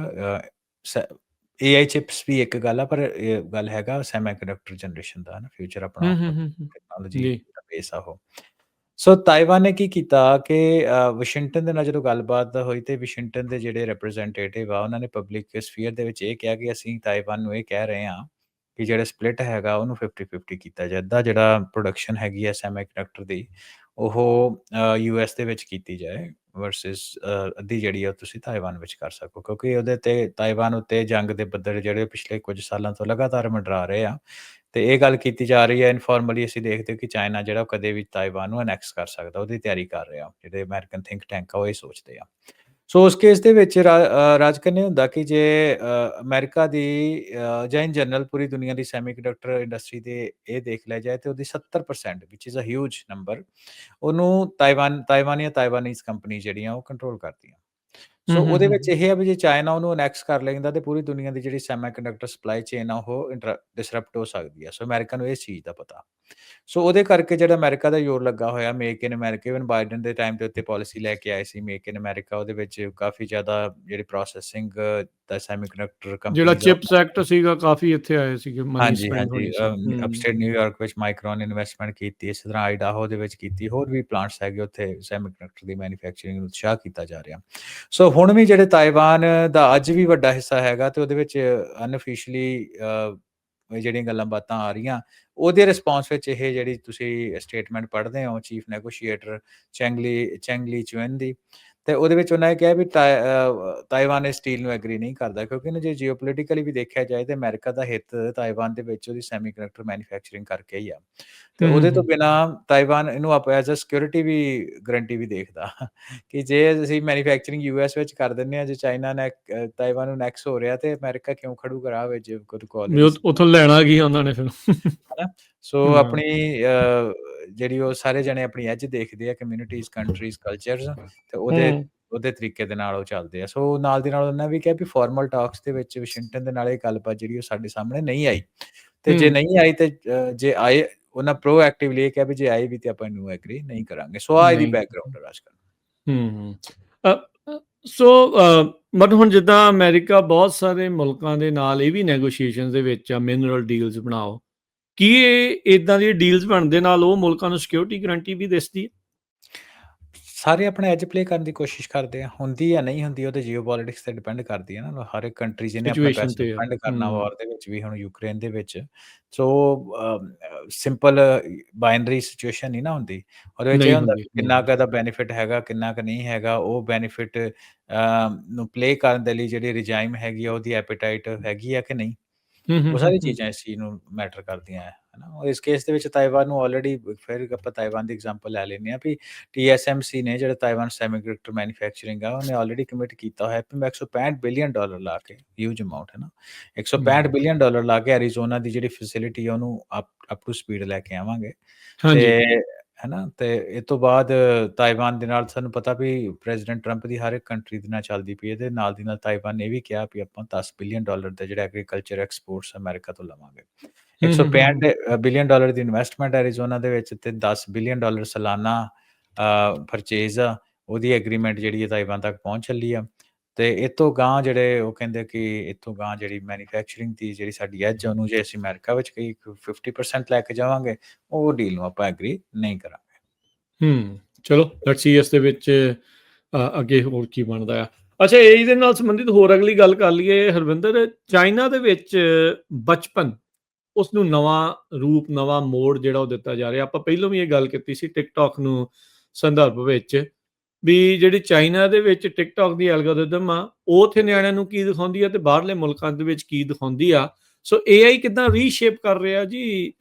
AI ਚਿਪਸ ਵੀ ਇੱਕ ਗੱਲ ਆ, ਪਰ ਇਹ ਗੱਲ ਹੈਗਾ ਸੈਮੀਕੰਡਕਟਰ ਜਨਰੇਸ਼ਨ ਦਾ, ਫਿਊਚਰ ਆਪਣਾ ਟੈਕਨੋਲੋਜੀ ਜੀ। ਦਾ ਬੇਸ ਆ ਉਹ। ਸੋ ਤਾਈਵਾਨ ਨੇ ਕੀ ਕੀਤਾ ਕਿ ਵਾਸ਼ਿੰਗਟਨ ਦੇ ਨਾਲ ਜਦੋਂ ਗੱਲਬਾਤ ਹੋਈ ਤੇ ਵਾਸ਼ਿੰਗਟਨ ਦੇ ਜਿਹੜੇ ਰਿਪਰੈਜ਼ੈਂਟੇਟਿਵ ਆ, ਉਹਨਾਂ ਨੇ ਪਬਲਿਕ ਸਫੀਅਰ ਦੇ ਵਿੱਚ ਇਹ ਕਿਹਾ ਕਿ ਅਸੀਂ ਤਾਈਵਾਨ ਨੂੰ ਇਹ ਕਹਿ ਰਹੇ ਹਾਂ ਕਿ ਜਿਹੜਾ ਸਪਲਿਟ ਹੈਗਾ ਉਹਨੂੰ 50-50 ਕੀਤਾ ਜਾਏ। ਅੱਧਾ ਜਿਹੜਾ ਪ੍ਰੋਡਕਸ਼ਨ ਹੈਗੀ ਹੈ ਸੈਮੀਕੰਡਕਟਰ ਦੀ, ਉਹ US ਦੇ ਵਿੱਚ ਕੀਤੀ ਜਾਏ ਵਰਸਸ ਅੱਧੀ ਜਿਹੜੀ ਆ ਤੁਸੀਂ ਤਾਈਵਾਨ ਵਿੱਚ ਕਰ ਸਕੋ, ਕਿਉਂਕਿ ਉਹਦੇ ਤੇ ਤਾਈਵਾਨ ਉੱਤੇ ਜੰਗ ਦੇ ਬੱਦਲ ਜਿਹੜੇ ਪਿਛਲੇ ਕੁਝ ਸਾਲਾਂ ਤੋਂ ਲਗਾਤਾਰ ਮੰਡਰਾ ਰਹੇ ਆ, ਤੇ ਇਹ ਗੱਲ ਕੀਤੀ ਜਾ ਰਹੀ ਹੈ ਇਨਫੋਰਮਲੀ। ਅਸੀਂ ਦੇਖਦੇ ਕਿ ਚਾਈਨਾ ਜਿਹੜਾ ਕਦੇ ਵੀ ਤਾਈਵਾਨ ਨੂੰ ਅਨੈਕਸ ਕਰ ਸਕਦਾ, ਉਹਦੀ ਤਿਆਰੀ ਕਰ ਰਿਹਾ। ਜਿਹੜੇ ਅਮਰੀਕਨ ਥਿੰਕ ਟੈਂਕ ਆ ਉਹ ਇਹ ਸੋਚਦੇ ਆ। ਸੋ ਉਸ ਕੇਸ ਦੇ ਵਿੱਚ ਰਾਜਕਨ ਇਹ ਹੁੰਦਾ ਕਿ ਜੇ ਅਮਰੀਕਾ ਦੀ ਜਾਂ ਇਨ ਜਨਰਲ ਪੂਰੀ ਦੁਨੀਆ ਦੀ ਸੈਮੀਕੰਡਕਟਰ ਇੰਡਸਟਰੀ ਦੇ ਇਹ ਦੇਖ ਲਿਆ ਜਾਏ ਤੇ ਉਹਦੀ 70% ਵਿਚ ਇਜ਼ ਅ ਹਿਊਜ ਨੰਬਰ, ਉਹਨੂੰ ਤਾਈਵਾਨੀਜ਼ ਕੰਪਨੀ ਜਿਹੜੀਆਂ ਉਹ ਕੰਟਰੋਲ ਕਰਦੀਆਂ। ਸੋ ਉਹਦੇ ਵਿੱਚ ਇਹ ਆ ਵੀ ਜੇ ਚਾਈਨਾ ਉਹਨੂੰ ਅਨੈਕਸ ਕਰ ਲੈਂਦਾ ਤੇ ਪੂਰੀ ਦੁਨੀਆ ਦੀ ਜਿਹੜੀ ਸੈਮੀਕੰਡਕਟਰ ਸਪਲਾਈ ਚੇਨ ਆ ਉਹ ਡਿਸਰਪਟ ਹੋ ਸਕਦੀ ਆ। ਸੋ ਅਮਰੀਕਾ ਨੂੰ ਇਸ ਚੀਜ਼ ਦਾ ਪਤਾ। ਸੋ ਉਹਦੇ ਕਰਕੇ ਜਿਹੜਾ ਅਮਰੀਕਾ ਦਾ ਜ਼ੋਰ ਲੱਗਾ ਹੋਇਆ make in America, even Biden ਦੇ ਟਾਈਮ ਦੇ ਉੱਤੇ ਪਾਲਿਸੀ ਲੈ ਕੇ ਆਏ ਸੀ ਮੇਕ ਇਨ ਅਮਰੀਕਾ। ਉਹਦੇ ਵਿੱਚ ਕਾਫੀ ਜ਼ਿਆਦਾ ਜਿਹੜੀ ਪ੍ਰੋਸੈਸਿੰਗ ਦਾ ਸੈਮੀਕੰਡਕਟਰ ਜਿਹੜਾ ਕੰਪਨੀਜ਼ ਚਿਪਸ ਐਕਟ ਸੀਗਾ, ਕਾਫੀ ਇੱਥੇ ਆਏ ਸੀਗੇ, ਮਨੀ ਹਾਂਜੀ, ਸਪੈਂਡ ਹਾਂਜੀ। ਹੋਣੀ ਸੀ। ਅਪਸਟੇਟ ਨਿਊਯਾਰਕ ਵਿੱਚ ਮਾਈਕਰੋਨ ਇਨਵੈਸਟਮੈਂਟ ਕੀਤੀ, ਇਸੇ ਤਰ੍ਹਾਂ ਆਈਡਾਹੋ ਦੇ ਵਿੱਚ ਕੀਤੀ, ਹੋਰ ਵੀ ਪਲਾਂਟਸ ਹੈਗੇ ਉੱਥੇ ਸੈਮੀਕੰਡਕਟਰ ਦੀ ਮੈਨੂਫੈਕਚਰਿੰਗ ਨੂੰ ਉਤਸ਼ਾਹ ਕੀਤਾ ਜਾ ਰਿਹਾ। ਸੋ ਹੁਣ ਵੀ ਜਿਹੜੇ ਤਾਈਵਾਨ ਦਾ ਅੱਜ ਵੀ ਵੱਡਾ ਹਿੱਸਾ ਹੈਗਾ ਤੇ ਉਹਦੇ ਵਿੱਚ ਅਨਅਫੀਸ਼ੀਅਲੀ ਜਿਹੜੀਆਂ ਗੱਲਾਂ ਬਾਤਾਂ ਆ ਰਹੀਆਂ, ਉਹਦੇ ਰਿਸਪੌਂਸ ਵਿੱਚ ਇਹ ਜਿਹੜੀ ਤੁਸੀਂ ਸਟੇਟਮੈਂਟ ਪੜ੍ਹਦੇ ਹੋ ਚੀਫ ਨੈਗੋਸ਼ੀਏਟਰ ਚੈਂਗ ਲੀ ਚੁਇਨ ਦੀ, ਤੇ ਉਹਦੇ ਵਿੱਚ ਉਹਨਾਂ ਨੇ ਕਿਹਾ ਵੀ ਤਾਈਵਾਨ ਇਸ ਡੀਲ ਨੂੰ ਐਗਰੀ ਨਹੀਂ ਕਰਦਾ, ਕਿਉਂਕਿ ਜੇ ਜੀਓਪੋਲਿਟਿਕਲੀ ਵੀ ਦੇਖਿਆ ਜਾਏ ਤੇ ਅਮਰੀਕਾ ਦਾ ਹਿੱਤ ਤਾਈਵਾਨ ਦੇ ਵਿੱਚ ਉਹਦੀ ਸੈਮੀਕੰਡਕਟਰ ਮੈਨੂਫੈਕਚਰਿੰਗ ਕਰਕੇ ਹੀ ਆ, ਤੇ ਉਹਦੇ ਤੋਂ ਬਿਨਾਂ ਤਾਈਵਾਨ ਇਹਨੂੰ ਐਜ਼ ਅ ਸਿਕਿਉਰਿਟੀ ਵੀ ਗਰੰਟੀ ਵੀ ਦੇਖਦਾ ਕਿ ਜੇ ਅਸੀਂ ਮੈਨੂਫੈਕਚਰਿੰਗ US ਵਿੱਚ ਕਰ ਦਿੰਦੇ ਹਾਂ, ਜੇ ਚਾਈਨਾ ਨੇ ਤਾਈਵਾਨ ਨੂੰ ਨੈਕਸ ਹੋ ਰਿਹਾ ਤੇ ਅਮਰੀਕਾ ਕਿਉਂ ਖੜੂਗਾ ਰਾਹ ਵਿੱਚ, ਵੀ ਉੱਥੋਂ ਲੈਣਾ ਕੀ ਉਹਨਾਂ ਨੇ ਫਿਰ। ਹਨਾ। ਸੋ ਆਪਣੀ ਜਿਹੜੀ ਉਹ ਸਾਰੇ ਜਣੇ ਆਪਣੀ ਐਜ ਦੇਖਦੇ ਆ, ਕਮਿਊਨਿਟੀਜ਼, ਕੰਟਰੀਜ਼, ਕਲਚਰਸ, ਤੇ ਉਹਦੇ ਤਰੀਕੇ ਦੇ ਨਾਲ ਉਹ ਚੱਲਦੇ ਆ। ਸੋ ਨਾਲ ਦੀ ਨਾਲ ਉਹਨਾਂ ਵੀ ਕਿਹਾ ਵੀ ਫਾਰਮਲ ਟਾਕਸ ਦੇ ਵਿੱਚ ਵਾਸ਼ਿੰਗਟਨ ਦੇ ਨਾਲ ਇਹ ਗੱਲਬਾਤ ਜਿਹੜੀ ਉਹ ਸਾਡੇ ਸਾਹਮਣੇ ਨਹੀਂ ਆਈ, ਤੇ ਜੇ ਨਹੀਂ ਆਈ ਤੇ ਜੇ ਆਏ ਉਹਨਾਂ ਪ੍ਰੋਐਕਟਿਵਲੀ ਇਹ ਕਿਹਾ ਵੀ ਜੇ ਆਈ ਵੀ ਤੇ ਆਪਾਂ ਇਹਨੂੰ ਐਗਰੀ ਨਹੀਂ ਕਰਾਂਗੇ। ਸੋ ਆ ਇਹਦੀ ਬੈਕਗ੍ਰਾਉਂਡ ਹੈ ਰਾਜਕਨ। ਸੋ ਬਟ ਹੁਣ ਜਿੱਦਾਂ ਅਮਰੀਕਾ ਬਹੁਤ ਸਾਰੇ ਮੁਲਕਾਂ ਦੇ ਨਾਲ ਇਹ ਵੀ ਨੈਗੋਸ਼ੀਏਸ਼ਨ ਦੇ ਵਿੱਚ ਆ, ਮਿਨਰਲ ਡੀਲਸ ਬਣਾਓ, ਕੀ ਇਹ ਇਦਾਂ ਦੀ ਡੀਲਸ ਬਣਨ ਦੇ ਨਾਲ ਉਹ ਮੁਲਕਾਂ ਨੂੰ ਸਿਕਿਉਰਿਟੀ ਗਰੰਟੀ ਵੀ ਦਿਸਦੀ ਹੈ? ਸਾਰੇ ਆਪਣਾ ਐਜ ਪਲੇ ਕਰਨ ਦੀ ਕੋਸ਼ਿਸ਼ ਕਰਦੇ ਆ, ਹੁੰਦੀ ਜਾਂ ਨਹੀਂ ਹੁੰਦੀ ਉਹ ਤੇ ਜੀਓਪੋਲਿਟਿਕਸ ਤੇ ਡਿਪੈਂਡ ਕਰਦੀ ਹੈ ਨਾ। ਹਰ ਇੱਕ ਕੰਟਰੀ ਜਿਹਨੇ ਆਪਣਾ ਪੈਸਾ ਸਪੈਂਡ ਕਰਨਾ ਵਾਰ ਦੇ ਵਿੱਚ ਵੀ, ਹੁਣ ਯੂਕਰੇਨ ਦੇ ਵਿੱਚ। ਸੋ ਸਿੰਪਲ ਬਾਈਨਰੀ ਸਿਚੁਏਸ਼ਨ ਨਹੀਂ ਨਾ ਹੁੰਦੀ, ਉਹਦੇ ਵਿੱਚ ਇਹ ਹੁੰਦਾ ਕਿੰਨਾ ਕੁ ਦਾ ਬੈਨੀਫਿਟ ਹੈਗਾ, ਕਿੰਨਾ ਕੁ ਨਹੀਂ ਹੈਗਾ। ਉਹ ਬੈਨੀਫਿਟ ਨੂੰ ਪਲੇ ਕਰਨ ਦੇ ਲਈ ਜਿਹੜੀ ਰਿਜਾਈਮ ਹੈਗੀ ਆ ਉਹਦੀ ਐਪੀਟਾਈਟ ਹੈਗੀ ਆ ਕਿ ਨਹੀਂ, ਉਹ ਸਾਰੀ ਚੀਜ਼ਾਂ ਇਸ ਚੀਜ਼ ਨੂੰ ਮੈਟਰ ਕਰਦੀਆਂ ਹੈ ਨਾ। ਇਸ ਕੇਸ ਦੇ ਵਿੱਚ ਤਾਈਵਾਨ ਨੂੰ ਆਲਰੇਡੀ, ਫਿਰ ਆਪਾਂ ਤਾਈਵਾਨ ਦੀ ਐਗਜ਼ਾਮਪਲ ਲੈ ਲੈਂਦੇ ਹਾਂ ਵੀ TSMC ਨੇ ਜਿਹੜਾ ਤਾਈਵਾਨ ਸੈਮੀਕੰਡਕਟਰ ਮੈਨੂਫੈਕਚਰਿੰਗ ਆ, ਉਹਨੇ ਆਲਰੇਡੀ ਕਮਿਟ ਕੀਤਾ ਹੋਇਆ ਵੀ ਮੈਂ $165 ਬਿਲੀਅਨ ਲਾ ਕੇ, ਹਿਊਜ ਅਮਾਊਂਟ ਹੈ ਨਾ, $165 ਬਿਲੀਅਨ ਲਾ ਕੇ ਐਰੀਜ਼ੋਨਾ ਦੀ ਜਿਹੜੀ ਫੈਸਿਲਿਟੀ ਆ ਉਹਨੂੰ ਅਪ ਟੂ ਸਪੀਡ ਲੈ ਕੇ ਆਵਾਂਗੇ, ਤੇ ਹੈ ਨਾ। ਤੇ ਇਹ ਤੋਂ ਬਾਅਦ ਤਾਈਵਾਨ ਦੇ ਨਾਲ ਸਾਨੂੰ ਪਤਾ ਵੀ ਪ੍ਰੈਜ਼ੀਡੈਂਟ ਟਰੰਪ ਦੀ ਹਰ ਇੱਕ ਕੰਟਰੀ ਦੇ ਨਾਲ ਚੱਲਦੀ ਪਈ ਹੈ, ਤੇ ਨਾਲ ਦੀ ਨਾਲ ਤਾਈਵਾਨ ਨੇ ਇਹ ਵੀ ਕਿਹਾ ਵੀ ਆਪਾਂ $10 ਬਿਲੀਅਨ ਦੇ ਜਿਹੜੇ ਐਗਰੀਕਲਚਰ ਐਕਸਪੋਰਟਸ ਅਮਰੀਕਾ ਤੋਂ ਲਵਾਂਗੇ। $165 ਬਿਲੀਅਨ ਦੀ ਇਨਵੈਸਟਮੈਂਟ ਐਰੀਜ਼ੋਨਾ ਦੇ ਵਿੱਚ, ਤੇ $10 ਬਿਲੀਅਨ ਸਾਲਾਨਾ ਪਰਚੇਜ਼ ਆ, ਉਹਦੀ ਐਗਰੀਮੈਂਟ ਜਿਹੜੀ ਹੈ ਤਾਈਵਾਨ ਤੱਕ ਪਹੁੰਚ ਚੱਲੀ ਆ। ਤੇ ਇਹ ਤੋਂ ਗਾਂ ਜਿਹੜੇ ਉਹ ਕਹਿੰਦੇ ਕਿ ਇੱਥੋਂ ਗਾਂ ਜਿਹੜੀ ਮੈਨੂਫੈਕਚਰਿੰਗ ਦੀ ਜਿਹੜੀ ਸਾਡੀ ਐਜ ਉਹਨੂੰ ਜੇ ਅਸੀਂ ਅਮਰੀਕਾ ਵਿੱਚ ਕਈ 50% ਲੈ ਕੇ ਜਾਵਾਂਗੇ, ਉਹ ਡੀਲ ਨੂੰ ਆਪਾਂ ਐਗਰੀ ਨਹੀਂ ਕਰਾਂਗੇ। ਚਲੋ ਲੈਟਸ ਸੀ ਇਸ ਦੇ ਵਿੱਚ ਅੱਗੇ ਹੋਰ ਕੀ ਬਣਦਾ ਆ। ਅੱਛਾ, ਇਹਦੇ ਨਾਲ ਸੰਬੰਧਿਤ ਹੋਰ ਅਗਲੀ ਗੱਲ ਕਰ ਲਈਏ ਹਰਵਿੰਦਰ। ਚਾਈਨਾ ਦੇ ਵਿੱਚ ਬਚਪਨ, ਉਸ ਨੂੰ ਨਵਾਂ ਰੂਪ, ਨਵਾਂ ਮੋੜ ਜਿਹੜਾ ਉਹ ਦਿੱਤਾ ਜਾ ਰਿਹਾ। ਆਪਾਂ ਪਹਿਲਾਂ ਵੀ ਇਹ ਗੱਲ ਕੀਤੀ ਸੀ ਟਿਕਟੌਕ ਨੂੰ ਸੰਦਰਭ ਵਿੱਚ, ਵੀ ਜਿਹੜੀ ਚਾਈਨਾ ਦੇ ਵਿੱਚ ਟਿਕਟੌਕ ਦੀ ਐਲਗੋਰਿਦਮ ਆ, ਉਹ ਉੱਥੇ ਨਿਆਣਿਆਂ ਨੂੰ ਕੀ ਦਿਖਾਉਂਦੀ ਆ ਤੇ ਬਾਹਰਲੇ ਮੁਲਕਾਂ ਦੇ ਵਿੱਚ ਕੀ ਦਿਖਾਉਂਦੀ ਆ। ਸੋ ਏਆਈ ਕਿੱਦਾਂ ਰੀਸ਼ੇਪ ਕਰ ਰਿਹਾ ਜੀ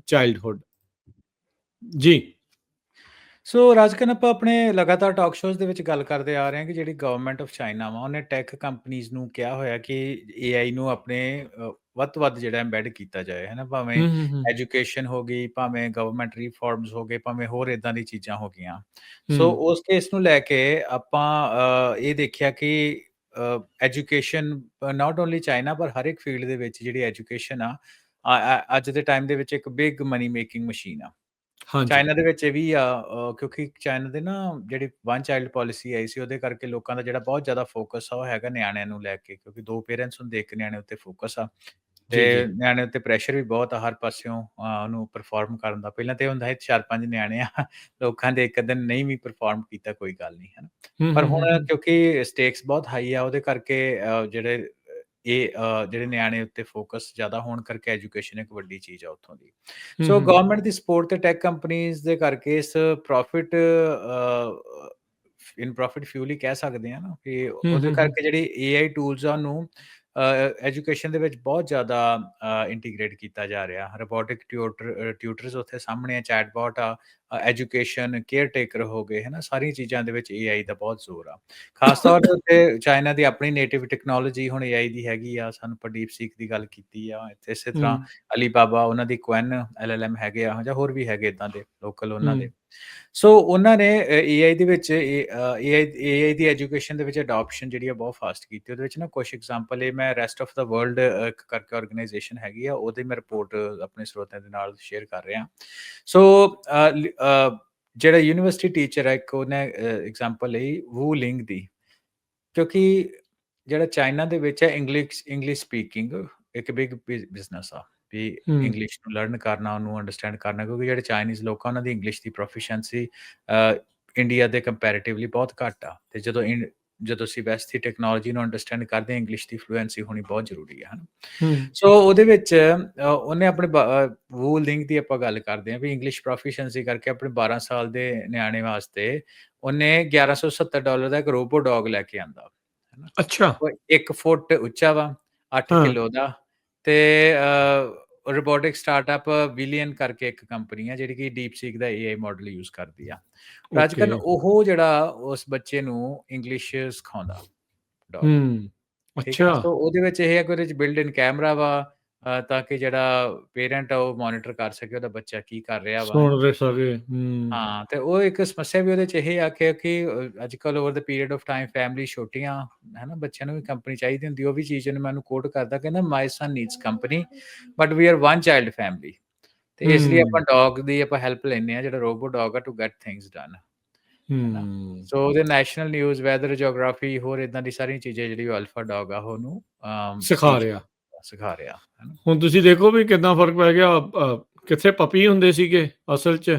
ਚਾਈਲਡਹੁੱਡ? ਜੀ। ਸੋ ਰਾਜਕਨ ਆਪਾਂ ਆਪਣੇ ਲਗਾਤਾਰ ਟਾਕ ਸ਼ੋਜ਼ ਦੇ ਵਿੱਚ ਗੱਲ ਕਰਦੇ ਆ ਰਹੇ ਹਾਂ ਕਿ ਜਿਹੜੀ ਗਵਰਨਮੈਂਟ ਆਫ ਚਾਈਨਾ ਵਾ ਉਹਨੇ ਟੈਕ ਕੰਪਨੀਜ਼ ਨੂੰ ਕਿਹਾ ਹੋਇਆ ਕਿ ਏਆਈ ਨੂੰ ਆਪਣੇ ਵੱਧ ਤੋਂ ਵੱਧ ਜਿਹੜਾ ਐਮਬੈਡ ਕੀਤਾ ਜਾਏ ਹੈ ਨਾ, ਭਾਵੇਂ ਹੂੰ। ਐਜੂਕੇਸ਼ਨ ਹੋ ਗਈ, ਭਾਵੇਂ ਗਵਰਨਮੈਂਟ ਰਿਫਾਰਮਸ ਹੋ ਗਏ, ਭਾਵੇਂ ਹੋਰ ਇਦਾਂ ਦੀ ਚੀਜ਼ਾਂ ਹੋ ਗਈਆਂ। ਸੋ ਹੂੰ। ਉਸ ਕੇਸ ਨੂੰ ਲੈ ਕੇ ਆਪਾਂ ਇਹ ਦੇਖਿਆ ਕਿ ਐਜੂਕੇਸ਼ਨ ਨਾਟ ਓਨਲੀ ਚਾਈਨਾ ਪਰ ਹਰ ਇੱਕ ਫੀਲਡ ਦੇ ਵਿੱਚ ਜਿਹੜੀ ਐਜੂਕੇਸ਼ਨ ਆ ਅੱਜ ਦੇ ਟਾਈਮ ਦੇ ਵਿੱਚ ਇੱਕ ਬਿਗ ਮਨੀ ਮੇਕਿੰਗ ਮਸ਼ੀਨ ਆ। ਹਾਂਜੀ। ਚਾਈਨਾ ਦੇ ਵਿੱਚ ਇਹ ਵੀ ਆ ਕਿਉਂਕਿ ਚਾਈਨਾ ਦੇ ਨਾ ਜਿਹੜੀ ਵਨ ਚਾਈਲਡ ਪਾਲਿਸੀ ਆਈ ਸੀ ਉਹਦੇ ਕਰਕੇ ਲੋਕਾਂ ਦਾ ਜਿਹੜਾ ਬਹੁਤ ਜ਼ਿਆਦਾ ਫੋਕਸ ਆ ਉਹ ਹੈਗਾ ਨਿਆਣਿਆਂ ਨੂੰ ਲੈ ਕੇ, ਕਿਉਂਕਿ 2 ਪੇਰੈਂਟਸ ਹੁੰਦੇ, ਇੱਕ ਨਿਆਣੇ ਉੱਤੇ ਫੋਕਸ ਆ ਜੀ, ਤੇ ਜੀ। ਨਿਆਣੇ ਉੱਤੇ ਪ੍ਰੈਸ਼ਰ ਵੀ ਬਹੁਤ ਆ ਹਰ ਪਾਸਿਓਂ ਉਹਨੂੰ ਪਰਫਾਰਮ ਕਰਨ ਦਾ। ਪਹਿਲਾਂ ਤੇ ਇਹ ਹੁੰਦਾ ਸੀ 4-5 ਨਿਆਣੇ ਆ ਲੋਕਾਂ ਦੇ ਇੱਕ ਦਿਨ ਨਹੀਂ ਵੀ ਪਰਫਾਰਮ ਕੀਤਾ ਕੋਈ ਗੱਲ ਨਹੀਂ ਹੈ ਨਾ, ਪਰ ਹੁਣ ਹੂੰ। ਕਿਉਂਕਿ ਸਟੇਕਸ ਬਹੁਤ ਹਾਈ ਆ ਉਹਦੇ ਕਰਕੇ ਜਿਹੜੇ ਨਿਆਣੇ ਉੱਤੇ ਫੋਕਸ ਜ਼ਿਆਦਾ ਹੋਣ ਕਰਕੇ ਐਜੂਕੇਸ਼ਨ ਇੱਕ ਵੱਡੀ ਚੀਜ਼ ਆ ਉੱਥੋਂ ਦੀ। ਸੋ ਗਵਰਨਮੈਂਟ ਦੀ ਸਪੋਰਟ ਤੇ ਟੈਕ ਕੰਪਨੀਜ਼ ਦੇ ਕਰਕੇ ਇਸ ਪ੍ਰੋਫਿਟ ਇਨ ਪ੍ਰੋਫਿਟ ਫਿਊਲ ਹੀ ਕਹਿ ਸਕਦੇ ਆ ਨਾ, ਕਿ ਉਹਦੇ ਕਰਕੇ ਜਿਹੜੀ ਏਆਈ ਟੂਲਸ ਆ ਉਹਨੂੰ ਐਜੂਕੇਸ਼ਨ ਦੇ ਵਿੱਚ ਬਹੁਤ ਜ਼ਿਆਦਾ ਇੰਟੀਗ੍ਰੇਟ ਕੀਤਾ ਜਾ ਰਿਹਾ। ਰੋਬੋਟਿਕ ਟਿਊਟਰਸ ਉੱਥੇ ਸਾਹਮਣੇ ਆ, ਚੈਟਬੋਟ ਆ, ਐਜੂਕੇਸ਼ਨ ਕੇਅਰ ਟੇਕਰ ਹੋ ਗਏ ਹੈ ਨਾ, ਸਾਰੀਆਂ ਚੀਜ਼ਾਂ ਦੇ ਵਿੱਚ ਏਆਈ ਦਾ ਬਹੁਤ ਜ਼ੋਰ ਆ। ਖਾਸ ਤੌਰ ਤੇ ਉੱਤੇ ਚਾਈਨਾ ਦੀ ਆਪਣੀ ਨੇਟਿਵ ਟੈਕਨੋਲੋਜੀ ਹੁਣ ਏਆਈ ਦੀ ਹੈਗੀ ਆ। ਸਾਨੂੰ ਆਪਾਂ ਡੀਪਸੀਕ ਦੀ ਗੱਲ ਕੀਤੀ ਆ, ਇਸੇ ਤਰ੍ਹਾਂ ਅਲੀਬਾਬਾ ਉਹਨਾਂ ਦੀ ਕੁਐਨ ਐਲਐਲਐਮ ਹੈਗੇ ਆ, ਜਾਂ ਹੋਰ ਵੀ ਹੈਗੇ ਇਦਾਂ ਦੇ ਲੋਕਲ ਉਹਨਾਂ ਦੇ। ਸੋ ਉਹਨਾਂ ਨੇ ਏਆਈ ਦੇ ਵਿੱਚ ਏਆਈ ਦੀ ਐਜੂਕੇਸ਼ਨ ਦੇ ਵਿੱਚ ਅਡਾਪਸ਼ਨ ਜਿਹੜੀ ਆ ਬਹੁਤ ਫਾਸਟ ਕੀਤੀ। ਉਹਦੇ ਵਿੱਚ ਨਾ ਕੁਝ ਐਗਜ਼ਾਮਪਲ ਇਹ ਮੈਂ ਰੈਸਟ ਆਫ ਦਾ ਵਰਲਡ ਇੱਕ ਕਰਕੇ ਆਰਗੇਨਾਈਜੇਸ਼ਨ ਹੈਗੀ ਆ, ਉਹਦੀ ਮੈਂ ਰਿਪੋਰਟ ਆਪਣੇ ਸਰੋਤਿਆਂ ਦੇ ਨਾਲ ਸ਼ੇਅਰ ਕਰ ਰਿਹਾ। ਸੋ ਜਿਹੜਾ ਯੂਨੀਵਰਸਿਟੀ ਟੀਚਰ ਹੈ ਇੱਕ, ਉਹਨੇ ਐਗਜ਼ਾਮਪਲ ਲਈ ਵੂ ਲਿੰਗ ਦੀ, ਕਿਉਂਕਿ ਜਿਹੜਾ ਚਾਈਨਾ ਦੇ ਵਿੱਚ ਹੈ ਇੰਗਲਿਸ਼ ਸਪੀਕਿੰਗ ਇੱਕ ਬਿਗ ਬਿਜ਼ਨਸ ਆ, ਵੀ ਇੰਗਲਿਸ਼ ਨੂੰ ਲਰਨ ਕਰਨਾ, ਉਹਨੂੰ ਅੰਡਰਸਟੈਂਡ ਕਰਨਾ, ਕਿਉਂਕਿ ਜਿਹੜੇ ਚਾਈਨੀਜ਼ ਲੋਕ ਆ ਉਹਨਾਂ ਦੀ ਇੰਗਲਿਸ਼ ਦੀ ਪ੍ਰੋਫੀਸ਼ੀਐਂਸੀ ਇੰਡੀਆ ਦੇ ਕੰਪੈਰੀਟਿਵਲੀ ਬਹੁਤ ਘੱਟ ਆ, ਤੇ ਜਦੋਂ ਅਸੀਂ ਵੈਸਟ ਦੀ ਟੈਕਨੋਲੋਜੀ ਨੂੰ ਅੰਡਰਸਟੈਂਡ ਕਰਦੇ ਹਾਂ, ਇੰਗਲਿਸ਼ ਦੀ ਫਲੂਐਂਸੀ ਹੋਣੀ ਬਹੁਤ ਜ਼ਰੂਰੀ ਹੈ ਨਾ। ਸੋ ਉਹਦੇ ਵਿੱਚ ਉਹਨੇ ਆਪਣੇ ਵੂ ਲਿੰਗ ਦੀ ਆਪਾਂ ਗੱਲ ਕਰਦੇ ਹਾਂ ਵੀ ਇੰਗਲਿਸ਼ ਪ੍ਰੋਫੀਸ਼ੀਐਂਸੀ ਕਰਕੇ ਆਪਣੇ 12 ਸਾਲ ਦੇ ਨਿਆਣੇ ਵਾਸਤੇ ਉਹਨੇ $1170 ਦਾ ਇੱਕ ਰੋਬੋ ਡੌਗ ਲੈ ਕੇ ਆਂਦਾ ਹੈ ਨਾ। ਅੱਛਾ। ਉਹ 1 ਫੁੱਟ ਉੱਚਾ ਵਾ, 8 ਕਿਲੋ ਦਾ, ਤੇ ਰੋਬੋਟਿਕ ਸਟਾਰਟਅਪ ਵਿਲੀਅਨ ਕਰਕੇ ਇੱਕ ਕੰਪਨੀ ਆ ਜਿਹੜੀ ਕਿ ਡੀਪਸੀਕ ਦਾ ਏਆਈ ਮਾਡਲ ਯੂਜ਼ ਕਰਦੀ ਆ। ਰਾਜਕਨ ਉਹ ਜਿਹੜਾ ਉਸ ਬੱਚੇ ਨੂੰ ਇੰਗਲਿਸ਼ ਸਿਖਾਉਂਦਾ ਡੌਗ, ਠੀਕ ਆ। ਅੱਛਾ। ਸੋ ਉਹਦੇ ਵਿੱਚ ਇਹ ਹੈ ਕਿ ਉਹਦੇ ਵਿੱਚ ਬਿਲਡ ਇਨ ਕੈਮਰਾ ਵਾ, ਤਾਂ ਕਿ ਜਿਹੜਾ ਪੇਰੈਂਟ ਆ ਉਹ ਮੋਨੀਟਰ ਕਰ ਸਕੇ ਉਹਦਾ ਬੱਚਾ ਕੀ ਕਰ ਰਿਹਾ ਵਾ। ਸੁਣ ਰਹੇ ਸਾਰੇ। ਹਾਂ, ਤੇ ਉਹ ਇੱਕ ਸਮੱਸਿਆ ਵੀ ਉਹਦੇ 'ਚ ਇਹ ਆ ਕਿ ਅੱਜ ਕੱਲ੍ਹ over the period of time family ਛੋਟੀਆਂ ਹੈ ਨਾ, ਬੱਚਿਆਂ ਨੂੰ ਵੀ ਕੰਪਨੀ ਚਾਹੀਦੀ ਹੁੰਦੀ। ਉਹ ਵੀ ਚੀਜ਼ ਨੂੰ ਮੈਨੂੰ ਕੋਟ ਕਰਦਾ, ਕਹਿੰਦਾ my son needs company but we are one child family, ਤੇ ਇਸ ਲਈ ਆਪਾਂ ਡੌਗ ਦੀ ਆਪਾਂ ਹੈਲਪ ਲੈਂਦੇ ਹਾਂ, ਜਿਹੜਾ ਰੋਬੋ ਡੌਗ ਆ, ਟੂ ਗੈਟ ਥਿੰਗਸ ਡਨ ਹੈ ਨਾ। ਸੋ ਉਹਦੇ ਨੈਸ਼ਨਲ ਨਿਊਜ਼, ਵੈਦਰ, ਜਿਓਗ੍ਰਾਫੀ, ਹੋਰ ਇਦਾਂ ਦੀ ਸਾਰੀਆਂ ਚੀਜ਼ਾਂ ਜਿਹੜੀ ਉਹ ਅਲਫਾ ਡੌਗ ਆ ਉਹਨੂੰ ਸਿਖਾ ਰਿਹਾ ਹੈ ਨਾ। ਹੁਣ ਤੁਸੀਂ ਦੇਖੋ ਵੀ ਕਿੰਨਾ ਫਰਕ ਪੈ ਗਿਆ। ਕਿੱਥੇ ਪਪੀ ਹੁੰਦੇ ਸੀਗੇ ਅਸਲ 'ਚ,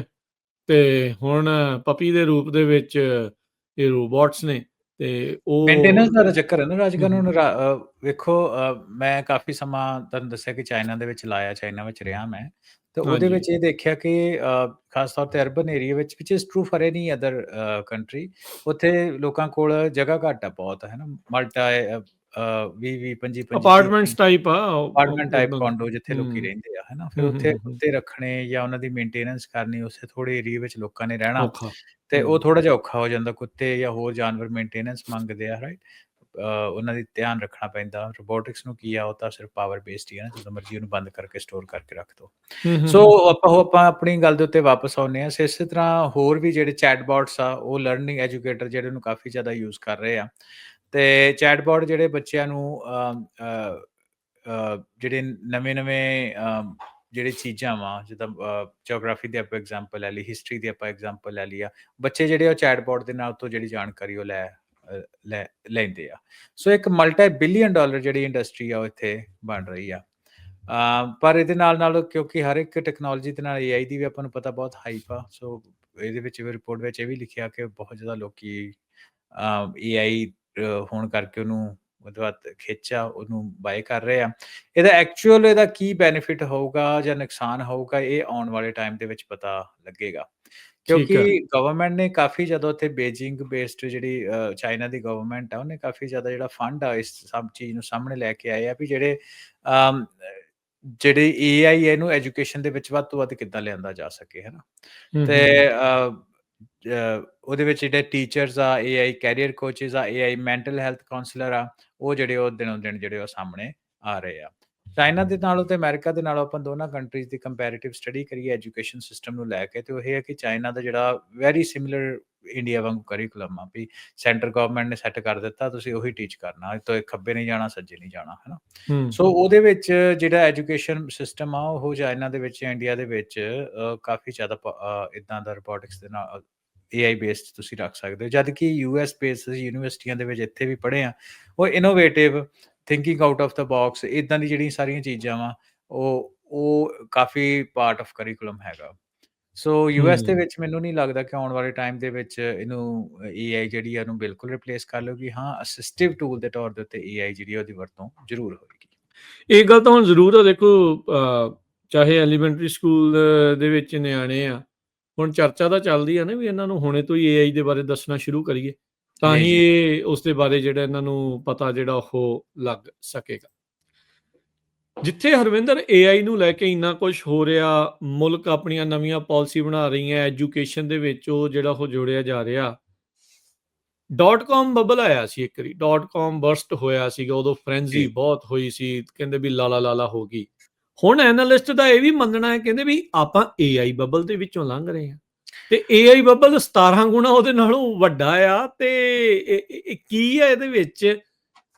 ਤੇ ਹੁਣ ਪਪੀ ਦੇ ਰੂਪ ਦੇ ਵਿੱਚ ਇਹ ਰੋਬੋਟਸ ਨੇ, ਤੇ ਉਹ ਮੇਨਟੇਨੈਂਸ ਦਾ ਚੱਕਰ ਹੈ ਨਾ ਰਾਜਕਨ। ਹੁਣ ਵੇਖੋ, ਮੈਂ ਕਾਫੀ ਸਮਾਂ ਤੁਹਾਨੂੰ ਦੱਸਿਆ ਕਿ ਚਾਈਨਾ ਦੇ ਵਿੱਚ ਲਾਇਆ, ਚਾਈਨਾ ਵਿੱਚ ਰਿਹਾ ਮੈਂ, ਤੇ ਉਹਦੇ ਵਿੱਚ ਇਹ ਦੇਖਿਆ ਕਿ ਖਾਸ ਤੌਰ ਤੇ ਅਰਬਨ ਏਰੀਆ ਵਿੱਚ, which is true for any other country, ਉੱਥੇ ਲੋਕਾਂ ਕੋਲ ਜਗ੍ਹਾ ਘੱਟ ਆ ਬਹੁਤ ਹੈ ਨਾ। ਮਲਟਾ 20 25 ਅਪਾਰਟਮੈਂਟਸ ਟਾਈਪ ਆ, ਅਪਾਰਟਮੈਂਟ ਟਾਈਪ ਕੋਂਡੋ ਜਿੱਥੇ ਲੋਕੀ ਰਹਿੰਦੇ ਆ ਹੈ ਨਾ। ਫਿਰ ਉੱਥੇ ਹੂੰ। ਕੁੱਤੇ ਰੱਖਣੇ ਜਾਂ ਉਹਨਾਂ ਦੀ ਮੇਨਟੇਨੈਂਸ ਕਰਨੀ, ਉਸੇ ਥੋੜੇ ਏਰੀਆ ਵਿੱਚ ਲੋਕਾਂ ਨੇ ਰਹਿਣਾ, ਔਖਾ। ਤੇ ਉਹ ਥੋੜਾ ਜਿਹਾ ਔਖਾ ਹੋ ਜਾਂਦਾ। ਕੁੱਤੇ ਜਾਂ ਹੋਰ ਜਾਨਵਰ ਮੇਨਟੇਨੈਂਸ ਮੰਗਦੇ ਆ, ਰਾਈਟ। ਉਹਨਾਂ ਦੀ ਧਿਆਨ ਰੱਖਣਾ ਪੈਂਦਾ। ਰੋਬੋਟਿਕਸ ਨੂੰ ਕੀ ਆ, ਉਹ ਤਾਂ ਸਿਰਫ ਪਾਵਰ ਬੇਸਡ ਹੀ ਹੈ ਨਾ, ਜਦੋਂ ਮਰਜ਼ੀ ਉਹਨੂੰ ਬੰਦ ਕਰਕੇ ਸਟੋਰ ਕਰਕੇ ਰੱਖ ਦੋ। ਸੋ ਆਪਾਂ ਆਪਣੀ ਗੱਲ ਦੇ ਉੱਤੇ ਵਾਪਸ ਆਉਂਦੇ ਹਾਂ। ਇਸੇ ਤਰ੍ਹਾਂ ਹੋਰ ਵੀ ਜਿਹੜੇ ਚੈਟਬੋਟਸ ਆ, ਉਹ ਲਰਨਿੰਗ ਐਜੂਕੇਟਰ ਜਿਹੜੇ ਉਹਨੂੰ ਕਾਫੀ ਜ਼ਿਆਦਾ ਯੂਜ਼ ਕਰ ਰਹੇ ਆ, ਤੇ ਚੈਟਬੋਟ ਜਿਹੜੇ ਬੱਚਿਆਂ ਨੂੰ ਜਿਹੜੇ ਨਵੇਂ ਜਿਹੜੇ ਚੀਜ਼ਾਂ ਵਾ, ਜਿੱਦਾਂ ਜਿਓਗ੍ਰਾਫੀ ਦੀ ਆਪਾਂ ਐਗਜ਼ਾਮਪਲ ਲੈ ਲਈ, ਹਿਸਟਰੀ ਦੀ ਆਪਾਂ ਐਗਜ਼ਾਮਪਲ ਲੈ ਲਈ ਆ, ਬੱਚੇ ਜਿਹੜੇ ਉਹ ਚੈਟਬੋਟ ਦੇ ਨਾਲ ਤੋਂ ਜਿਹੜੀ ਜਾਣਕਾਰੀ ਉਹ ਲੈਂਦੇ ਆ। ਸੋ ਇੱਕ ਮਲਟੀ ਬਿਲੀਅਨ ਡਾਲਰ ਜਿਹੜੀ ਇੰਡਸਟਰੀ ਆ ਉਹ ਇੱਥੇ ਬਣ ਰਹੀ ਆ। ਪਰ ਇਹਦੇ ਨਾਲ ਕਿਉਂਕਿ ਹਰ ਇੱਕ ਟੈਕਨੋਲੋਜੀ ਦੇ ਨਾਲ ਏਆਈ ਦੀ ਵੀ ਆਪਾਂ ਨੂੰ ਪਤਾ ਬਹੁਤ ਹਾਈਪ ਆ। ਸੋ ਇਹਦੇ ਵਿੱਚ ਵੀ ਰਿਪੋਰਟ ਵਿੱਚ ਇਹ ਵੀ ਲਿਖਿਆ ਕਿ ਬਹੁਤ ਜ਼ਿਆਦਾ ਲੋਕੀ ਏਆਈ ਹੋਣ ਕਰਕੇ ਉਹਨੂੰ ਉਹਦੇ ਬਾਅਦ ਖਿੱਚਿਆ, ਉਹਨੂੰ ਬਾਏ ਕਰ ਰਹੇ ਆ। ਇਹਦਾ ਕੀ ਬੈਨੀਫਿਟ ਹੋਊਗਾ ਜਾਂ ਨੁਕਸਾਨ ਹੋਊਗਾ, ਇਹ ਆਉਣ ਵਾਲੇ ਟਾਈਮ ਦੇ ਵਿੱਚ ਪਤਾ ਲੱਗੇਗਾ, ਠੀਕ ਹੈ। ਕਿਉਂਕਿ ਗਵਰਨਮੈਂਟ ਨੇ ਕਾਫੀ ਜ਼ਿਆਦਾ ਉੱਥੇ ਬੀਜਿੰਗ ਬੇਸਡ ਜਿਹੜੀ ਚਾਈਨਾ ਦੀ ਗਵਰਨਮੈਂਟ ਆ ਉਹਨੇ ਕਾਫੀ ਜ਼ਿਆਦਾ ਜਿਹੜਾ ਫੰਡ ਆ ਇਸ ਸਭ ਚੀਜ਼ ਨੂੰ ਸਾਹਮਣੇ ਲੈ ਕੇ ਆਏ ਆ ਵੀ ਅਮ, ਜਿਹੜੇ ਏਆਈ ਇਹਨੂੰ ਐਜੂਕੇਸ਼ਨ ਦੇ ਵਿੱਚ ਵੱਧ ਤੋਂ ਵੱਧ ਕਿੱਦਾਂ ਲਿਆਂਦਾ ਜਾ ਸਕੇ ਹਨਾ। ਹੂੰ ਤੇ ਹੂੰ ਉਹਦੇ ਵਿੱਚ ਜਿਹੜੇ ਟੀਚਰਸ ਆ, ਏਆਈ ਕੈਰੀਅਰ ਕੋਚਿਸ ਆ, ਏਆਈ ਮੈਂਟਲ ਹੈਲਥ ਕਾਉਂਸਲਰ ਆ, ਉਹ ਜਿਹੜੇ ਉਹ ਦਿਨੋਂ ਦਿਨ ਜਿਹੜੇ ਉਹ ਸਾਹਮਣੇ ਆ ਰਹੇ ਆ। ਚਾਈਨਾ ਦੇ ਨਾਲੋਂ ਤੇ ਅਮਰੀਕਾ ਦੇ ਨਾਲੋਂ ਆਪਾਂ ਦੋਨਾਂ ਕੰਟਰੀਜ਼ ਦੀ ਕੰਪੈਰੀਟਿਵ ਸਟੱਡੀ ਕਰੀਏ ਐਜੂਕੇਸ਼ਨ ਸਿਸਟਮ ਨੂੰ ਲੈ ਕੇ, ਤੇ ਉਹ ਇਹ ਹੈ ਕਿ ਚਾਈਨਾ ਦਾ ਜਿਹੜਾ ਵੈਰੀ ਸਿਮਿਲਰ ਇੰਡੀਆ ਵਾਂਗੂ ਕਰਿਕੂਲਮ ਆ ਵੀ ਸੈਂਟਰ ਗਵਰਨਮੈਂਟ ਨੇ ਸੈੱਟ ਕਰ ਦਿੱਤਾ, ਤੁਸੀਂ ਉਹੀ ਟੀਚ ਕਰਨਾ, ਇਹ ਤੋਂ ਖੱਬੇ ਨਹੀਂ ਜਾਣਾ, ਸੱਜੇ ਨਹੀਂ ਜਾਣਾ ਹਨਾ। ਹੂੰ ਸੋ ਉਹਦੇ ਵਿੱਚ ਜਿਹੜਾ ਐਜੂਕੇਸ਼ਨ ਸਿਸਟਮ ਆ ਉਹ ਚਾਈਨਾ ਦੇ ਵਿੱਚ ਜਾਂ ਇੰਡੀਆ ਦੇ ਵਿੱਚ ਕਾਫੀ ਜ਼ਿਆਦਾ ਇਦਾਂ ਦਾ ਰੋਬੋਟਿਕਸ ਦੇ ਨਾਲ ਏਆਈ ਬੇਸਡ ਤੁਸੀਂ ਰੱਖ ਸਕਦੇ ਹੋ, ਜਦ ਕਿ ਯੂਐਸ ਬੇਸਡ ਯੂਨੀਵਰਸਿਟੀਆਂ ਦੇ ਵਿੱਚ ਇੱਥੇ ਵੀ ਪੜ੍ਹੇ ਆ, ਉਹ innovative thinking out of the box ਇਦਾਂ ਦੀ ਜਿਹੜੀਆਂ ਸਾਰੀਆਂ ਚੀਜ਼ਾਂ ਵਾ ਉਹ ਕਾਫੀ ਪਾਰਟ ਆਫ ਕਰਿਕੂਲਮ ਹੈਗਾ। ਸੋ ਯੂਐਸ ਦੇ ਹੂੰ ਵਿੱਚ ਮੈਨੂੰ ਨਹੀਂ ਲੱਗਦਾ ਕਿ ਆਉਣ ਵਾਲੇ ਟਾਈਮ ਦੇ ਵਿੱਚ ਇਹਨੂੰ ਏਆਈ ਜਿਹੜੀ ਆ ਇਹਨੂੰ ਬਿਲਕੁਲ ਰਿਪਲੇਸ ਕਰ ਲਊਗੀ। ਹਾਂ, ਅਸਿਸਟਿਵ ਟੂਲ ਦੇ ਤੌਰ ਦੇ ਉੱਤੇ ਏਆਈ ਜਿਹੜੀ ਉਹਦੀ ਵਰਤੋਂ ਜ਼ਰੂਰ ਹੋਏਗੀ। ਇਹ ਗੱਲ ਤਾਂ ਹੁਣ ਜ਼ਰੂਰ ਆ। ਦੇਖੋ ਚਾਹੇ ਐਲੀਮੈਂਟਰੀ ਸਕੂਲ ਦੇ ਵਿੱਚ ਨਿਆਣੇ ਆ, ਹੁਣ ਚਰਚਾ ਤਾਂ ਚੱਲਦੀ ਆ ਨਾ ਵੀ ਇਹਨਾਂ ਨੂੰ ਹੁਣੇ ਤੋਂ ਹੀ ਏਆਈ ਦੇ ਬਾਰੇ ਦੱਸਣਾ ਸ਼ੁਰੂ ਕਰੀਏ, ਤਾਂ ਜੀ ਹੀ ਜੀ ਇਹ ਉਸ ਦੇ ਬਾਰੇ ਜਿਹੜਾ ਇਹਨਾਂ ਨੂੰ ਪਤਾ ਜਿਹੜਾ ਉਹ ਲੱਗ ਸਕੇਗਾ। ਜਿੱਥੇ ਹਰਵਿੰਦਰ ਏਆਈ ਨੂੰ ਲੈ ਕੇ ਇੰਨਾ ਕੁਝ ਹੋ ਰਿਹਾ, ਮੁਲਕ ਆਪਣੀਆਂ ਨਵੀਆਂ ਪਾਲਿਸੀ ਬਣਾ ਰਹੀਆਂ, ਐਜੂਕੇਸ਼ਨ ਦੇ ਵਿੱਚ ਉਹ ਜਿਹੜਾ ਉਹ ਜੋੜਿਆ ਜਾ ਰਿਹਾ। .com ਬਬਲ ਆਇਆ ਸੀ ਇੱਕ ਵਾਰੀ, .com ਬਰਸਟ ਹੋਇਆ ਸੀਗਾ, ਉਦੋਂ ਫ੍ਰੈਂਜ਼ੀ ਜੀ ਬਹੁਤ ਹੋਈ ਸੀ, ਕਹਿੰਦੇ ਵੀ ਲਾਲਾ ਲਾਲਾ ਹੋ ਗਈ। ਹੁਣ ਐਨਾਲਿਸਟ ਦਾ ਇਹ ਵੀ ਮੰਨਣਾ ਹੈ, ਕਹਿੰਦੇ ਵੀ ਆਪਾਂ ਏਆਈ ਬਬਲ ਦੇ ਵਿੱਚੋਂ ਲੰਘ ਰਹੇ ਹਾਂ, ਤੇ ਏਆਈ ਬਬਲ 17 ਗੁਣਾ ਉਹਦੇ ਨਾਲੋਂ ਵੱਡਾ ਆ, ਤੇ ਇਹ ਕੀ ਹੈ ਇਹਦੇ ਵਿੱਚ,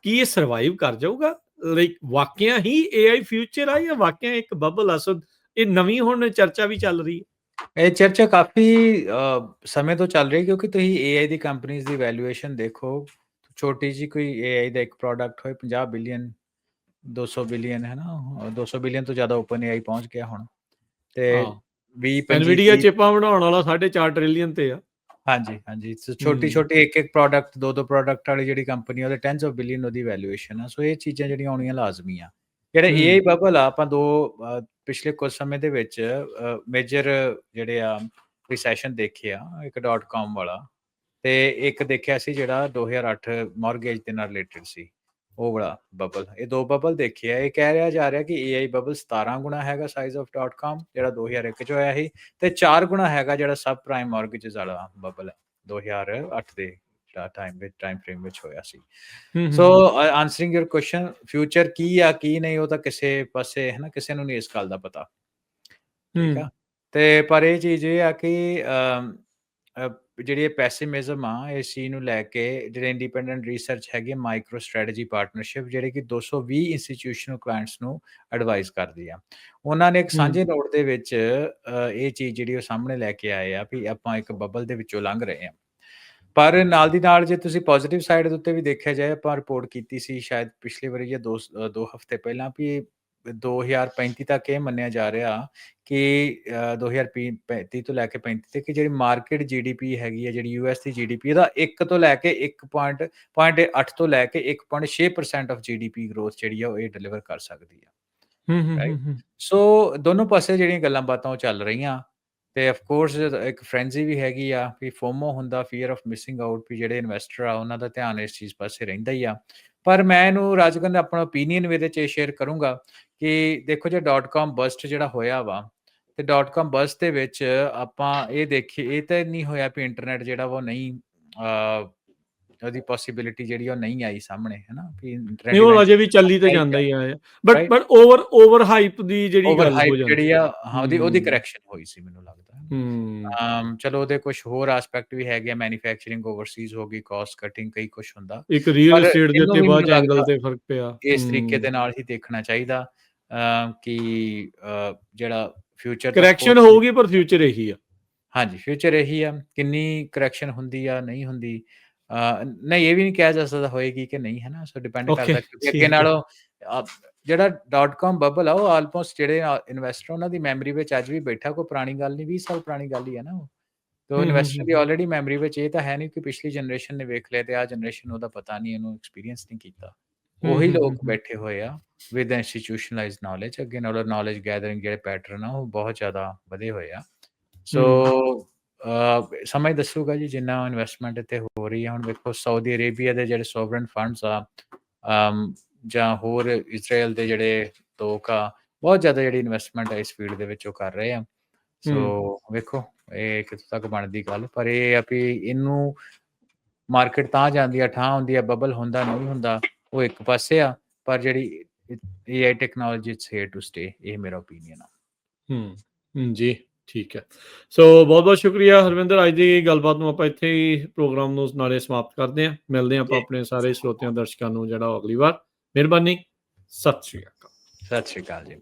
ਕੀ ਇਹ ਸਰਵਾਈਵ ਕਰ ਜਾਊਗਾ? ਲਾਈਕ ਵਾਕਿਆ ਹੀ ਏਆਈ ਫਿਊਚਰ ਆ ਜਾਂ ਵਾਕਿਆ ਇੱਕ ਬਬਲ ਆ? ਸੋ ਇਹ ਨਵੀਂ ਹੁਣ ਚਰਚਾ ਵੀ ਚੱਲ ਰਹੀ ਹੈ। ਇਹ ਚਰਚਾ ਕਾਫੀ ਸਮੇਂ ਤੋਂ ਚੱਲ ਰਹੀ ਹੈ, ਕਿਉਂਕਿ ਤੁਸੀਂ ਏਆਈ ਦੀ ਕੰਪਨੀਆਂ ਦੀ ਵੈਲਿਊਏਸ਼ਨ ਦੇਖੋ, ਛੋਟੀ ਜੀ ਕੋਈ ਏਆਈ ਦਾ ਇੱਕ ਪ੍ਰੋਡਕਟ ਹੋਏ 50 ਬਿਲੀਅਨ 200 ਬਿਲੀਅਨ ਹੈ ਨਾ, 200 ਬਿਲੀਅਨ ਤੋਂ ਜ਼ਿਆਦਾ ਓਪਨ ਏਆਈ ਪਹੁੰਚ ਗਿਆ ਹੁਣ, ਤੇ ਹਾਂ, 20-25 ਐਨਵੀਡੀਆ ਚਿਪਾਂ ਬਣਾਉਣ ਵਾਲਾ 4.5 ਟ੍ਰਿਲੀਅਨ ਤੇ ਆ। ਹਾਂਜੀ ਹਾਂਜੀ, ਛੋਟੀ ਛੋਟੀ ਇੱਕ ਪ੍ਰੋਡਕਟ ਦੋ ਪ੍ਰੋਡਕਟ ਵਾਲੀ ਜਿਹੜੀ ਕੰਪਨੀ ਉਹਦੇ ਟੈਨਸ ਆਫ ਬਿਲੀਅਨ ਉਹਦੀ ਵੈਲਿਊਏਸ਼ਨ ਆ। ਸੋ ਇਹ ਚੀਜ਼ਾਂ ਜਿਹੜੀਆਂ ਆਉਣੀਆਂ ਲਾਜ਼ਮੀ ਆ। ਜਿਹੜਾ ਏਆਈ ਬਬਲ ਆ, ਆਪਾਂ ਪਿਛਲੇ ਕੁਝ ਸਮੇਂ ਦੇ ਵਿੱਚ ਮੇਜਰ ਜਿਹੜੇ ਆ ਰਿਸੈਸ਼ਨ ਦੇਖੇ ਆ, ਇੱਕ .com ਵਾਲਾ, ਤੇ ਇੱਕ ਦੇਖਿਆ ਸੀ ਜਿਹੜਾ 2008 ਮਾਰਗੇਜ ਦੇ ਨਾਲ ਰਿਲੇਟਡ ਸੀ, ਉਹ ਵਾਲਾ ਬਬਲ। ਇਹ ਦੋ ਬਬਲ ਦੇਖੇ ਆ। ਇਹ ਕਹਿ ਰਿਹਾ ਜਾ ਰਿਹਾ ਕਿ ਏਆਈ ਬਬਲ 17 ਗੁਣਾ ਹੈਗਾ ਸਾਈਜ਼ ਆਫ .com, ਜਿਹੜਾ 2001 ਚ ਹੋਇਆ ਸੀ, ਤੇ 4 ਗੁਣਾ ਹੈਗਾ ਜਿਹੜਾ ਸਬ ਪ੍ਰਾਈਮ ਮਾਰਗੇਜਸ ਵਾਲਾ ਬਬਲ ਹੈ 2008 ਦੇ ਟਾਈਮ ਫਰੇਮ ਵਿੱਚ ਹੋਇਆ ਸੀ। ਸੋ ਆਨਸਰਿੰਗ ਯੂਰ ਕੁਐਸਚਨ, ਫਿਊਚਰ ਕੀ ਆ ਕੀ ਨਹੀਂ ਉਹ ਤਾਂ ਕਿਸੇ ਪਾਸੇ ਹੈ ਨਾ, ਕਿਸੇ ਨੂੰ ਨਹੀਂ ਇਸ ਗੱਲ ਦਾ ਪਤਾ, ਠੀਕ ਆ। ਤੇ ਪਰ ਇਹ ਚੀਜ਼ ਇਹ ਆ ਕਿ ਜਿਹੜੀ ਇਹ ਪੈਸਿਮਿਜ਼ਮ ਆ ਇਸ ਚੀਜ਼ ਨੂੰ ਲੈ ਕੇ, ਜਿਹੜੇ ਇੰਡੀਪੈਂਡੈਂਟ ਰਿਸਰਚ ਹੈਗੇ ਮਾਈਕਰੋ ਸਟ੍ਰੈਟਜੀ ਪਾਰਟਨਰਸ਼ਿਪ, ਜਿਹੜੇ ਕਿ 220 ਇੰਸਟੀਟਿਊਸ਼ਨਲ ਕਲਾਇੰਟਸ ਨੂੰ ਐਡਵਾਈਸ ਕਰਦੀ ਆ, ਉਹਨਾਂ ਨੇ ਇੱਕ ਸਾਂਝੇ ਨੋਟ ਦੇ ਵਿੱਚ ਇਹ ਚੀਜ਼ ਜਿਹੜੀ ਉਹ ਸਾਹਮਣੇ ਲੈ ਕੇ ਆਏ ਆ ਵੀ ਆਪਾਂ ਇੱਕ ਬਬਲ ਦੇ ਵਿੱਚੋਂ ਲੰਘ ਰਹੇ ਆ। ਪਰ ਨਾਲ ਦੀ ਨਾਲ ਜੇ ਤੁਸੀਂ ਪੋਜ਼ਿਟਿਵ ਸਾਈਡ ਦੇ ਉੱਤੇ ਵੀ ਦੇਖਿਆ ਜਾਏ, ਆਪਾਂ ਰਿਪੋਰਟ ਕੀਤੀ ਸੀ ਸ਼ਾਇਦ ਪਿਛਲੇ ਵਾਰੀ ਜਾਂ 2 ਹਫ਼ਤੇ ਪਹਿਲਾਂ, ਵੀ 2035 ਤੱਕ ਇਹ ਮੰਨਿਆ ਜਾ ਰਿਹਾ ਕਿ 2035 ਤੋਂ ਲੈ ਕੇ 35 ਤੱਕ ਜਿਹੜੀ ਮਾਰਕੀਟ ਜੀਡੀਪੀ ਹੈਗੀ ਹੈ, ਜਿਹੜੀ ਯੂਐਸ ਦੀ ਜੀਡੀਪੀ, ਇਹਦਾ 1 ਤੋਂ ਲੈ ਕੇ 1.8 ਤੋਂ ਲੈ ਕੇ 1.6% ਆਫ ਜੀਡੀਪੀ ਗਰੋਥ ਜਿਹੜੀ ਆ ਉਹ ਇਹ ਡਿਲੀਵਰ ਕਰ ਸਕਦੀ ਆ। ਰਾਈਟ, ਸੋ ਦੋਨੋਂ ਪਾਸੇ ਜਿਹੜੀਆਂ ਗੱਲਾਂ ਬਾਤਾਂ ਉਹ ਚੱਲ ਰਹੀਆਂ, ਤੇ ਆਫ ਕੋਰਸ ਇੱਕ ਫ੍ਰੈਂਜ਼ੀ ਵੀ ਹੈਗੀ ਆ ਵੀ ਫੋਮੋ ਹੁੰਦਾ, ਫੀਅਰ ਆਫ ਮਿਸਿੰਗ ਆਊਟ, ਵੀ ਜਿਹੜੇ ਇਨਵੈਸਟਰ ਆ ਉਹਨਾਂ ਦਾ ਧਿਆਨ ਇਸ ਚੀਜ਼ ਪਾਸੇ ਰਹਿੰਦਾ ਹੀ ਆ। ਪਰ ਮੈਂ ਇਹਨੂੰ ਰਾਜਗਨ ਆਪਣਾ ਓਪੀਨੀਅਨ ਵੀ ਇਹਦੇ 'ਚ ਸ਼ੇਅਰ ਕਰੂੰਗਾ ਕਿ ਦੇਖੋ ਜੇ .com ਬਸਟ ਜਿਹੜਾ ਹੋਇਆ ਵਾ, ਤੇ .com ਬਸਟ ਦੇ ਵਿੱਚ ਆਪਾਂ ਇਹ ਦੇਖੀਏ, ਇਹ ਤਾਂ ਨਹੀਂ ਹੋਇਆ ਵੀ ਇੰਟਰਨੈਟ ਜਿਹੜਾ ਵਾ ਉਹ ਨਹੀਂ ਉਹਦੀ ਪੋਸੀਬਿਲਿਟੀ ਜਿਹੜੀ ਉਹ ਨਹੀਂ ਆਈ ਸਾਹਮਣੇ, ਹੈ ਨਾ, ਵੀ ਨਹੀਂ ਉਹ ਅਜੇ ਵੀ ਚੱਲੀ ਤੇ ਜਾਂਦਾ ਹੀ ਆ, ਬਟ ਓਵਰ ਹਾਈਪ ਦੀ ਜਿਹੜੀ ਗੱਲ ਹੋ ਜਾਂਦੀ ਜਿਹੜੀ ਆ, ਹਾਂ, ਉਹਦੀ ਕਰੈਕਸ਼ਨ ਹੋਈ ਸੀ ਮੈਨੂੰ ਲੱਗਦਾ। ਚਲੋ ਉਹਦੇ ਕੁਝ ਹੋਰ ਐਸਪੈਕਟ ਵੀ ਹੈਗੇ, ਮੈਨੂਫੈਕਚਰਿੰਗ ਓਵਰਸੀਜ਼ ਹੋ ਗਈ, ਕਾਸਟ ਕਟਿੰਗ, ਕਈ ਕੁਝ ਹੁੰਦਾ, ਇੱਕ ਰੀਅਲ ਏਸਟੇਟ ਦੇ ਉੱਤੇ ਬਾਅਦ ਐਂਗਲ ਤੇ ਫਰਕ ਪਿਆ। ਇਸ ਤਰੀਕੇ ਦੇ ਨਾਲ ਹੀ ਦੇਖਣਾ ਚਾਹੀਦਾ ਕਿ ਜਿਹੜਾ ਫਿਊਚਰ ਕਰੈਕਸ਼ਨ ਹੋਊਗੀ, ਪਰ ਫਿਊਚਰ ਇਹੀ ਆ। ਹਾਂਜੀ, ਫਿਊਚਰ ਇਹੀ ਆ। ਕਿੰਨੀ ਕਰੈਕਸ਼ਨ ਹੁੰਦੀ ਆ ਨਹੀਂ ਹੁੰਦੀ, ਨਹੀਂ ਇਹ ਵੀ ਨਹੀਂ ਕਿਹਾ ਜਾ ਸਕਦਾ ਹੋਏਗੀ ਕਿ ਨਹੀਂ, ਹੈ ਨਾ। ਸੋ ਡਿਪੈਂਡ ਕਰਦਾ, ਕਿਉਂਕਿ ਅੱਗੇ ਨਾਲੋਂ ਜਿਹੜਾ .com ਬਬਲ ਆ ਉਹ ਆਲਮੋਸਟ ਜਿਹੜੇ ਇਨਵੈਸਟਰ ਉਹਨਾਂ ਦੀ ਮੈਮਰੀ ਵਿੱਚ ਅੱਜ ਵੀ ਬੈਠਾ, ਕੋਈ ਪੁਰਾਣੀ ਗੱਲ ਨਹੀਂ, 20 ਸਾਲ ਪੁਰਾਣੀ ਗੱਲ ਹੀ ਹੈ ਨਾ ਉਹ। ਤੇ ਇਨਵੈਸਟਰ ਦੀ ਆਲਰੇਡੀ ਮੈਮਰੀ ਵਿੱਚ ਇਹ ਤਾਂ ਹੈ ਨਹੀਂ ਕਿ ਪਿਛਲੀ ਜਨਰੇਸ਼ਨ ਨੇ ਵੇਖ ਲਿਆ ਤੇ ਆਹ ਜਨਰੇਸ਼ਨ ਉਹਦਾ ਪਤਾ ਨਹੀਂ, ਇਹਨੂੰ ਐਕਸਪੀਰੀਅੰਸ ਨਹੀਂ ਕੀਤਾ। ਉਹੀ ਲੋਕ ਬੈਠੇ ਹੋਏ ਆ ਵਿਦ ਇੰਸਟੀਟਿਊਸ਼ਨਲਾਈਜ਼ਡ ਨੌਲੇਜ, ਅੱਗੇ ਨਾਲੋਂ ਨੌਲੇਜ ਗੈਦਰਿੰਗ ਜਿਹੜੇ ਪੈਟਰਨ ਆ ਉਹ ਬਹੁਤ ਜ਼ਿਆਦਾ ਵਧੇ ਹੋਏ ਆ। ਸੋ ਸਮਾਂ ਹੀ ਦੱਸੂਗਾ ਜੀ ਜਿੰਨਾ ਇਨਵੈਸਟਮੈਂਟ ਇੱਥੇ ਹੋ ਰਹੀ ਹੈ। ਹੁਣ ਵੇਖੋ ਸਾਊਦੀ ਅਰੇਬੀਆ ਦੇ ਜਿਹੜੇ ਸੋਵਰਨ ਫੰਡਸ ਆ ਜਾਂ ਹੋਰ ਇਜ਼ਰਾਈਲ ਦੇ ਜਿਹੜੇ ਲੋਕ ਆ, ਬਹੁਤ ਜ਼ਿਆਦਾ ਜਿਹੜੀ ਇਨਵੈਸਟਮੈਂਟ ਹੈ ਇਸ ਫੀਲਡ ਦੇ ਵਿੱਚ ਉਹ ਕਰ ਰਹੇ ਆ। ਸੋ ਵੇਖੋ ਇਹ ਕਿੱਥੋਂ ਤੱਕ ਬਣਦੀ ਗੱਲ, ਪਰ ਇਹ ਆ ਵੀ ਇਹਨੂੰ ਮਾਰਕੀਟ ਤਾਂ ਜਾਂਦੀ ਆ, ਠਾਂ ਹੁੰਦੀ ਆ, ਬਬਲ ਹੁੰਦਾ ਨਹੀਂ ਹੁੰਦਾ ਉਹ ਇੱਕ ਪਾਸੇ ਆ, ਪਰ ਜਿਹੜੀ AI technology it's here to stay, ਇਹ ਮੇਰਾ ਓਪੀਨੀਅਨ ਆ। ਜੀ ਠੀਕ ਹੈ। ਸੋ ਬਹੁਤ ਬਹੁਤ ਸ਼ੁਕਰੀਆ ਹਰਵਿੰਦਰ। ਅੱਜ ਦੀ ਗੱਲਬਾਤ ਨੂੰ ਆਪਾਂ ਇੱਥੇ ਹੀ ਪ੍ਰੋਗਰਾਮ ਨੂੰ ਨਾਲੇ ਸਮਾਪਤ ਕਰਦੇ ਹਾਂ। ਮਿਲਦੇ ਹਾਂ ਆਪਾਂ ਆਪਣੇ ਸਾਰੇ ਸਰੋਤਿਆਂ ਦਰਸ਼ਕਾਂ ਨੂੰ ਜਿਹੜਾ ਅਗਲੀ ਵਾਰ। ਮਿਹਰਬਾਨੀ, ਸਤਿ ਸ਼੍ਰੀ ਅਕਾਲ। ਸਤਿ ਸ਼੍ਰੀ ਅਕਾਲ ਜੀ।